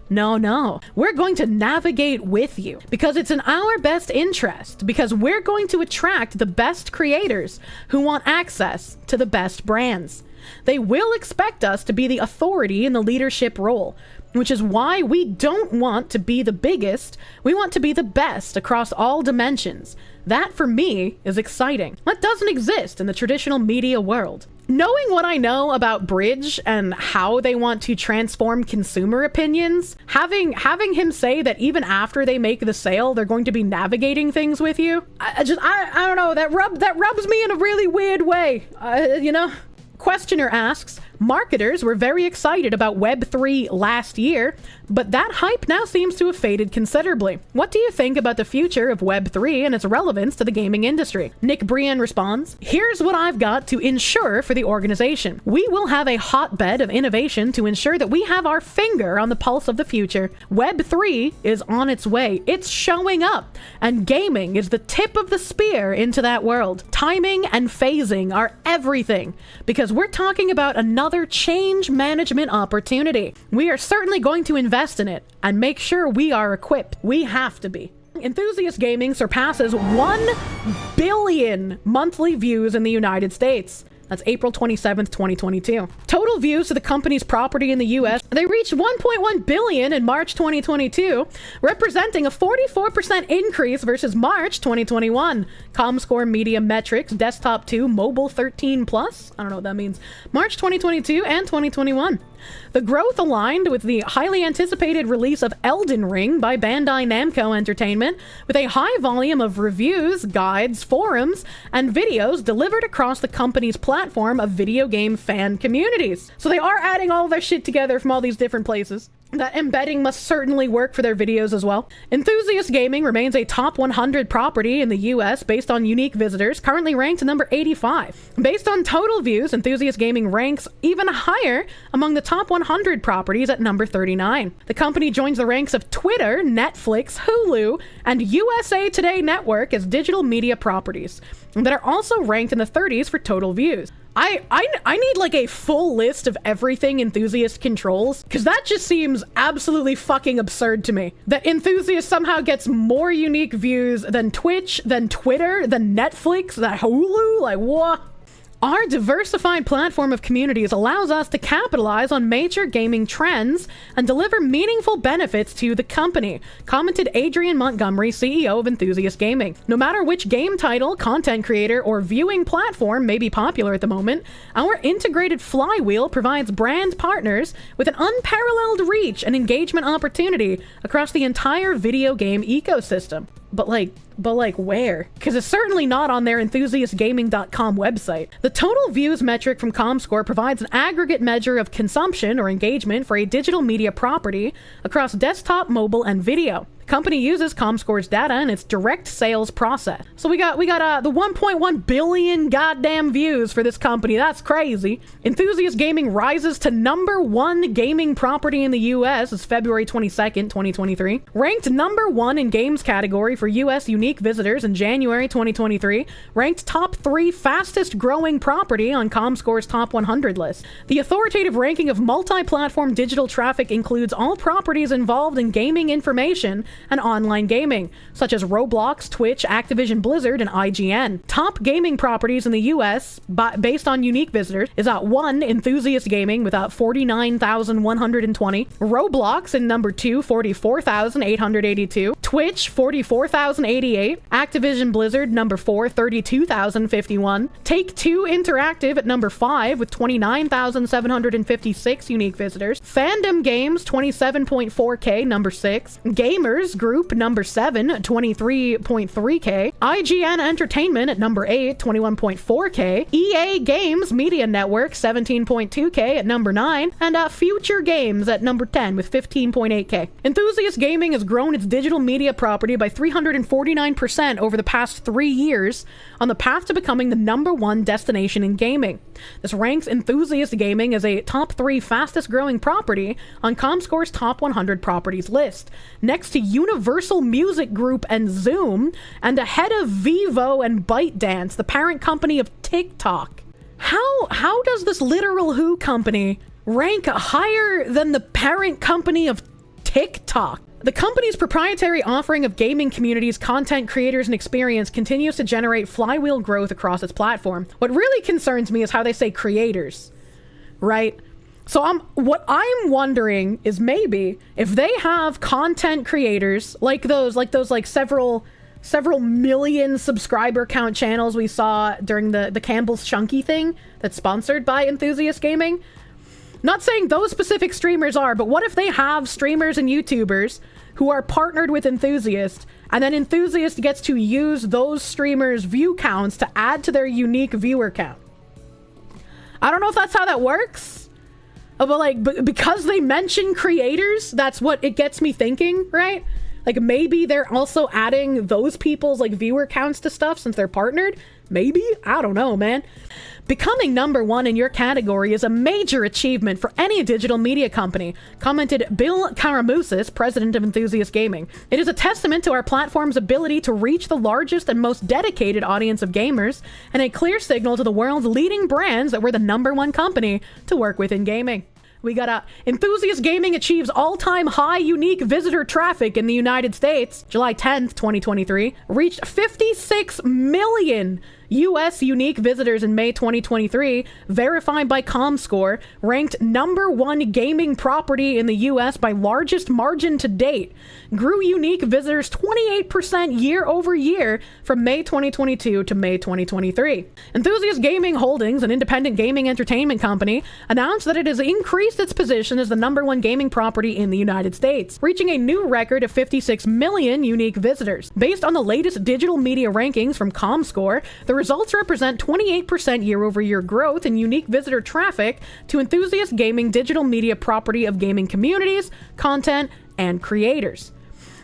We're going to navigate with you because it's in our best interest, because we're going to attract the best creators who want access to the best brands. They will expect us to be the authority in the leadership role, which is why we don't want to be the biggest. We want to be the best across all dimensions. That, for me, is exciting. That doesn't exist in the traditional media world. Knowing what I know about Bridge and how they want to transform consumer opinions, having him say that even after they make the sale, they're going to be navigating things with you, I don't know, that rubs me in a really weird way, you know? Questioner asks, marketers were very excited about Web3 last year, but that hype now seems to have faded considerably. What do you think about the future of Web3 and its relevance to the gaming industry? Nick Brien responds, here's what I've got to ensure for the organization. We will have a hotbed of innovation to ensure that we have our finger on the pulse of the future. Web3 is on its way. It's showing up, and gaming is the tip of the spear into that world. Timing and phasing are everything, because we're talking about another change management opportunity. We are certainly going to invest in it and make sure we are equipped. We have to be. Enthusiast Gaming surpasses 1 billion monthly views in the United States. That's April 27th, 2022. Total views to the company's property in the US, they reached 1.1 billion in March 2022, representing a 44% increase versus March 2021. Comscore Media Metrics, Desktop 2, Mobile 13+. I don't know what that means. March 2022 and 2021. The growth aligned with the highly anticipated release of Elden Ring by Bandai Namco Entertainment, with a high volume of reviews, guides, forums, and videos delivered across the company's platform of video game fan communities. So they are adding all their shit together from all these different places. That embedding must certainly work for their videos as well. Enthusiast Gaming remains a top 100 property in the US based on unique visitors, currently ranked number 85. Based on total views, Enthusiast Gaming ranks even higher among the top 100 properties at number 39. The company joins the ranks of Twitter, Netflix, Hulu, and USA Today Network as digital media properties that are also ranked in the 30s for total views. I need like a full list of everything Enthusiast controls, because that just seems absolutely fucking absurd to me. That Enthusiast somehow gets more unique views than Twitch, than Twitter, than Netflix, than Hulu, like what? Our diversified platform of communities allows us to capitalize on major gaming trends and deliver meaningful benefits to the company, commented Adrian Montgomery, CEO of Enthusiast Gaming. No matter which game title, content creator, or viewing platform may be popular at the moment, our integrated flywheel provides brand partners with an unparalleled reach and engagement opportunity across the entire video game ecosystem. But like where? Because it's certainly not on their enthusiastgaming.com website. The total views metric from ComScore provides an aggregate measure of consumption or engagement for a digital media property across desktop, mobile, and video. The company uses ComScore's data in its direct sales process. So we got the 1.1 billion goddamn views for this company. That's crazy. Enthusiast Gaming rises to number 1 gaming property in the US as February 22nd, 2023. Ranked number 1 in games category for US unique visitors in January 2023. Ranked top 3 fastest growing property on ComScore's top 100 list. The authoritative ranking of multi-platform digital traffic includes all properties involved in gaming information and online gaming, such as Roblox, Twitch, Activision Blizzard, and IGN. Top gaming properties in the US, based on unique visitors, is at 1, Enthusiast Gaming, with 49,120. Roblox in number 2, 44,882. Twitch, 44,088. Activision Blizzard, number 4, 32,051. Take-Two Interactive at number 5, with 29,756 unique visitors. Fandom Games, 27.4K, number 6. Gamers Group, number 7, 23.3K. IGN Entertainment at number 8, 21.4K. EA Games Media Network, 17.2K at number 9. And Future Games at number 10 with 15.8K. Enthusiast Gaming has grown its digital media property by 349% over the past 3 years on the path to becoming the number 1 destination in gaming. This ranks Enthusiast Gaming as a top 3 fastest growing property on ComScore's top 100 properties list, next to Universal Music Group and Zoom, and ahead of Vivo and ByteDance, the parent company of TikTok. How does this literal Who company rank higher than the parent company of TikTok? The company's proprietary offering of gaming communities, content creators, and experience continues to generate flywheel growth across its platform. What really concerns me is how they say creators, right? So what I'm wondering is maybe if they have content creators like those several million subscriber count channels we saw during the Campbell's Chunky thing that's sponsored by Enthusiast Gaming. Not saying those specific streamers are, but what if they have streamers and YouTubers who are partnered with Enthusiast, and then Enthusiast gets to use those streamers' view counts to add to their unique viewer count? I don't know if that's how that works. But because they mention creators, that's what it gets me thinking, right? Like maybe they're also adding those people's like viewer counts to stuff since they're partnered. Maybe? I don't know, man. Becoming number 1 in your category is a major achievement for any digital media company, commented Bill Karamouzis, president of Enthusiast Gaming. It is a testament to our platform's ability to reach the largest and most dedicated audience of gamers, and a clear signal to the world's leading brands that we're the number 1 company to work with in gaming. We got Enthusiast Gaming achieves all-time high unique visitor traffic in the United States. July 10th, 2023, reached 56 million U.S. unique visitors in May 2023, verified by ComScore, ranked #1 gaming property in the U.S. by largest margin to date, grew unique visitors 28% year over year from May 2022 to May 2023. Enthusiast Gaming Holdings, an independent gaming entertainment company, announced that it has increased its position as the #1 gaming property in the United States, reaching a new record of 56 million unique visitors. Based on the latest digital media rankings from ComScore, the results represent 28% year-over-year growth in unique visitor traffic to Enthusiast Gaming digital media property of gaming communities, content, and creators.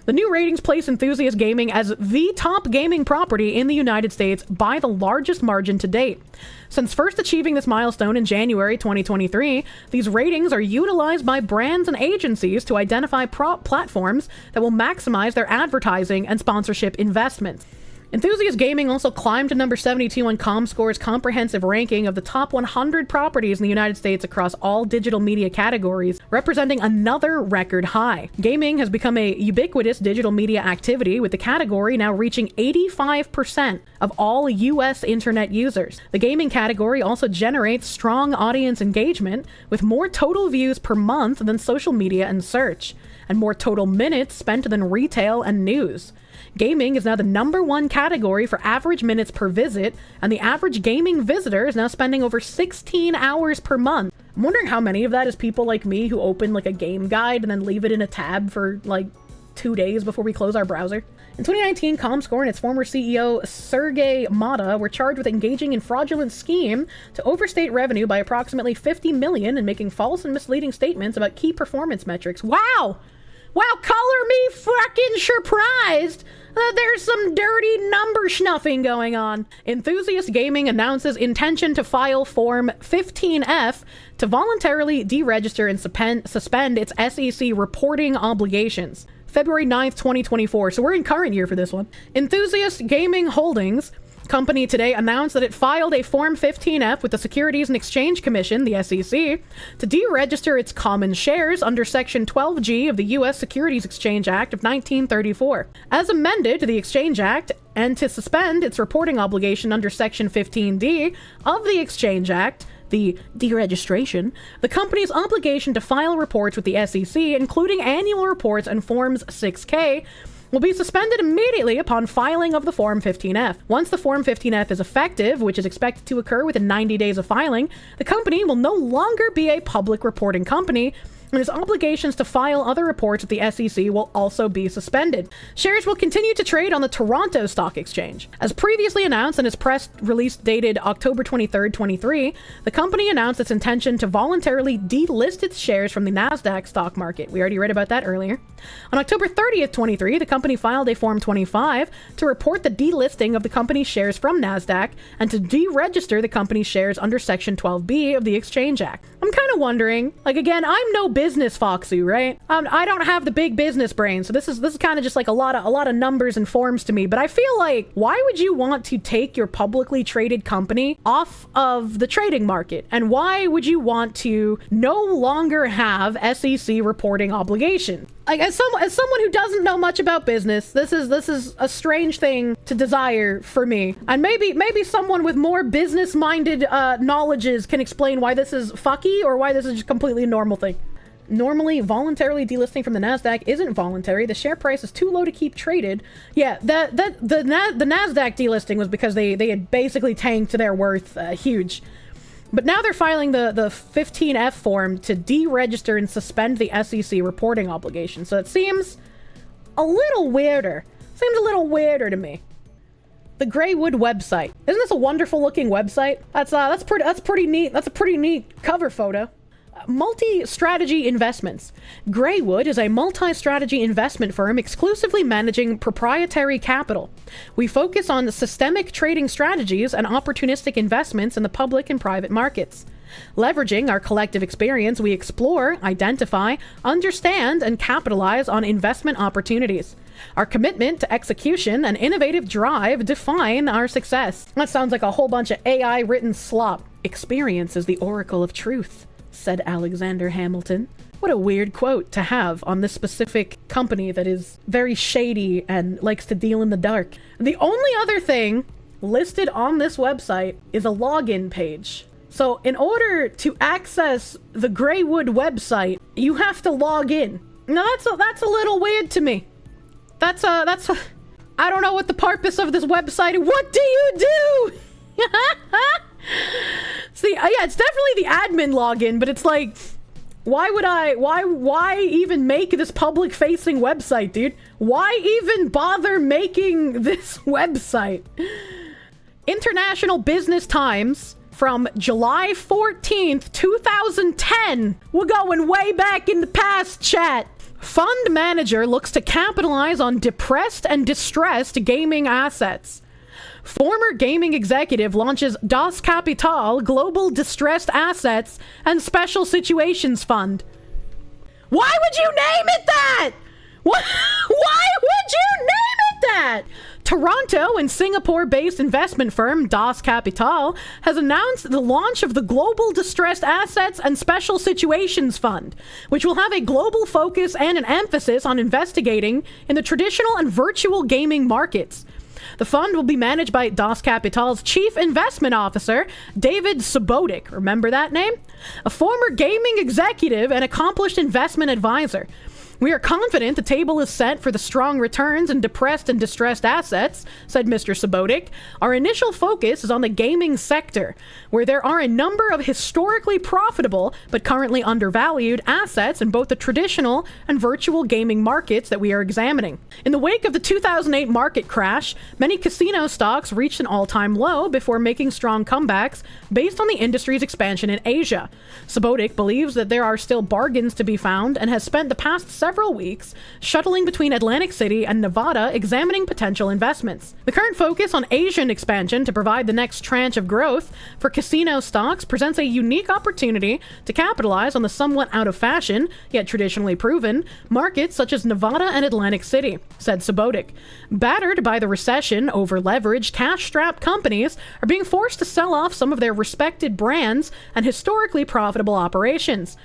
The new ratings place Enthusiast Gaming as the top gaming property in the United States by the largest margin to date. Since first achieving this milestone in January 2023, these ratings are utilized by brands and agencies to identify platforms that will maximize their advertising and sponsorship investments. Enthusiast Gaming also climbed to number 72 on ComScore's comprehensive ranking of the top 100 properties in the United States across all digital media categories, representing another record high. Gaming has become a ubiquitous digital media activity, with the category now reaching 85% of all U.S. internet users. The gaming category also generates strong audience engagement, with more total views per month than social media and search, and more total minutes spent than retail and news. Gaming is now the #1 category for average minutes per visit, and the average gaming visitor is now spending over 16 hours per month. I'm wondering how many of that is people like me who open like a game guide and then leave it in a tab for like 2 days before we close our browser. In 2019, ComScore and its former CEO, Sergey Mata, were charged with engaging in fraudulent scheme to overstate revenue by approximately $50 million and making false and misleading statements about key performance metrics. Wow! Wow, color me fucking surprised that there's some dirty number snuffing going on. Enthusiast Gaming announces intention to file Form 15F to voluntarily deregister and suspend its SEC reporting obligations. February 9th, 2024. So we're in current year for this one. Enthusiast Gaming Holdings Company today announced that it filed a Form 15F with the Securities and Exchange Commission, the SEC, to deregister its common shares under Section 12G of the U.S. Securities Exchange Act of 1934, as amended to the Exchange Act, and to suspend its reporting obligation under Section 15D of the Exchange Act, the deregistration, the company's obligation to file reports with the SEC, including annual reports and Forms 6K, will be suspended immediately upon filing of the Form 15F. Once the Form 15F is effective, which is expected to occur within 90 days of filing, the company will no longer be a public reporting company, and its obligations to file other reports at the SEC will also be suspended. Shares will continue to trade on the Toronto Stock Exchange. As previously announced in its press release dated October 23rd, 23, the company announced its intention to voluntarily delist its shares from the NASDAQ stock market. We already read about that earlier. On October 30th, 23, the company filed a Form 25 to report the delisting of the company's shares from NASDAQ and to deregister the company's shares under Section 12B of the Exchange Act. I'm kind of wondering, like, again, I'm no business foxy, right? I don't have the big business brain, so this is kind of just like a lot of numbers and forms to me. But I feel like, why would you want to take your publicly traded company off of the trading market? And why would you want to no longer have SEC reporting obligation? Like, as someone who doesn't know much about business, this is a strange thing to desire for me. And maybe someone with more business-minded knowledges can explain why this is fucky or why this is just completely a normal thing. Normally, voluntarily delisting from the NASDAQ isn't voluntary. The share price is too low to keep traded. Yeah, the NASDAQ delisting was because they had basically tanked their worth huge. But now they're filing the 15F form to deregister and suspend the SEC reporting obligation. So it seems a little weirder. Seems a little weirder to me. The Greywood website. Isn't this a wonderful looking website? That's pretty neat. That's a pretty neat cover photo. Multi-strategy investments. Greywood is a multi-strategy investment firm exclusively managing proprietary capital. We focus on systemic trading strategies and opportunistic investments in the public and private markets. Leveraging our collective experience, we explore, identify, understand, and capitalize on investment opportunities. Our commitment to execution and innovative drive define our success. That sounds like a whole bunch of AI-written slop. Experience is the oracle of truth, said Alexander Hamilton. What a weird quote to have on this specific company that is very shady and likes to deal in the dark. The only other thing listed on this website is a login page. So in order to access the Greywood website, you have to log in. Now that's a little weird to me. That's I don't know what the purpose of this website is. What do you do? See, yeah, it's definitely the admin login, but it's like, why even make this public facing website, dude? Why even bother making this website? International Business Times from July 14th, 2010. We're going way back in the past, chat. Fund manager looks to capitalize on depressed and distressed gaming assets. Former gaming executive launches Das Kapital Global Distressed Assets and Special Situations Fund. Why would you name it that? Why would you name it that? Toronto and Singapore-based investment firm Das Kapital has announced the launch of the Global Distressed Assets and Special Situations Fund, which will have a global focus and an emphasis on investigating in the traditional and virtual gaming markets. The fund will be managed by Das Kapital's chief investment officer, David Subotic. Remember that name? A former gaming executive and accomplished investment advisor. We are confident the table is set for the strong returns in depressed and distressed assets, said Mr. Subotic. Our initial focus is on the gaming sector, where there are a number of historically profitable but currently undervalued assets in both the traditional and virtual gaming markets that we are examining. In the wake of the 2008 market crash, many casino stocks reached an all-time low before making strong comebacks based on the industry's expansion in Asia. Subotic believes that there are still bargains to be found and has spent the past several weeks shuttling between Atlantic City and Nevada examining potential investments. The current focus on Asian expansion to provide the next tranche of growth for casino stocks presents a unique opportunity to capitalize on the somewhat out of fashion, yet traditionally proven, markets such as Nevada and Atlantic City, said Subotic. Battered by the recession, over-leveraged, cash-strapped companies are being forced to sell off some of their respected brands and historically profitable operations.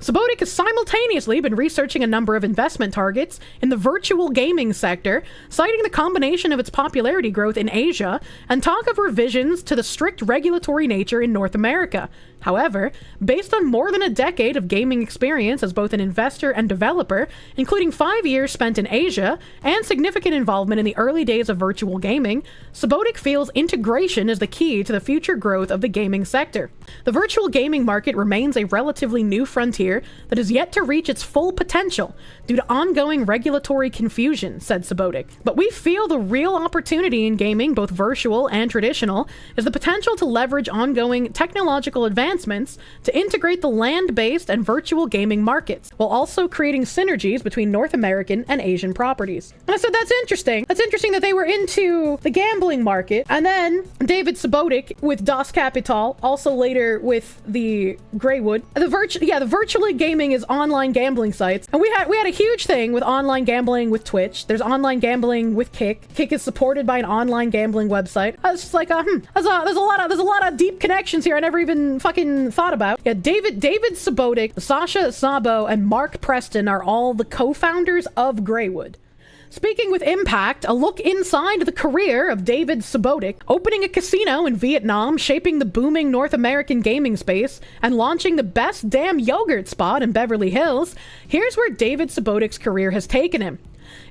Subotic has simultaneously been researching a number of investment targets in the virtual gaming sector, citing the combination of its popularity growth in Asia and talk of revisions to the strict regulatory nature in North America. However, based on more than a decade of gaming experience as both an investor and developer, including 5 years spent in Asia and significant involvement in the early days of virtual gaming, Subotic feels integration is the key to the future growth of the gaming sector. The virtual gaming market remains a relatively new frontier that is yet to reach its full potential due to ongoing regulatory confusion, said Subotic. But we feel the real opportunity in gaming, both virtual and traditional, is the potential to leverage ongoing technological advancements to integrate the land-based and virtual gaming markets, while also creating synergies between North American and Asian properties. And I said, that's interesting. That's interesting that they were into the gambling market. And then David Subotic with Das Kapital, also later with the Greywood. The virtual gaming is online gambling sites. And we had a huge thing with online gambling with Twitch. There's online gambling with Kick. Kick is supported by an online gambling website. I was just like, there's a lot of deep connections here I never even fucking thought about. Yeah, David Subotic, Sasha Sabo, and Mark Preston are all the co-founders of Greywood. Speaking with impact, a look inside the career of David Subotic, opening a casino in Vietnam, shaping the booming North American gaming space, and launching the best damn yogurt spot in Beverly Hills, here's where David Subotic's career has taken him.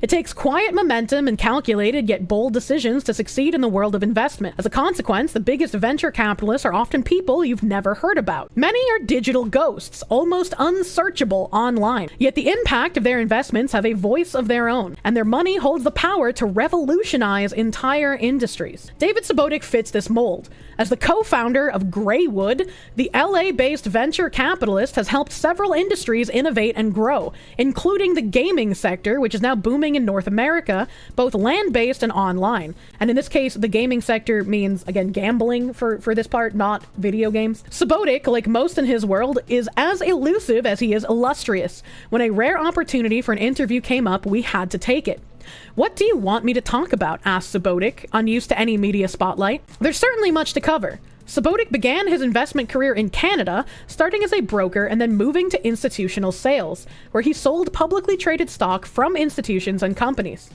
It takes quiet momentum and calculated yet bold decisions to succeed in the world of investment. As a consequence, the biggest venture capitalists are often people you've never heard about. Many are digital ghosts, almost unsearchable online. Yet the impact of their investments have a voice of their own, and their money holds the power to revolutionize entire industries. David Subotic fits this mold. As the co-founder of Greywood, the LA-based venture capitalist has helped several industries innovate and grow, including the gaming sector, which is now booming in North America, both land-based and online. And in this case, the gaming sector means, again, gambling for this part, not video games. Subotic, like most in his world, is as elusive as he is illustrious. When a rare opportunity for an interview came up, we had to take it. What do you want me to talk about? Asked Subotic, unused to any media spotlight. There's certainly much to cover. Subotic began his investment career in Canada, starting as a broker and then moving to institutional sales, where he sold publicly traded stock from institutions and companies.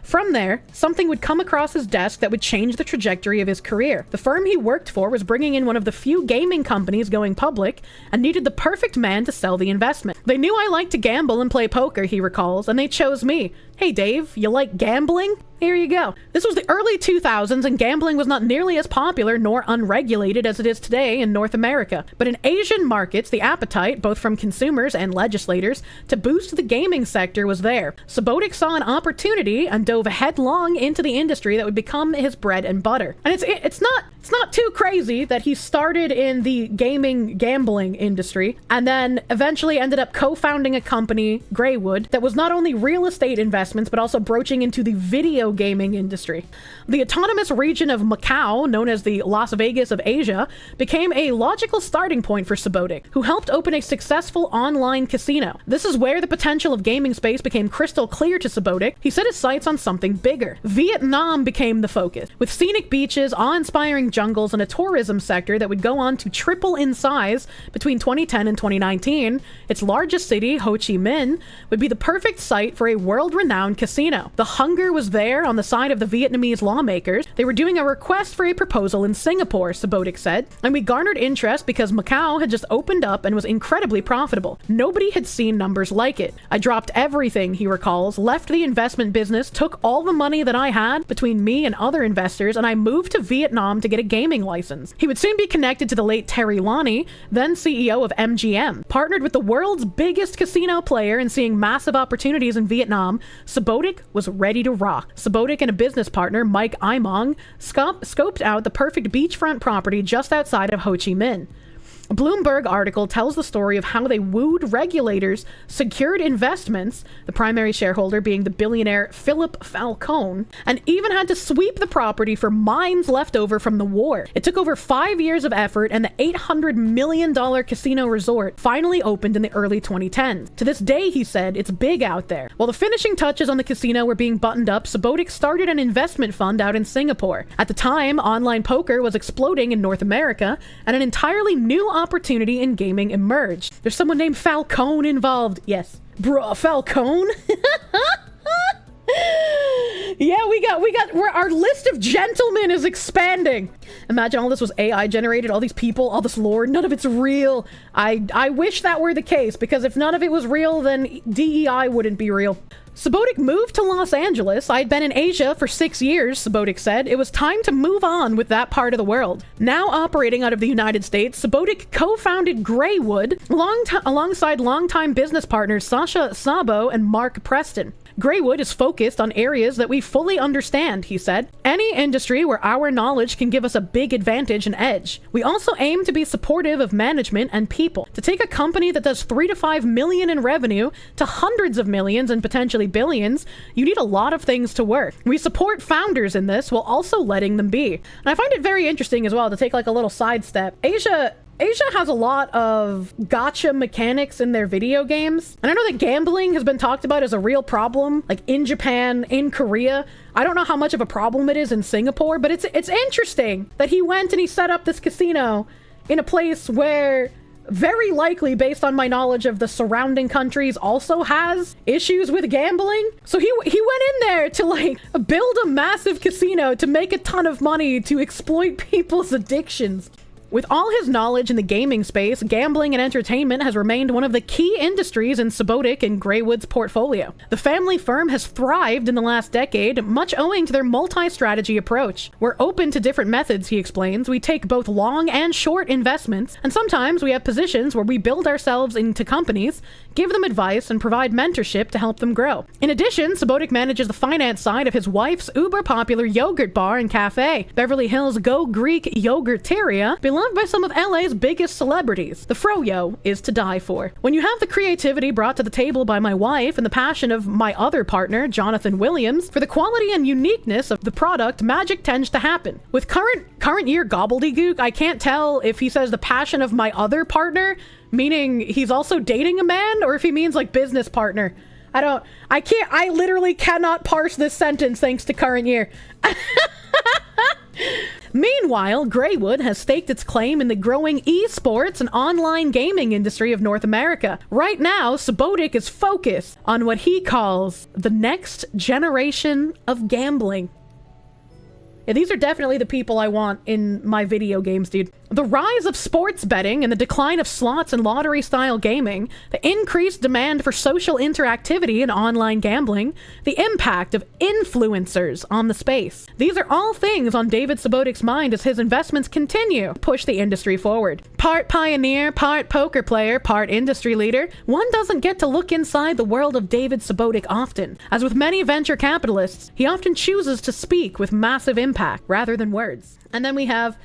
From there, something would come across his desk that would change the trajectory of his career. The firm he worked for was bringing in one of the few gaming companies going public and needed the perfect man to sell the investment. They knew I liked to gamble and play poker, he recalls, and they chose me. Hey Dave, you like gambling? Here you go. This was the early 2000s and gambling was not nearly as popular nor unregulated as it is today in North America. But in Asian markets, the appetite, both from consumers and legislators, to boost the gaming sector was there. Subotic saw an opportunity and dove headlong into the industry that would become his bread and butter. And it's not too crazy that he started in the gambling industry and then eventually ended up co-founding a company, Greywood, that was not only real estate investments but also broaching into the video gaming industry. The autonomous region of Macau, known as the Las Vegas of Asia, became a logical starting point for Subotic, who helped open a successful online casino. This is where the potential of gaming space became crystal clear to Subotic. He set his sights on something bigger. Vietnam became the focus, with scenic beaches, awe-inspiring jungles, and a tourism sector that would go on to triple in size between 2010 and 2019. Its largest city, Ho Chi Minh, would be the perfect site for a world-renowned casino. The hunger was there on the side of the Vietnamese lawmakers. They were doing a request for a proposal in Singapore, Subotic said, and we garnered interest because Macau had just opened up and was incredibly profitable. Nobody had seen numbers like it. I dropped everything, he recalls, left the investment business, took all the money that I had between me and other investors, and I moved to Vietnam to get a gaming license. He would soon be connected to the late Terry Lonnie, then CEO of MGM. Partnered with the world's biggest casino player and seeing massive opportunities in Vietnam, Subotic was ready to rock. Subotic and a business partner, Mike Imong, scoped out the perfect beachfront property just outside of Ho Chi Minh. A Bloomberg article tells the story of how they wooed regulators, secured investments, the primary shareholder being the billionaire Philip Falcone, and even had to sweep the property for mines left over from the war. It took over 5 years of effort, and the $800 million casino resort finally opened in the early 2010s. To this day, he said, it's big out there. While the finishing touches on the casino were being buttoned up, Subotic started an investment fund out in Singapore. At the time, online poker was exploding in North America, and an entirely new opportunity in gaming emerged. There's someone named Falcone involved. Yes. Bruh, Falcone? Yeah, our list of gentlemen is expanding. Imagine all this was AI generated, all these people, all this lore, none of it's real. I wish that were the case, because if none of it was real, then DEI wouldn't be real. Subotic moved to Los Angeles. I'd been in Asia for 6 years, Subotic said. It was time to move on with that part of the world. Now operating out of the United States, Subotic co-founded Greywood alongside longtime business partners Sasha Sabo and Mark Preston. Greywood is focused on areas that we fully understand, he said. Any industry where our knowledge can give us a big advantage and edge. We also aim to be supportive of management and people. To take a company that does 3 to 5 million in revenue to hundreds of millions and potentially billions, you need a lot of things to work. We support founders in this while also letting them be. And I find it very interesting as well, to take like a little sidestep. Asia has a lot of gotcha mechanics in their video games. And I know that gambling has been talked about as a real problem, like in Japan, in Korea. I don't know how much of a problem it is in Singapore, but it's interesting that he went and he set up this casino in a place where, very likely, based on my knowledge of the surrounding countries, also has issues with gambling. So he went in there to like build a massive casino to make a ton of money to exploit people's addictions. With all his knowledge in the gaming space, gambling and entertainment has remained one of the key industries in Subotic and Greywood's portfolio. The family firm has thrived in the last decade, much owing to their multi-strategy approach. We're open to different methods, he explains. We take both long and short investments, and sometimes we have positions where we build ourselves into companies, give them advice, and provide mentorship to help them grow. In addition, Subotic manages the finance side of his wife's uber-popular yogurt bar and cafe, Beverly Hills Go Greek Yogurteria, beloved by some of LA's biggest celebrities. The froyo is to die for. When you have the creativity brought to the table by my wife and the passion of my other partner, Jonathan Williams, for the quality and uniqueness of the product, magic tends to happen. With current year gobbledygook, I can't tell if he says the passion of my other partner, meaning he's also dating a man, or if he means like business partner. I literally cannot parse this sentence thanks to current year. Meanwhile, Greywood has staked its claim in the growing esports and online gaming industry of North America. Right now, Subotic is focused on what he calls the next generation of gambling. Yeah, these are definitely the people I want in my video games, dude. The rise of sports betting and the decline of slots and lottery-style gaming, the increased demand for social interactivity in online gambling, the impact of influencers on the space. These are all things on David Subotic's mind as his investments continue to push the industry forward. Part pioneer, part poker player, part industry leader, one doesn't get to look inside the world of David Subotic often. As with many venture capitalists, he often chooses to speak with massive impact rather than words. And then we have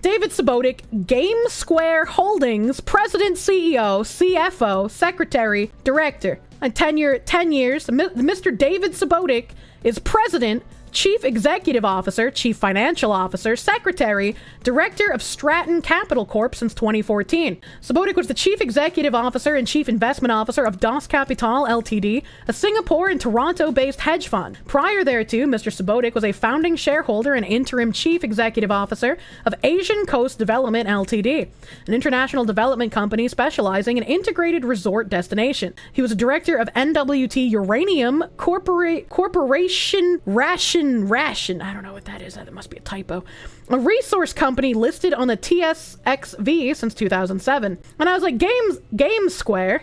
David Subotic, GameSquare Holdings, President, CEO, CFO, Secretary, Director. And tenure 10 years, Mr. David Subotic is President, Chief Executive Officer, Chief Financial Officer, Secretary, Director of Stratton Capital Corp since 2014. Subotic was the Chief Executive Officer and Chief Investment Officer of Das Kapital Ltd, a Singapore and Toronto-based hedge fund. Prior thereto, Mr. Subotic was a founding shareholder and interim Chief Executive Officer of Asian Coast Development Ltd, an international development company specializing in integrated resort destination. He was a director of NWT Uranium Corporation Ration. I don't know what that is. That must be a typo. A resource company listed on the TSXV since 2007. And I was like, GameSquare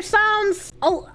sounds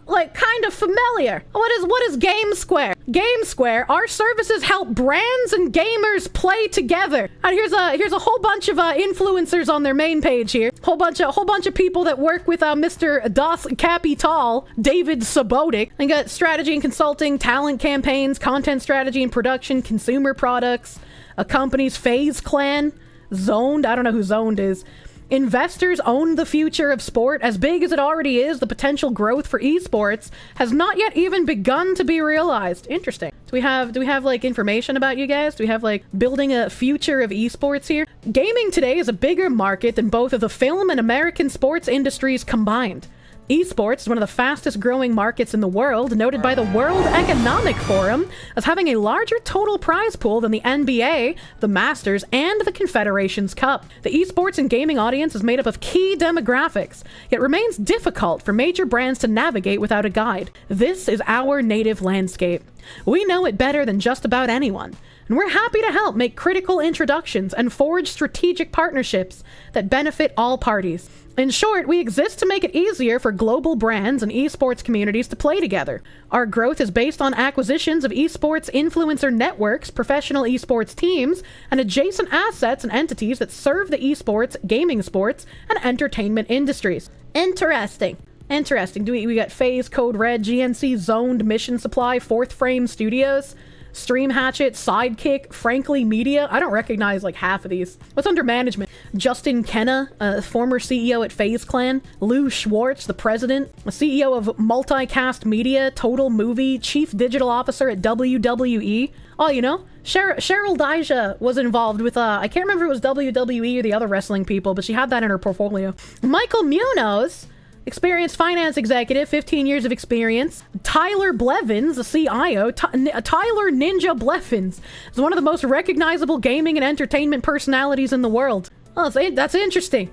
like kind of familiar. What is GameSquare? GameSquare, our services help brands and gamers play together. And here's a whole bunch of influencers on their main page here. Whole bunch of people that work with Mr. Das Kapital, David Subotic. And got strategy and consulting, talent campaigns, content strategy and production, consumer products. A company's FaZe Clan, Zoned. I don't know who Zoned is. Investors own the future of sport. As big as it already is, the potential growth for esports has not yet even begun to be realized. Interesting. Do we have like information about you guys? Do we have like building a future of esports here? Gaming today is a bigger market than both of the film and American sports industries combined. Esports is one of the fastest growing markets in the world, noted by the World Economic Forum as having a larger total prize pool than the NBA, the Masters, and the Confederations Cup. The esports and gaming audience is made up of key demographics, yet remains difficult for major brands to navigate without a guide. This is our native landscape. We know it better than just about anyone, and we're happy to help make critical introductions and forge strategic partnerships that benefit all parties. In short, we exist to make it easier for global brands and esports communities to play together. Our growth is based on acquisitions of esports influencer networks, professional esports teams, and adjacent assets and entities that serve the esports, gaming sports, and entertainment industries. Interesting. We got FaZe, Code Red, GNC, Zoned, Mission Supply, Fourth Frame Studios, Stream Hatchet, Sidekick, Frankly Media. I don't recognize like half of these. What's under management? Justin Kenna, former CEO at FaZe Clan. Lou Schwartz, the president, CEO of Multicast Media, Total Movie, Chief Digital Officer at WWE. Oh, you know, Cheryl Dijah was involved with, I can't remember if it was WWE or the other wrestling people, but she had that in her portfolio. Michael Munoz, experienced finance executive, 15 years of experience. Tyler Blevins, the CIO. Tyler Ninja Blevins is one of the most recognizable gaming and entertainment personalities in the world. Oh, that's interesting.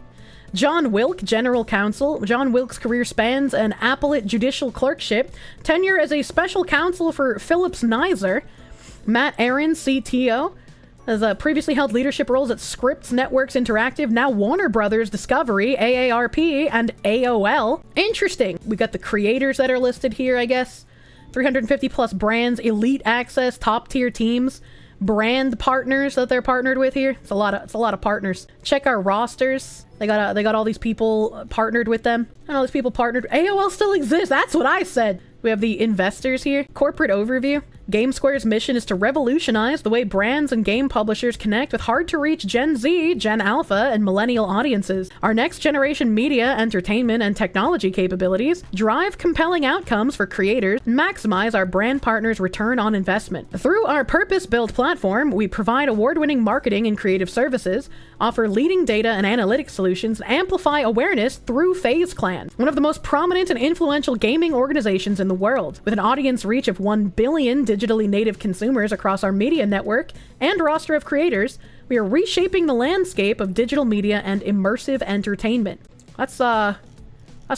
John Wilk, general counsel. John Wilk's career spans an appellate judicial clerkship, tenure as a special counsel for Phillips Nizer. Matt Aaron, CTO. Has previously held leadership roles at Scripps Networks Interactive, now Warner Brothers Discovery, AARP, and AOL. Interesting. We got the creators that are listed here, I guess. 350 plus brands, elite access, top tier teams, brand partners that they're partnered with here. It's a lot of partners. Check our rosters. They got all these people partnered with them. And all these people partnered. AOL still exists. That's what I said. We have the investors here. Corporate overview. GameSquare's mission is to revolutionize the way brands and game publishers connect with hard-to-reach Gen Z, Gen Alpha, and millennial audiences. Our next-generation media, entertainment, and technology capabilities drive compelling outcomes for creators and maximize our brand partners' return on investment. Through our purpose-built platform, we provide award-winning marketing and creative services, offer leading data and analytics solutions, and amplify awareness through FaZe Clan, one of the most prominent and influential gaming organizations in the world. With an audience reach of 1 billion digitally native consumers across our media network and roster of creators, we are reshaping the landscape of digital media and immersive entertainment. That's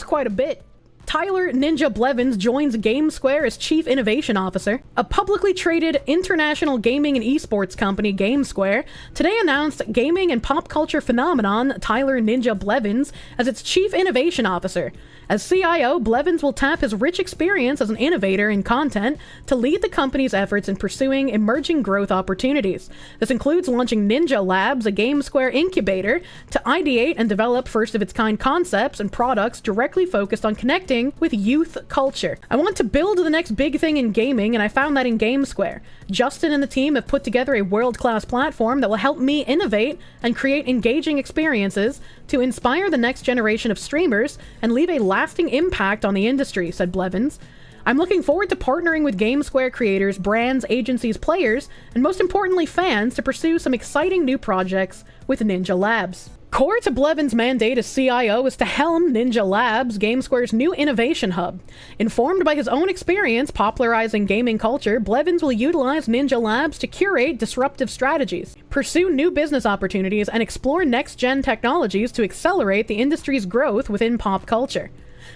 quite a bit. Tyler Ninja Blevins joins GameSquare as Chief Innovation Officer. A publicly traded international gaming and esports company, GameSquare, today announced gaming and pop culture phenomenon Tyler Ninja Blevins as its Chief Innovation Officer. As CIO, Blevins will tap his rich experience as an innovator in content to lead the company's efforts in pursuing emerging growth opportunities. This includes launching Ninja Labs, a GameSquare incubator, to ideate and develop first-of-its-kind concepts and products directly focused on connecting with youth culture. I want to build the next big thing in gaming, and I found that in GameSquare. Justin and the team have put together a world-class platform that will help me innovate and create engaging experiences to inspire the next generation of streamers and leave a lasting impact on the industry, said Blevins. I'm looking forward to partnering with GameSquare creators, brands, agencies, players, and most importantly fans to pursue some exciting new projects with Ninja Labs. Core to Blevins' mandate as CIO is to helm Ninja Labs, GameSquare's new innovation hub. Informed by his own experience popularizing gaming culture, Blevins will utilize Ninja Labs to curate disruptive strategies, pursue new business opportunities, and explore next-gen technologies to accelerate the industry's growth within pop culture.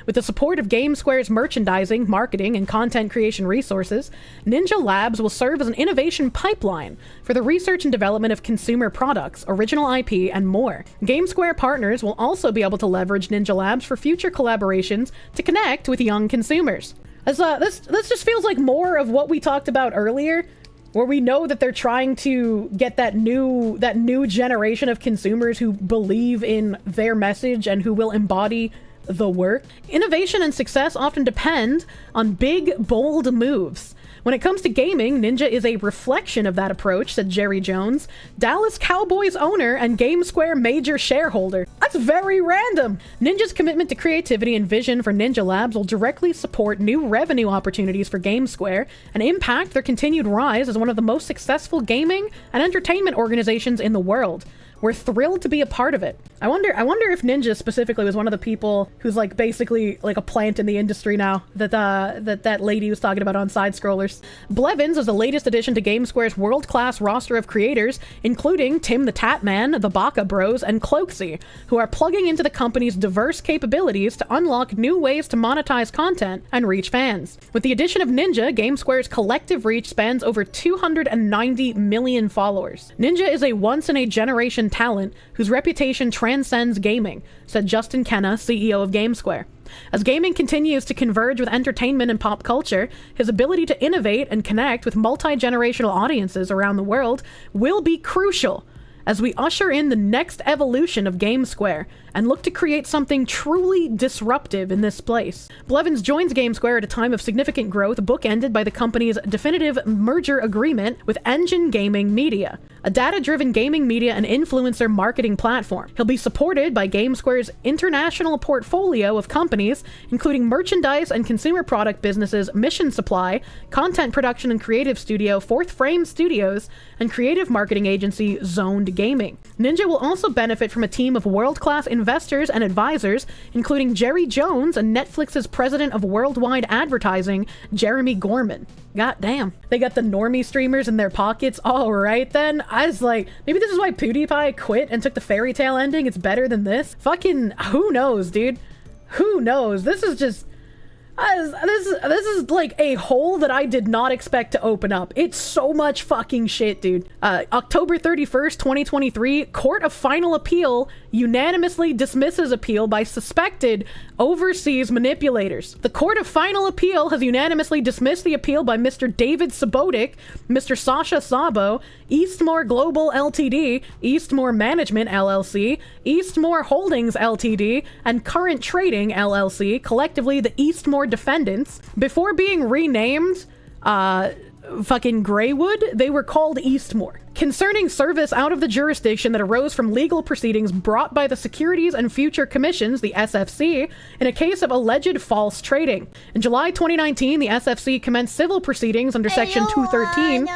With the support of GameSquare's merchandising, marketing, and content creation resources, Ninja Labs will serve as an innovation pipeline for the research and development of consumer products, original IP, and more. GameSquare partners will also be able to leverage Ninja Labs for future collaborations to connect with young consumers. As this just feels like more of what we talked about earlier, where we know that they're trying to get that new generation of consumers who believe in their message and who will embody the work. Innovation and success often depend on big, bold moves. When it comes to gaming, Ninja is a reflection of that approach, said Jerry Jones, Dallas Cowboys owner and GameSquare major shareholder. That's very random. Ninja's commitment to creativity and vision for Ninja Labs will directly support new revenue opportunities for GameSquare and impact their continued rise as one of the most successful gaming and entertainment organizations in the world. We're thrilled to be a part of it. I wonder if Ninja specifically was one of the people who's like basically like a plant in the industry now that lady was talking about on Side Scrollers. Blevins is the latest addition to GameSquare's world-class roster of creators, including Tim the Tatman, the Baka Bros, and Cloaksy, who are plugging into the company's diverse capabilities to unlock new ways to monetize content and reach fans. With the addition of Ninja, GameSquare's collective reach spans over 290 million followers. Ninja is a once-in-a-generation talent whose reputation transcends gaming, said Justin Kenna, CEO of GameSquare. As gaming continues to converge with entertainment and pop culture, his ability to innovate and connect with multi-generational audiences around the world will be crucial as we usher in the next evolution of GameSquare and look to create something truly disruptive in this place. Blevins joins GameSquare at a time of significant growth, bookended by the company's definitive merger agreement with Engine Gaming Media, a data-driven gaming media and influencer marketing platform. He'll be supported by GameSquare's international portfolio of companies, including merchandise and consumer product businesses Mission Supply, content production and creative studio Fourth Frame Studios, and creative marketing agency Zoned Gaming. Ninja will also benefit from a team of world-class investors and advisors, including Jerry Jones and Netflix's president of worldwide advertising, Jeremy Gorman. God damn. They got the normie streamers in their pockets. All right, then. I was like, maybe this is why PewDiePie quit and took the fairy tale ending. It's better than this. Fucking, who knows, dude? Who knows? This is just... This is like a hole that I did not expect to open up. It's so much fucking shit, dude. October 31st, 2023, Court of Final Appeal unanimously dismisses appeal by suspected overseas manipulators. The Court of Final Appeal has unanimously dismissed the appeal by Mr. David Subotic, Mr. Sasha Sabo, Eastmore Global Ltd, Eastmore Management LLC, Eastmore Holdings Ltd, and Current Trading LLC, collectively the Eastmore defendants. Before being renamed fucking Greywood, they were called Eastmore, concerning service out of the jurisdiction that arose from legal proceedings brought by the Securities and Future Commissions, the SFC, in a case of alleged false trading. In July 2019, the SFC commenced civil proceedings under Section 213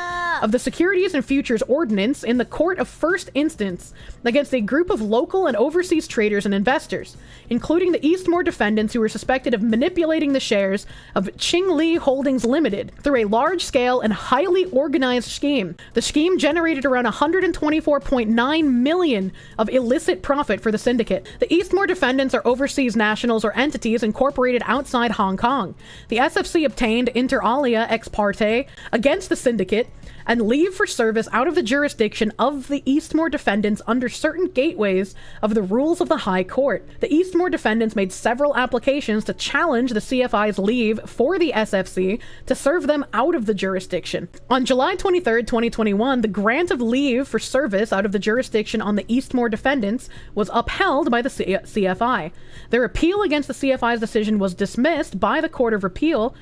of the Securities and Futures Ordinance in the court of first instance against a group of local and overseas traders and investors, including the Eastmore defendants who were suspected of manipulating the shares of Qingli Holdings Limited through a large-scale and highly organized scheme. The scheme generated around $124.9 million of illicit profit for the syndicate. The Eastmore defendants are overseas nationals or entities incorporated outside Hong Kong. The SFC obtained inter alia ex parte against the syndicate and leave for service out of the jurisdiction of the Eastmore defendants under certain gateways of the rules of the High Court. The Eastmore defendants made several applications to challenge the CFI's leave for the SFC to serve them out of the jurisdiction. On July 23, 2021, the grant of leave for service out of the jurisdiction on the Eastmore defendants was upheld by the CFI. Their appeal against the CFI's decision was dismissed by the Court of Appeal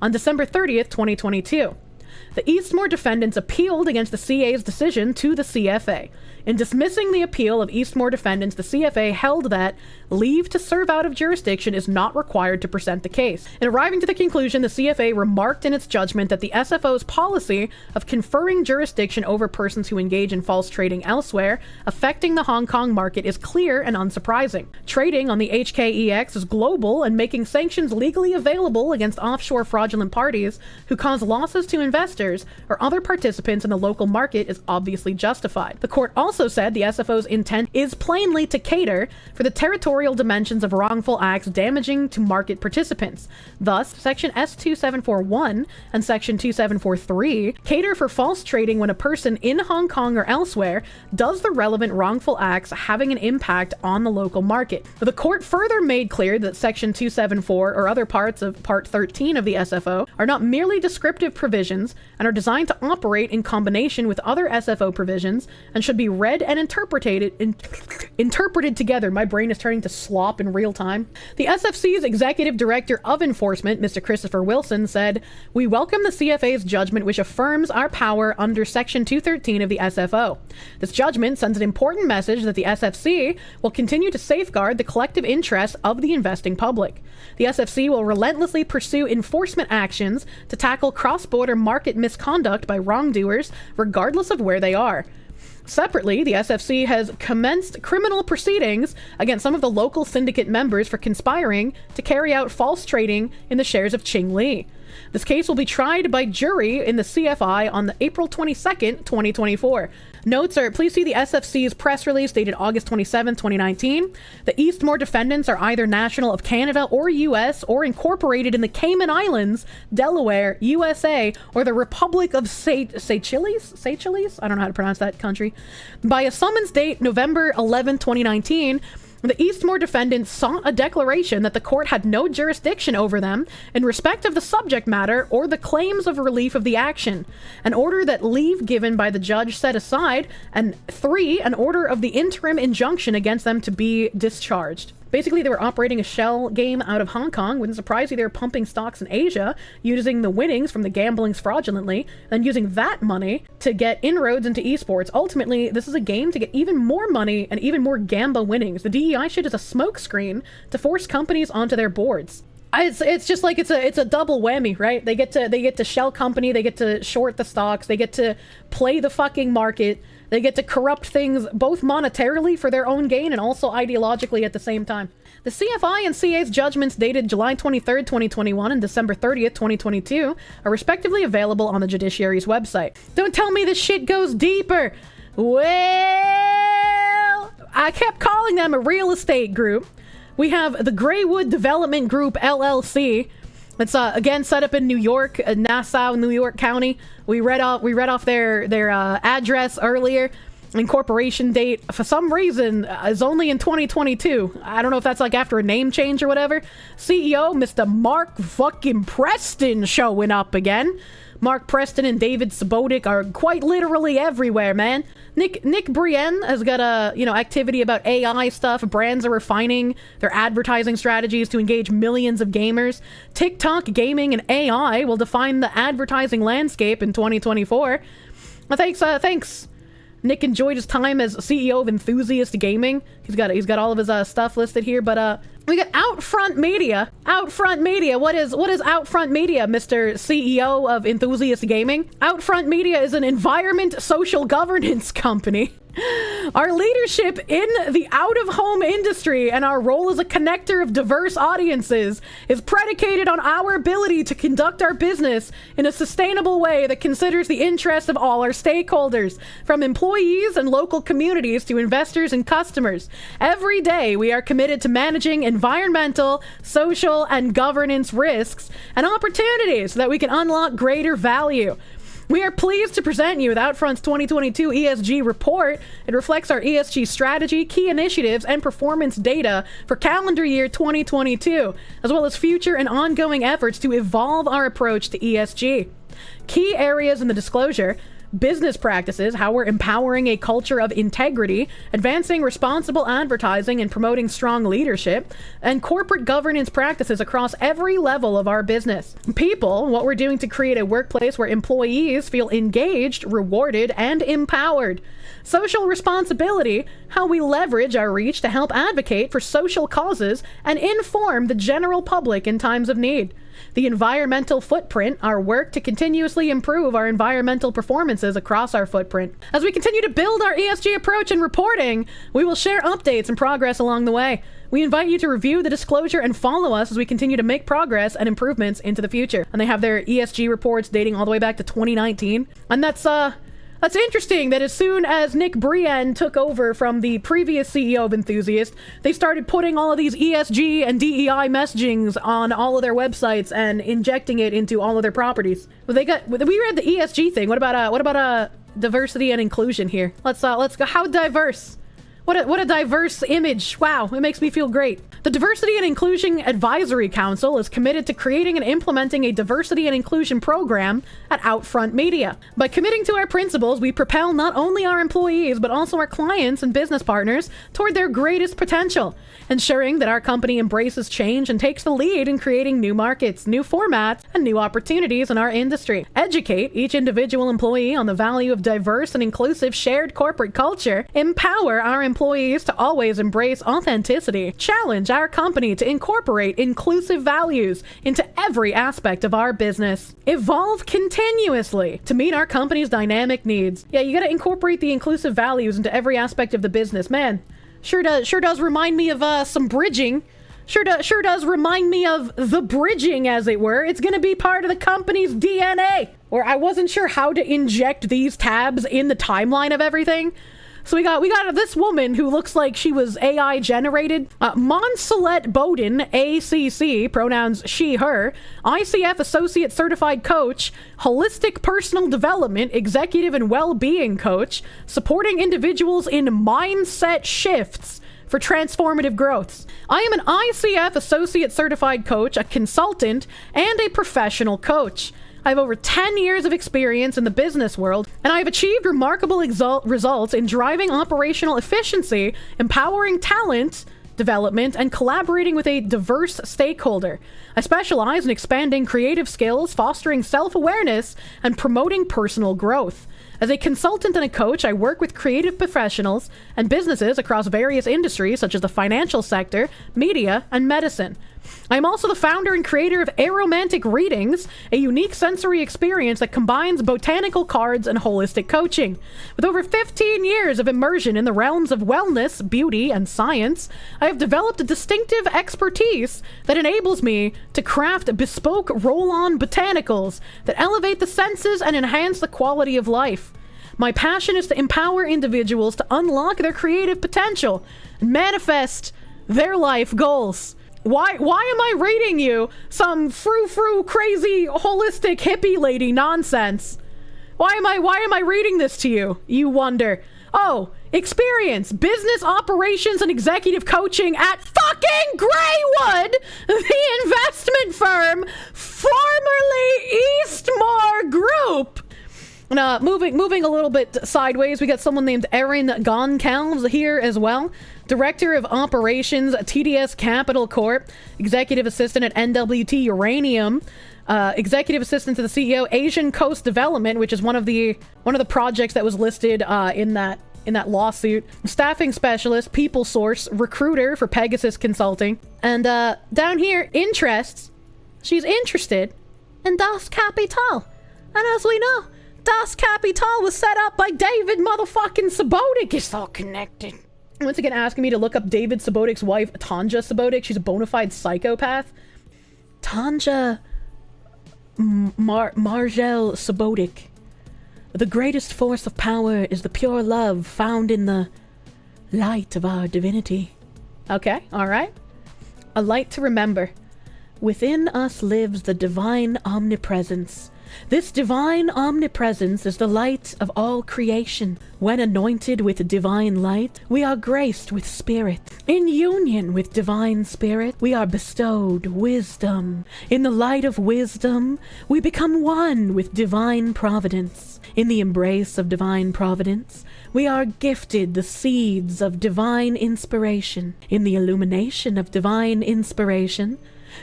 on December 30th, 2022. The Eastmore defendants appealed against the CA's decision to the CFA. In dismissing the appeal of Eastmore defendants, the CFA held that leave to serve out of jurisdiction is not required to present the case. In arriving to the conclusion, the CFA remarked in its judgment that the SFO's policy of conferring jurisdiction over persons who engage in false trading elsewhere, affecting the Hong Kong market, is clear and unsurprising. Trading on the HKEX is global, and making sanctions legally available against offshore fraudulent parties who cause losses to investors or other participants in the local market is obviously justified. The court also said the SFO's intent is plainly to cater for the territorial dimensions of wrongful acts damaging to market participants. Thus, Section S2741 and Section 2743 cater for false trading when a person in Hong Kong or elsewhere does the relevant wrongful acts having an impact on the local market. The court further made clear that Section 274 or other parts of Part 13 of the SFO are not merely descriptive provisions and are designed to operate in combination with other SFO provisions and should be read and interpreted together. My brain is turning to slop in real time. The SFC's Executive Director of Enforcement, Mr. Christopher Wilson, said, "We welcome the CFA's judgment which affirms our power under Section 213 of the SFO. This judgment sends an important message that the SFC will continue to safeguard the collective interests of the investing public. The SFC will relentlessly pursue enforcement actions to tackle cross-border market misconduct by wrongdoers, regardless of where they are." Separately, the SFC has commenced criminal proceedings against some of the local syndicate members for conspiring to carry out false trading in the shares of Qingli. This case will be tried by jury in the CFI on April 22nd, 2024. Notes are, please see the SFC's press release dated August 27, 2019. The Eastmore defendants are either national of Canada or US or incorporated in the Cayman Islands, Delaware, USA, or the Republic of Seychelles? I don't know how to pronounce that country. By a summons date November 11, 2019, the Eastmore defendants sought a declaration that the court had no jurisdiction over them in respect of the subject matter or the claims of relief of the action, an order that leave given by the judge set aside, and 3, an order of the interim injunction against them to be discharged. Basically, they were operating a shell game out of Hong Kong. Wouldn't surprise you, they were pumping stocks in Asia, using the winnings from the gamblings fraudulently, and using that money to get inroads into esports. Ultimately, this is a game to get even more money and even more gamba winnings. The DEI shit is a smokescreen to force companies onto their boards. It's just like it's a double whammy, right? They get to shell company, they get to short the stocks, they get to play the fucking market. They get to corrupt things both monetarily for their own gain and also ideologically at the same time. The CFI and CA's judgments dated July 23rd, 2021 and December 30th, 2022 are respectively available on the judiciary's website. Don't tell me this shit goes deeper. Well, I kept calling them a real estate group. We have the Greywood Development Group, LLC. It's again set up in New York, Nassau, New York County. We read off their address earlier. Incorporation date, for some reason, is only in 2022. I don't know if that's like after a name change or whatever. CEO, Mr. Mark fucking Preston showing up again. Mark Preston and David Subotic are quite literally everywhere, man. Nick Brien has got a, activity about AI stuff. Brands are refining their advertising strategies to engage millions of gamers. TikTok, gaming, and AI will define the advertising landscape in 2024. Thanks. Nick enjoyed his time as CEO of Enthusiast Gaming. He's got all of his stuff listed here, but We got OutFront Media. OutFront Media. What is OutFront Media, Mr. CEO of Enthusiast Gaming? OutFront Media is an environment social governance company. Our leadership in the out-of-home industry and our role as a connector of diverse audiences is predicated on our ability to conduct our business in a sustainable way that considers the interests of all our stakeholders, from employees and local communities to investors and customers. Every day, we are committed to managing environmental, social, and governance risks and opportunities so that we can unlock greater value. We are pleased to present you with OutFront's 2022 ESG report. It reflects our ESG strategy, key initiatives, and performance data for calendar year 2022, as well as future and ongoing efforts to evolve our approach to ESG. Key areas in the disclosure: business practices, how we're empowering a culture of integrity, advancing responsible advertising and promoting strong leadership, and corporate governance practices across every level of our business. People, what we're doing to create a workplace where employees feel engaged, rewarded, and empowered. Social responsibility, how we leverage our reach to help advocate for social causes and inform the general public in times of need. The environmental footprint, our work to continuously improve our environmental performances across our footprint. As we continue to build our ESG approach and reporting, we will share updates and progress along the way. We invite you to review the disclosure and follow us as we continue to make progress and improvements into the future. And they have their ESG reports dating all the way back to 2019. And that's interesting that as soon as Nick Brien took over from the previous CEO of Enthusiast, they started putting all of these ESG and DEI messagings on all of their websites and injecting it into all of their properties. Well, we read the ESG thing. What about diversity and inclusion here? Let's go. How diverse? What a diverse image. Wow, it makes me feel great. The Diversity and Inclusion Advisory Council is committed to creating and implementing a diversity and inclusion program at OutFront Media. By committing to our principles, we propel not only our employees, but also our clients and business partners toward their greatest potential, ensuring that our company embraces change and takes the lead in creating new markets, new formats, and new opportunities in our industry. Educate each individual employee on the value of diverse and inclusive shared corporate culture. Empower our employees to always embrace authenticity. Challenge our company to incorporate inclusive values into every aspect of our business. Evolve continuously to meet our company's dynamic needs. Yeah, you gotta incorporate the inclusive values into every aspect of the business. Man, sure does remind me of some bridging. Sure does remind me of the bridging, as it were. It's gonna be part of the company's DNA. Or I wasn't sure how to inject these tabs in the timeline of everything. So we got this woman who looks like she was AI generated. Monsalette Bowden, ACC, pronouns she, her, ICF Associate Certified Coach, Holistic Personal Development, Executive and Well-Being Coach, supporting individuals in mindset shifts for transformative growths. I am an ICF Associate Certified Coach, a consultant, and a professional coach. I have over 10 years of experience in the business world, and I have achieved remarkable results in driving operational efficiency, empowering talent development, and collaborating with a diverse stakeholder. I specialize in expanding creative skills, fostering self-awareness, and promoting personal growth. As a consultant and a coach, I work with creative professionals and businesses across various industries such as the financial sector, media, and medicine. I am also the founder and creator of Aromantic Readings, a unique sensory experience that combines botanical cards and holistic coaching. With over 15 years of immersion in the realms of wellness, beauty, and science, I have developed a distinctive expertise that enables me to craft bespoke roll-on botanicals that elevate the senses and enhance the quality of life. My passion is to empower individuals to unlock their creative potential and manifest their life goals. Why am I reading you some frou-frou crazy holistic hippie lady nonsense? Why am I reading this to you, you wonder? Oh, experience, business operations and executive coaching at fucking Greywood, the investment firm formerly Eastmore Group. Moving a little bit sideways, we got someone named Erin Goncalves here as well. Director of Operations, TDS Capital Corp. Executive Assistant at NWT Uranium. Executive Assistant to the CEO, Asian Coast Development, which is one of the projects that was listed in in that lawsuit. Staffing specialist, people source, recruiter for Pegasus Consulting. And down here, interests. She's interested in Das Kapital. And as we know, Das Kapital was set up by David motherfucking Subotic. It's all connected. Once again, asking me to look up David Subotic's wife, Tanja Subotic. She's a bona fide psychopath. Tanja Margel Subotic. The greatest force of power is the pure love found in the light of our divinity. Okay, alright. A light to remember. Within us lives the divine omnipresence. This divine omnipresence is the light of all creation. When anointed with divine light, we are graced with spirit. In union with divine spirit, we are bestowed wisdom. In the light of wisdom, we become one with divine providence. In the embrace of divine providence, we are gifted the seeds of divine inspiration. In the illumination of divine inspiration,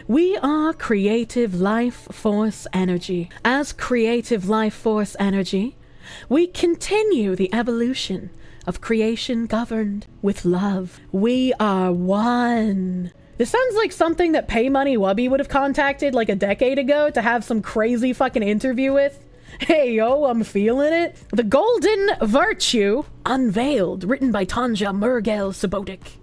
we are creative life force energy. As creative life force energy, we continue the evolution of creation governed with love. We are one. This sounds like something that Pay Money Wubby would have contacted like a decade ago to have some crazy fucking interview with. Hey yo, I'm feeling it. The Golden Virtue Unveiled, written by Tanja Murgel Subotic.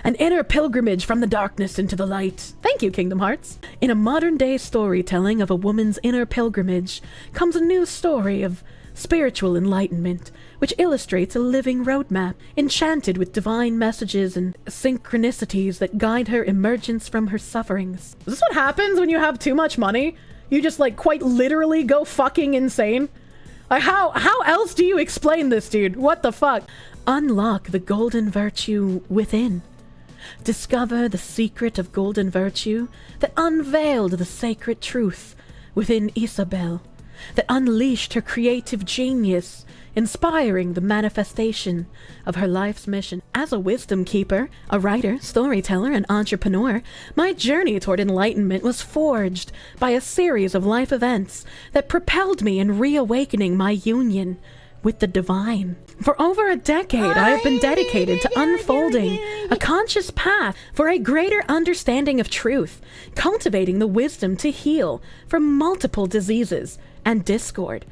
An inner pilgrimage from the darkness into the light. Thank you, Kingdom Hearts. In a modern-day storytelling of a woman's inner pilgrimage comes a new story of spiritual enlightenment, which illustrates a living roadmap, enchanted with divine messages and synchronicities that guide her emergence from her sufferings. Is this what happens when you have too much money? You just, like, quite literally go fucking insane? Like, how else do you explain this, dude? What the fuck? Unlock the golden virtue within. Discover the secret of golden virtue that unveiled the sacred truth within Isabel, that unleashed her creative genius, inspiring the manifestation of her life's mission. As a wisdom keeper, a writer, storyteller, and entrepreneur, my journey toward enlightenment was forged by a series of life events that propelled me in reawakening my union with the divine. For over a decade, I have been dedicated to unfolding a conscious path for a greater understanding of truth, cultivating the wisdom to heal from multiple diseases and discord.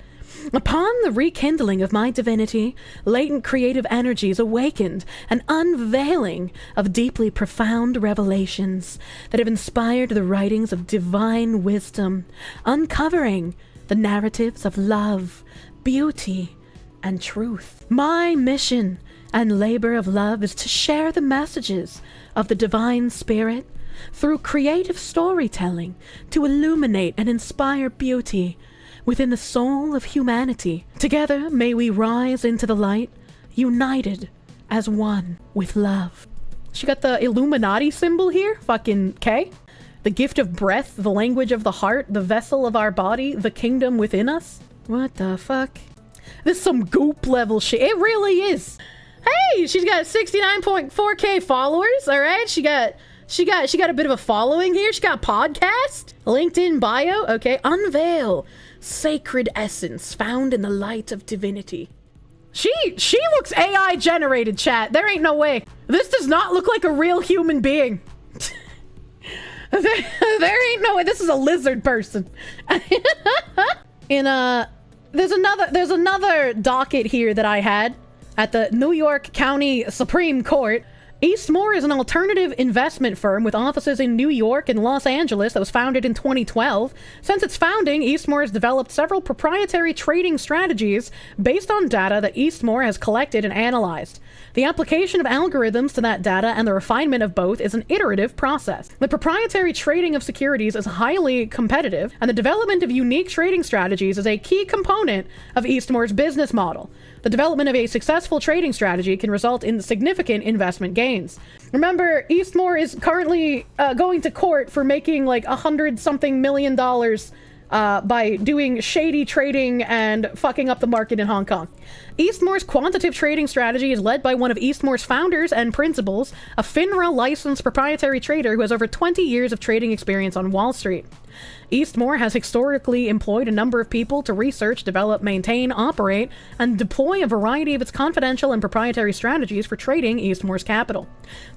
Upon the rekindling of my divinity, latent creative energies awakened an unveiling of deeply profound revelations that have inspired the writings of divine wisdom, uncovering the narratives of love, beauty, and truth. My mission and labor of love is to share the messages of the divine spirit through creative storytelling to illuminate and inspire beauty within the soul of humanity. Together may we rise into the light, united as one with love. She got the Illuminati symbol here, fucking K. The gift of breath, the language of the heart, the vessel of our body, the kingdom within us. What the fuck? This is some goop level shit. It really is. Hey, she's got 69.4k followers. All right, she got a bit of a following here. She got a podcast, LinkedIn bio. Okay, unveil sacred essence found in the light of divinity. She looks AI generated, chat. There ain't no way. This does not look like a real human being. there ain't no way. This is a lizard person. There's another docket here that I had at the New York County Supreme Court. Eastmore is an alternative investment firm with offices in New York and Los Angeles that was founded in 2012. Since its founding, Eastmore has developed several proprietary trading strategies based on data that Eastmore has collected and analyzed. The application of algorithms to that data and the refinement of both is an iterative process. The proprietary trading of securities is highly competitive, and the development of unique trading strategies is a key component of Eastmore's business model. The development of a successful trading strategy can result in significant investment gains. Remember, Eastmore is currently going to court for making like $100-something million by doing shady trading and fucking up the market in Hong Kong. Eastmore's quantitative trading strategy is led by one of Eastmore's founders and principals, a FINRA licensed proprietary trader who has over 20 years of trading experience on Wall Street. Eastmore has historically employed a number of people to research, develop, maintain, operate, and deploy a variety of its confidential and proprietary strategies for trading Eastmore's capital.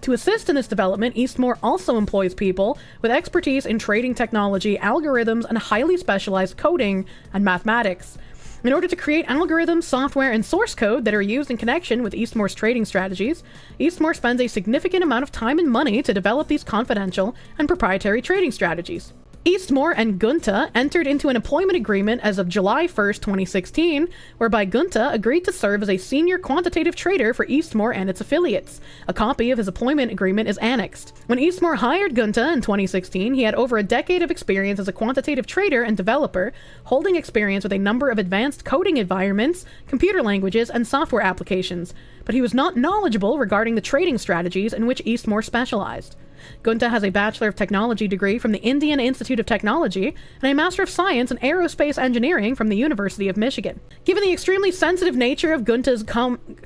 To assist in this development, Eastmore also employs people with expertise in trading technology, algorithms, and highly specialized coding and mathematics. In order to create algorithms, software, and source code that are used in connection with Eastmore's trading strategies, Eastmore spends a significant amount of time and money to develop these confidential and proprietary trading strategies. Eastmore and Gunta entered into an employment agreement as of July 1st, 2016, whereby Gunta agreed to serve as a senior quantitative trader for Eastmore and its affiliates. A copy of his employment agreement is annexed. When Eastmore hired Gunta in 2016, he had over a decade of experience as a quantitative trader and developer, holding experience with a number of advanced coding environments, computer languages, and software applications, but he was not knowledgeable regarding the trading strategies in which Eastmore specialized. Gunta has a Bachelor of Technology degree from the Indian Institute of Technology and a Master of Science in Aerospace Engineering from the University of Michigan. Given the extremely sensitive nature of Gunta's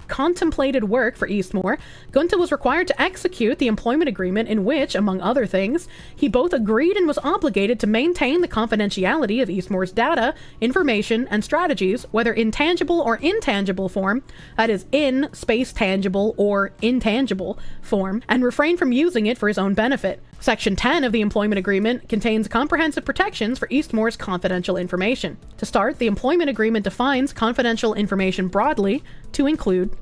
contemplated work for Eastmore, Gunta was required to execute the employment agreement in which, among other things, he both agreed and was obligated to maintain the confidentiality of Eastmore's data, information, and strategies, whether in tangible or intangible form, that is, in space tangible or intangible form, and refrain from using it for his own benefit. Section 10 of the employment agreement contains comprehensive protections for Eastmore's confidential information. To start, the employment agreement defines confidential information broadly to include,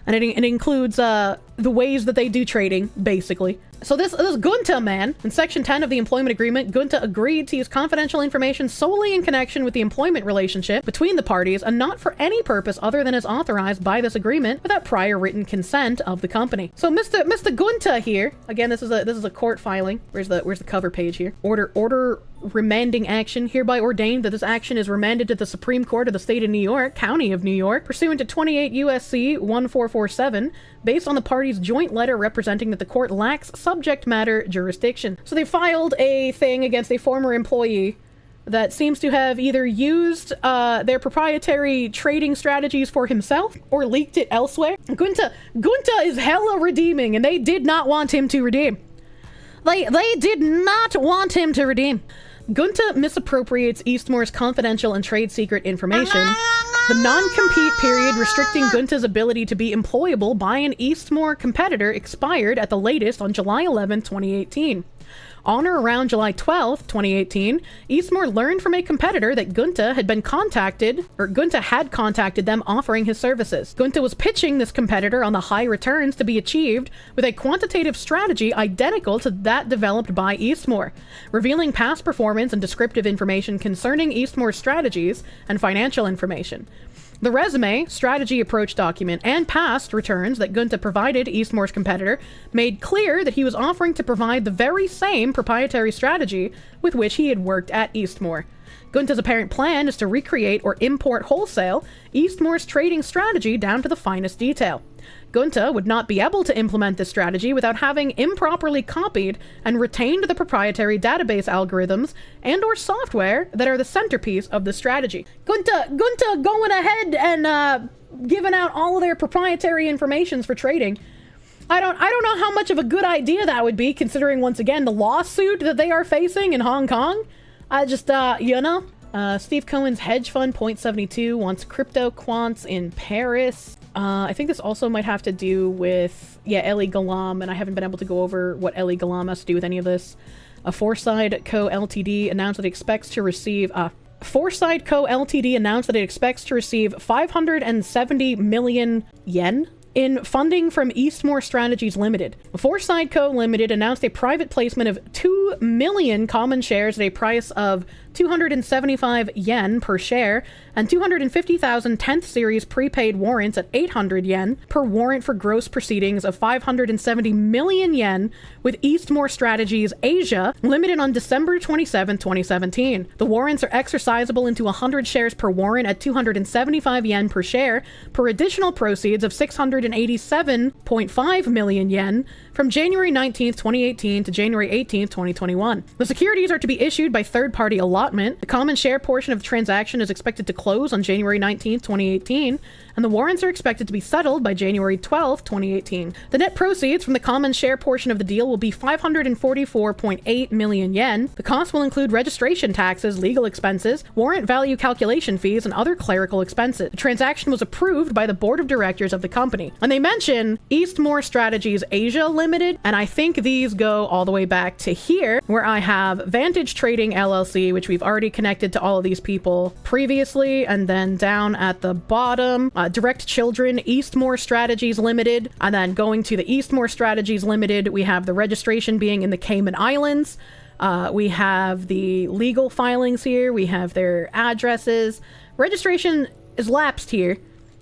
and it includes the ways that they do trading, basically. So this Gunta man, in Section 10 of the employment agreement, Gunta agreed to use confidential information solely in connection with the employment relationship between the parties and not for any purpose other than as authorized by this agreement without prior written consent of the company. So Mr. Gunta here, again, this is a court filing. Where's the cover page here? Order remanding action, hereby ordained that this action is remanded to the Supreme Court of the State of New York, County of New York, pursuant to 28 U.S.C. 1447, based on the parties' joint letter representing that the court lacks subject matter jurisdiction. So they filed a thing against a former employee that seems to have either used their proprietary trading strategies for himself or leaked it elsewhere. Gunta is hella redeeming, and they did not want him to redeem. They did not want him to redeem. Gunta misappropriates Eastmore's confidential and trade secret information. The non-compete period restricting Gunta's ability to be employable by an Eastmore competitor expired at the latest on July 11, 2018. On or around July 12, 2018, Eastmore learned from a competitor that Gunta had contacted them offering his services. Gunta was pitching this competitor on the high returns to be achieved with a quantitative strategy identical to that developed by Eastmore, revealing past performance and descriptive information concerning Eastmore's strategies and financial information. The resume, strategy approach document, and past returns that Gunta provided Eastmore's competitor made clear that he was offering to provide the very same proprietary strategy with which he had worked at Eastmore. Gunta's apparent plan is to recreate or import wholesale Eastmore's trading strategy down to the finest detail. Gunta would not be able to implement this strategy without having improperly copied and retained the proprietary database algorithms and or software that are the centerpiece of the strategy. Gunta going ahead and giving out all of their proprietary informations for trading. I don't know how much of a good idea that would be, considering once again the lawsuit that they are facing in Hong Kong. I just Steve Cohen's hedge fund .72 wants crypto quants in Paris. I think this also might have to do with, Eli Galam, and I haven't been able to go over what Eli Galam has to do with any of this. Foresight Co.Ltd announced that it expects to receive, Foresight Co.Ltd announced that it expects to receive 570 million yen in funding from Eastmore Strategies Limited. Foresight Co. Limited announced a private placement of 2 million common shares at a price of 275 yen per share and 250,000 10th series prepaid warrants at 800 yen per warrant for gross proceedings of 570 million yen with Eastmore Strategies Asia Limited on December 27, 2017. The warrants are exercisable into 100 shares per warrant at 275 yen per share per additional proceeds of 687.5 million yen from January 19th, 2018 to January 18th, 2021. The securities are to be issued by third-party allotment. The common share portion of the transaction is expected to close on January 19th, 2018, and the warrants are expected to be settled by January 12th, 2018. The net proceeds from the common share portion of the deal will be 544.8 million yen. The cost will include registration taxes, legal expenses, warrant value calculation fees, and other clerical expenses. The transaction was approved by the board of directors of the company. And they mention Eastmore Strategies Asia Limited, and I think these go all the way back to here, where I have Vantage Trading LLC, which we've already connected to all of these people previously, and then down at the bottom, Direct Children Eastmore Strategies Limited, and then going to the Eastmore Strategies Limited, we have the registration being in the Cayman Islands. We have the legal filings here, we have their addresses. Registration is lapsed here,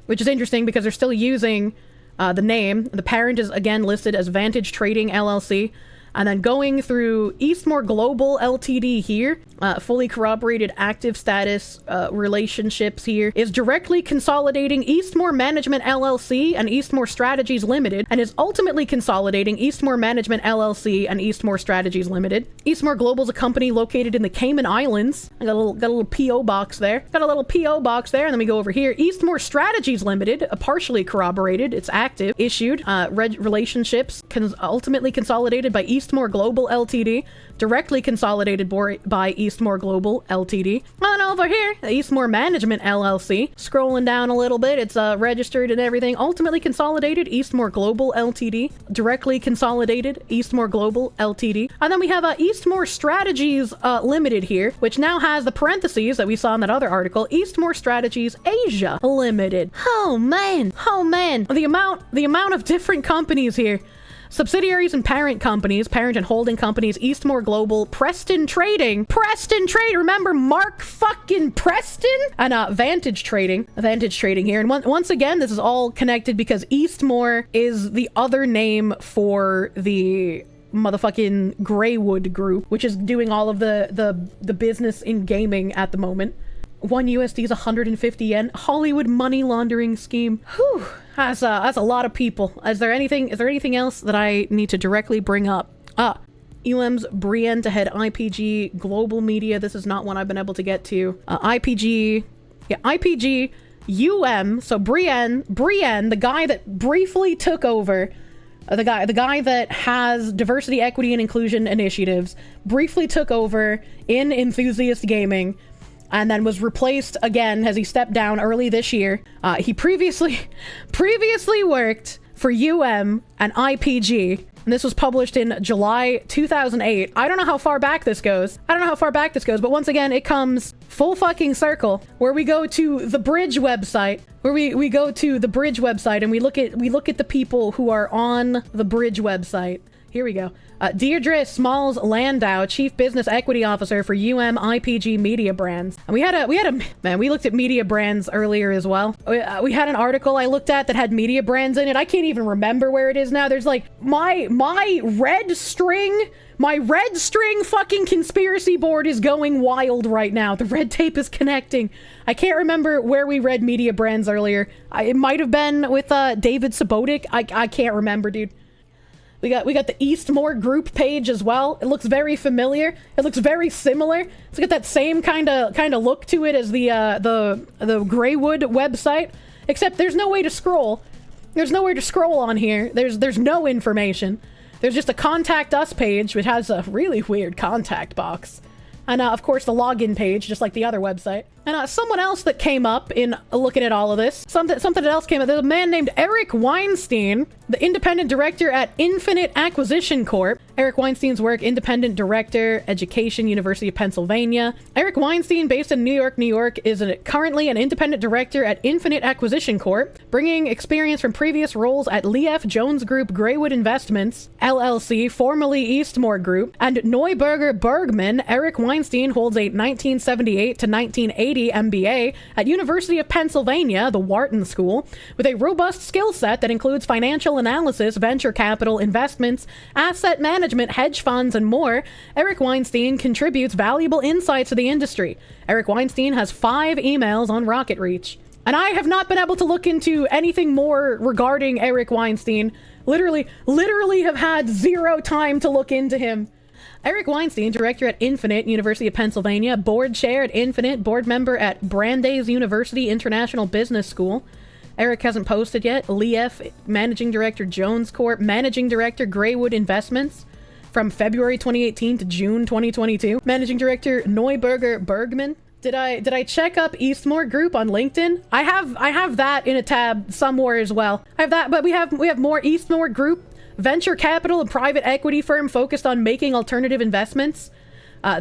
which is interesting because they're still using the name. The parent is again listed as Vantage Trading LLC. And then going through Eastmore Global Ltd here, fully corroborated active status relationships here, is directly consolidating Eastmore Management LLC and Eastmore Strategies Limited, and is ultimately consolidating Eastmore Management LLC and Eastmore Strategies Limited. Eastmore Global is a company located in the Cayman Islands. I got a little PO box there. Got a little PO box there, and then we go over here. Eastmore Strategies Limited, partially corroborated, it's active, issued, relationships, ultimately consolidated by Eastmore Global Ltd, directly consolidated by Eastmore Global Ltd. And over here, Eastmore Management LLC. Scrolling down a little bit, it's registered and everything. Ultimately consolidated, Eastmore Global Ltd. Directly consolidated, Eastmore Global Ltd. And then we have Eastmore Strategies Limited here, which now has the parentheses that we saw in that other article, Eastmore Strategies Asia Limited. Oh man, the amount of different companies here. Subsidiaries and parent companies, parent and holding companies, Eastmore Global, Preston Trading, remember Mark fucking Preston? And Vantage Trading here. And once again, this is all connected because Eastmore is the other name for the motherfucking Greywood group, which is doing all of the business in gaming at the moment. 1 USD is 150 yen. Hollywood money laundering scheme. Whew. That's a lot of people. Is there anything else that I need to directly bring up? UM's Brien to head IPG Global Media. This is not one I've been able to get to. IPG, UM. So Brien, the guy that briefly took over, the guy that has diversity, equity, and inclusion initiatives, briefly took over in Enthusiast Gaming, and then was replaced again as he stepped down early this year. He previously worked for UM and IPG, and this was published in July 2008. I don't know how far back this goes, but once again, it comes full fucking circle, where we go to the Bridge website, and we look at the people who are on the Bridge website. Here we go. Deirdre Smalls Landau, Chief Business Equity Officer for UM IPG Media Brands. And we looked at media brands earlier as well. We had an article I looked at that had media brands in it. I can't even remember where it is now. There's like my red string fucking conspiracy board is going wild right now. The red tape is connecting. I can't remember where we read media brands earlier. It might have been with David Subotic. I can't remember, dude. We got the Eastmore group page as well. It looks very familiar. It looks very similar. It's got that same kind of look to it as the Greywood website, except there's no way to scroll. There's nowhere to scroll on here. There's no information. There's just a contact us page, which has a really weird contact box. And of course the login page, just like the other website. And someone else that came up in looking at all of this, something else came up. There's a man named Eric Weinstein, the independent director at Infinite Acquisition Corp. Eric Weinstein's work, independent director, education, University of Pennsylvania. Eric Weinstein, based in New York, is currently an independent director at Infinite Acquisition Corp, bringing experience from previous roles at Lee F. Jones Group, Greywood Investments, LLC, formerly Eastmore Group, and Neuberger Bergman. Eric Weinstein holds a 1978 to 1980 MBA at University of Pennsylvania, the Wharton School, with a robust skill set that includes financial analysis, venture capital, investments, asset management, hedge funds, and more. Eric Weinstein contributes valuable insights to the industry. Eric Weinstein has 5 emails on Rocket Reach. And I have not been able to look into anything more regarding Eric Weinstein. Literally have had zero time to look into him. Eric Weinstein, director at Infinite, University of Pennsylvania, board chair at Infinite, board member at Brandeis University International Business School. Eric hasn't posted yet. Lief, managing director, Jones Corp, managing director, Greywood Investments, from February 2018 to June 2022. Managing director, Neuberger Bergman. Did I check up Eastmore Group on LinkedIn? I have that in a tab somewhere as well. I have that, but we have more. Eastmore Group, venture capital and private equity firm focused on making alternative investments.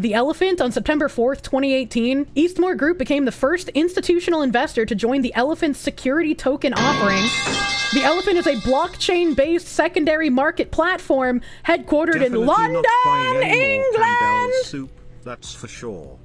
The Elephant, on September 4th, 2018, Eastmore Group became the first institutional investor to join the Elephant's security token offering. The Elephant is a blockchain-based secondary market platform headquartered Definitely in London, not buying any more Campbell England. soup, that's for sure.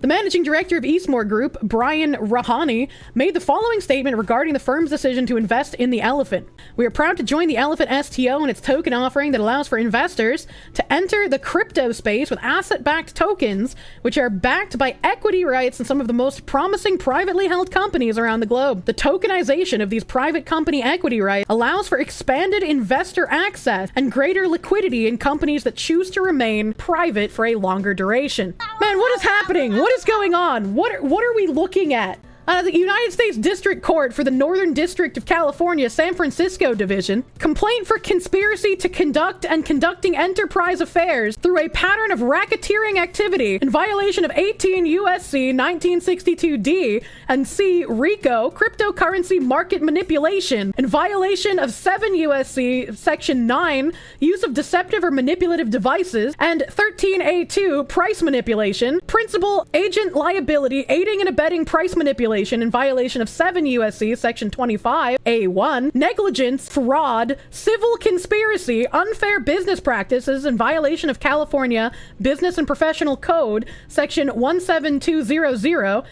The managing director of Eastmore Group, Brien Rahani, made the following statement regarding the firm's decision to invest in the Elephant. We are proud to join the Elephant STO and its token offering that allows for investors to enter the crypto space with asset-backed tokens, which are backed by equity rights in some of the most promising privately held companies around the globe. The tokenization of these private company equity rights allows for expanded investor access and greater liquidity in companies that choose to remain private for a longer duration. Man, what is happening? What is going on? What are we looking at? The United States District Court for the Northern District of California, San Francisco Division, complaint for conspiracy to conduct and conducting enterprise affairs through a pattern of racketeering activity in violation of 18 U.S.C. 1962D and C. RICO, cryptocurrency market manipulation, in violation of 7 U.S.C. Section 9, use of deceptive or manipulative devices, and 13A2, price manipulation, principal agent liability, aiding and abetting price manipulation in violation of 7 U.S.C. Section 25, A1, negligence, fraud, civil conspiracy, unfair business practices in violation of California Business and Professional Code, Section 17200,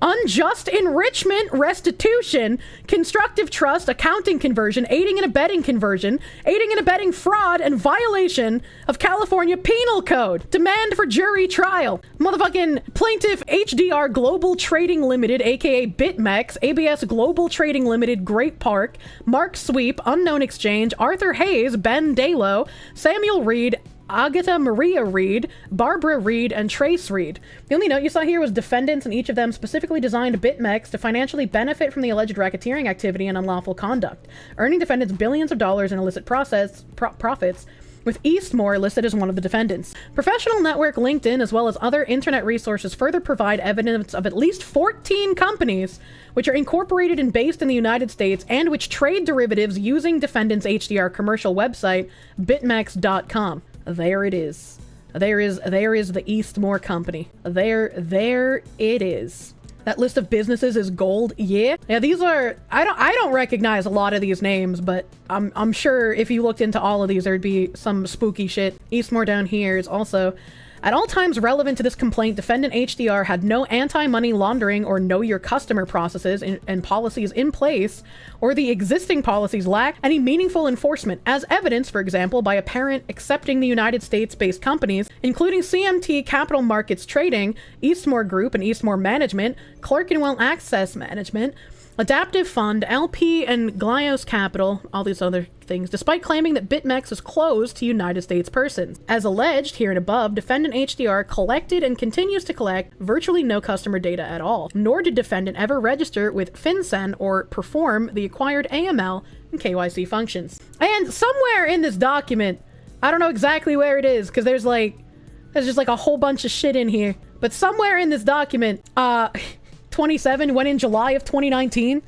unjust enrichment, restitution, constructive trust, accounting conversion, aiding and abetting conversion, aiding and abetting fraud, and violation of California Penal Code. Demand for jury trial. Motherfucking plaintiff HDR Global Trading Limited, aka BitMEX, ABS Global Trading Limited, Great Park, Mark Sweep, Unknown Exchange, Arthur Hayes, Ben Dalo, Samuel Reed, Agatha Maria Reed, Barbara Reed, and Trace Reed. The only note you saw here was defendants, and each of them specifically designed BitMEX to financially benefit from the alleged racketeering activity and unlawful conduct, earning defendants billions of dollars in illicit profits, with Eastmore listed as one of the defendants. Professional network LinkedIn, as well as other internet resources, further provide evidence of at least 14 companies which are incorporated and based in the United States and which trade derivatives using defendants' HDR commercial website, bitmex.com. There it is. There is the Eastmore company. There it is. That list of businesses is gold. Yeah, these are, I don't recognize a lot of these names, but I'm sure if you looked into all of these, there'd be some spooky shit. Eastmore down here is also, at all times relevant to this complaint, defendant HDR had no anti-money laundering or know your customer processes and policies in place, or the existing policies lack any meaningful enforcement, as evidenced, for example, by a parent accepting the United States-based companies, including CMT Capital Markets Trading, Eastmore Group and Eastmore Management, Clerkenwell Access Management, Adaptive Fund, LP and Glios Capital, all these other things, despite claiming that BitMEX is closed to United States persons. As alleged here and above, defendant HDR collected and continues to collect virtually no customer data at all, nor did defendant ever register with FinCEN or perform the acquired AML and KYC functions. And somewhere in this document, I don't know exactly where it is, because there's just like a whole bunch of shit in here, but somewhere in this document, 27, when in July of 2019,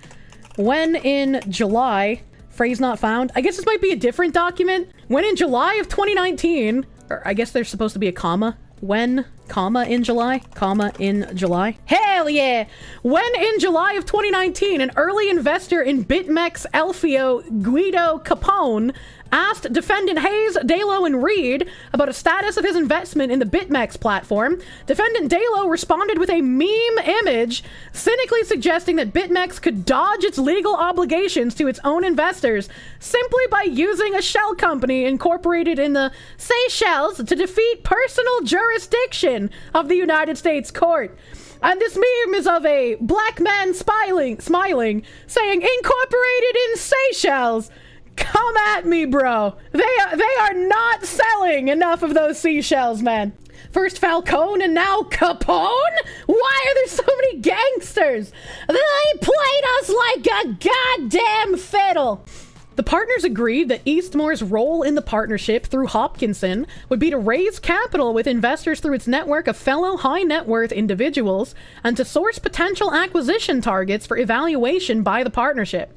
when in July, phrase not found. I guess this might be a different document. When in July of 2019, or I guess there's supposed to be a comma. When, comma in July, comma in July. Hell yeah! When in July of 2019, an early investor in BitMEX Elfio, Guido Capone, asked defendant Hayes, Dalo, and Reed about a status of his investment in the BitMEX platform. Defendant Dalo responded with a meme image, cynically suggesting that BitMEX could dodge its legal obligations to its own investors simply by using a shell company incorporated in the Seychelles to defeat personal jurisdiction of the United States court. And this meme is of a black man smiling, saying, incorporated in Seychelles. Come at me, bro. They are not selling enough of those seashells, man. First Falcone and now Capone? Why are there so many gangsters? They played us like a goddamn fiddle. The partners agreed that Eastmore's role in the partnership through Hopkinson would be to raise capital with investors through its network of fellow high net worth individuals and to source potential acquisition targets for evaluation by the partnership.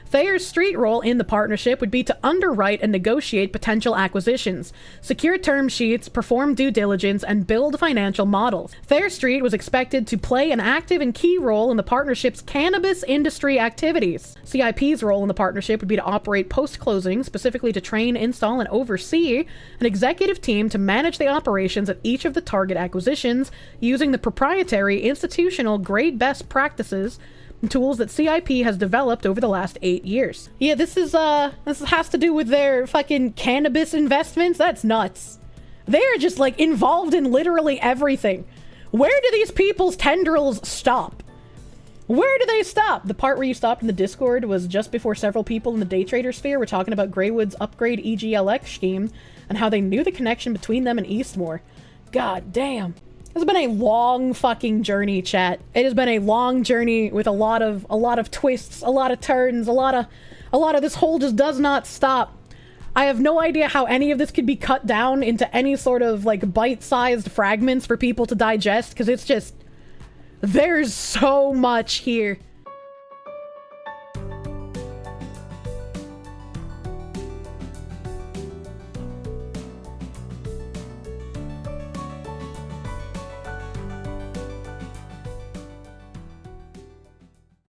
Thayer's street role in the partnership would be to underwrite and negotiate potential acquisitions, secure term sheets, perform due diligence, and build financial models. Thayer Street was expected to play an active and key role in the partnership's cannabis industry activities. CIP's role in the partnership would be to operate post-closing, specifically to train, install, and oversee an executive team to manage the operations of each of the target acquisitions using the proprietary institutional grade best practices tools that CIP has developed over the last 8 years. Yeah, this has to do with their fucking cannabis investments. That's nuts. They're just like involved in literally everything. Where do these people's tendrils stop? Where do they stop? The part where you stopped in the Discord was just before several people in the day trader sphere were talking about Greywood's upgrade EGLX scheme and how they knew the connection between them and Eastmore. God damn. It's been a long fucking journey, chat. It has been a long journey with a lot of twists, a lot of turns, a lot of this whole just does not stop. I have no idea how any of this could be cut down into any sort of like bite-sized fragments for people to digest, because it's just, there's so much here.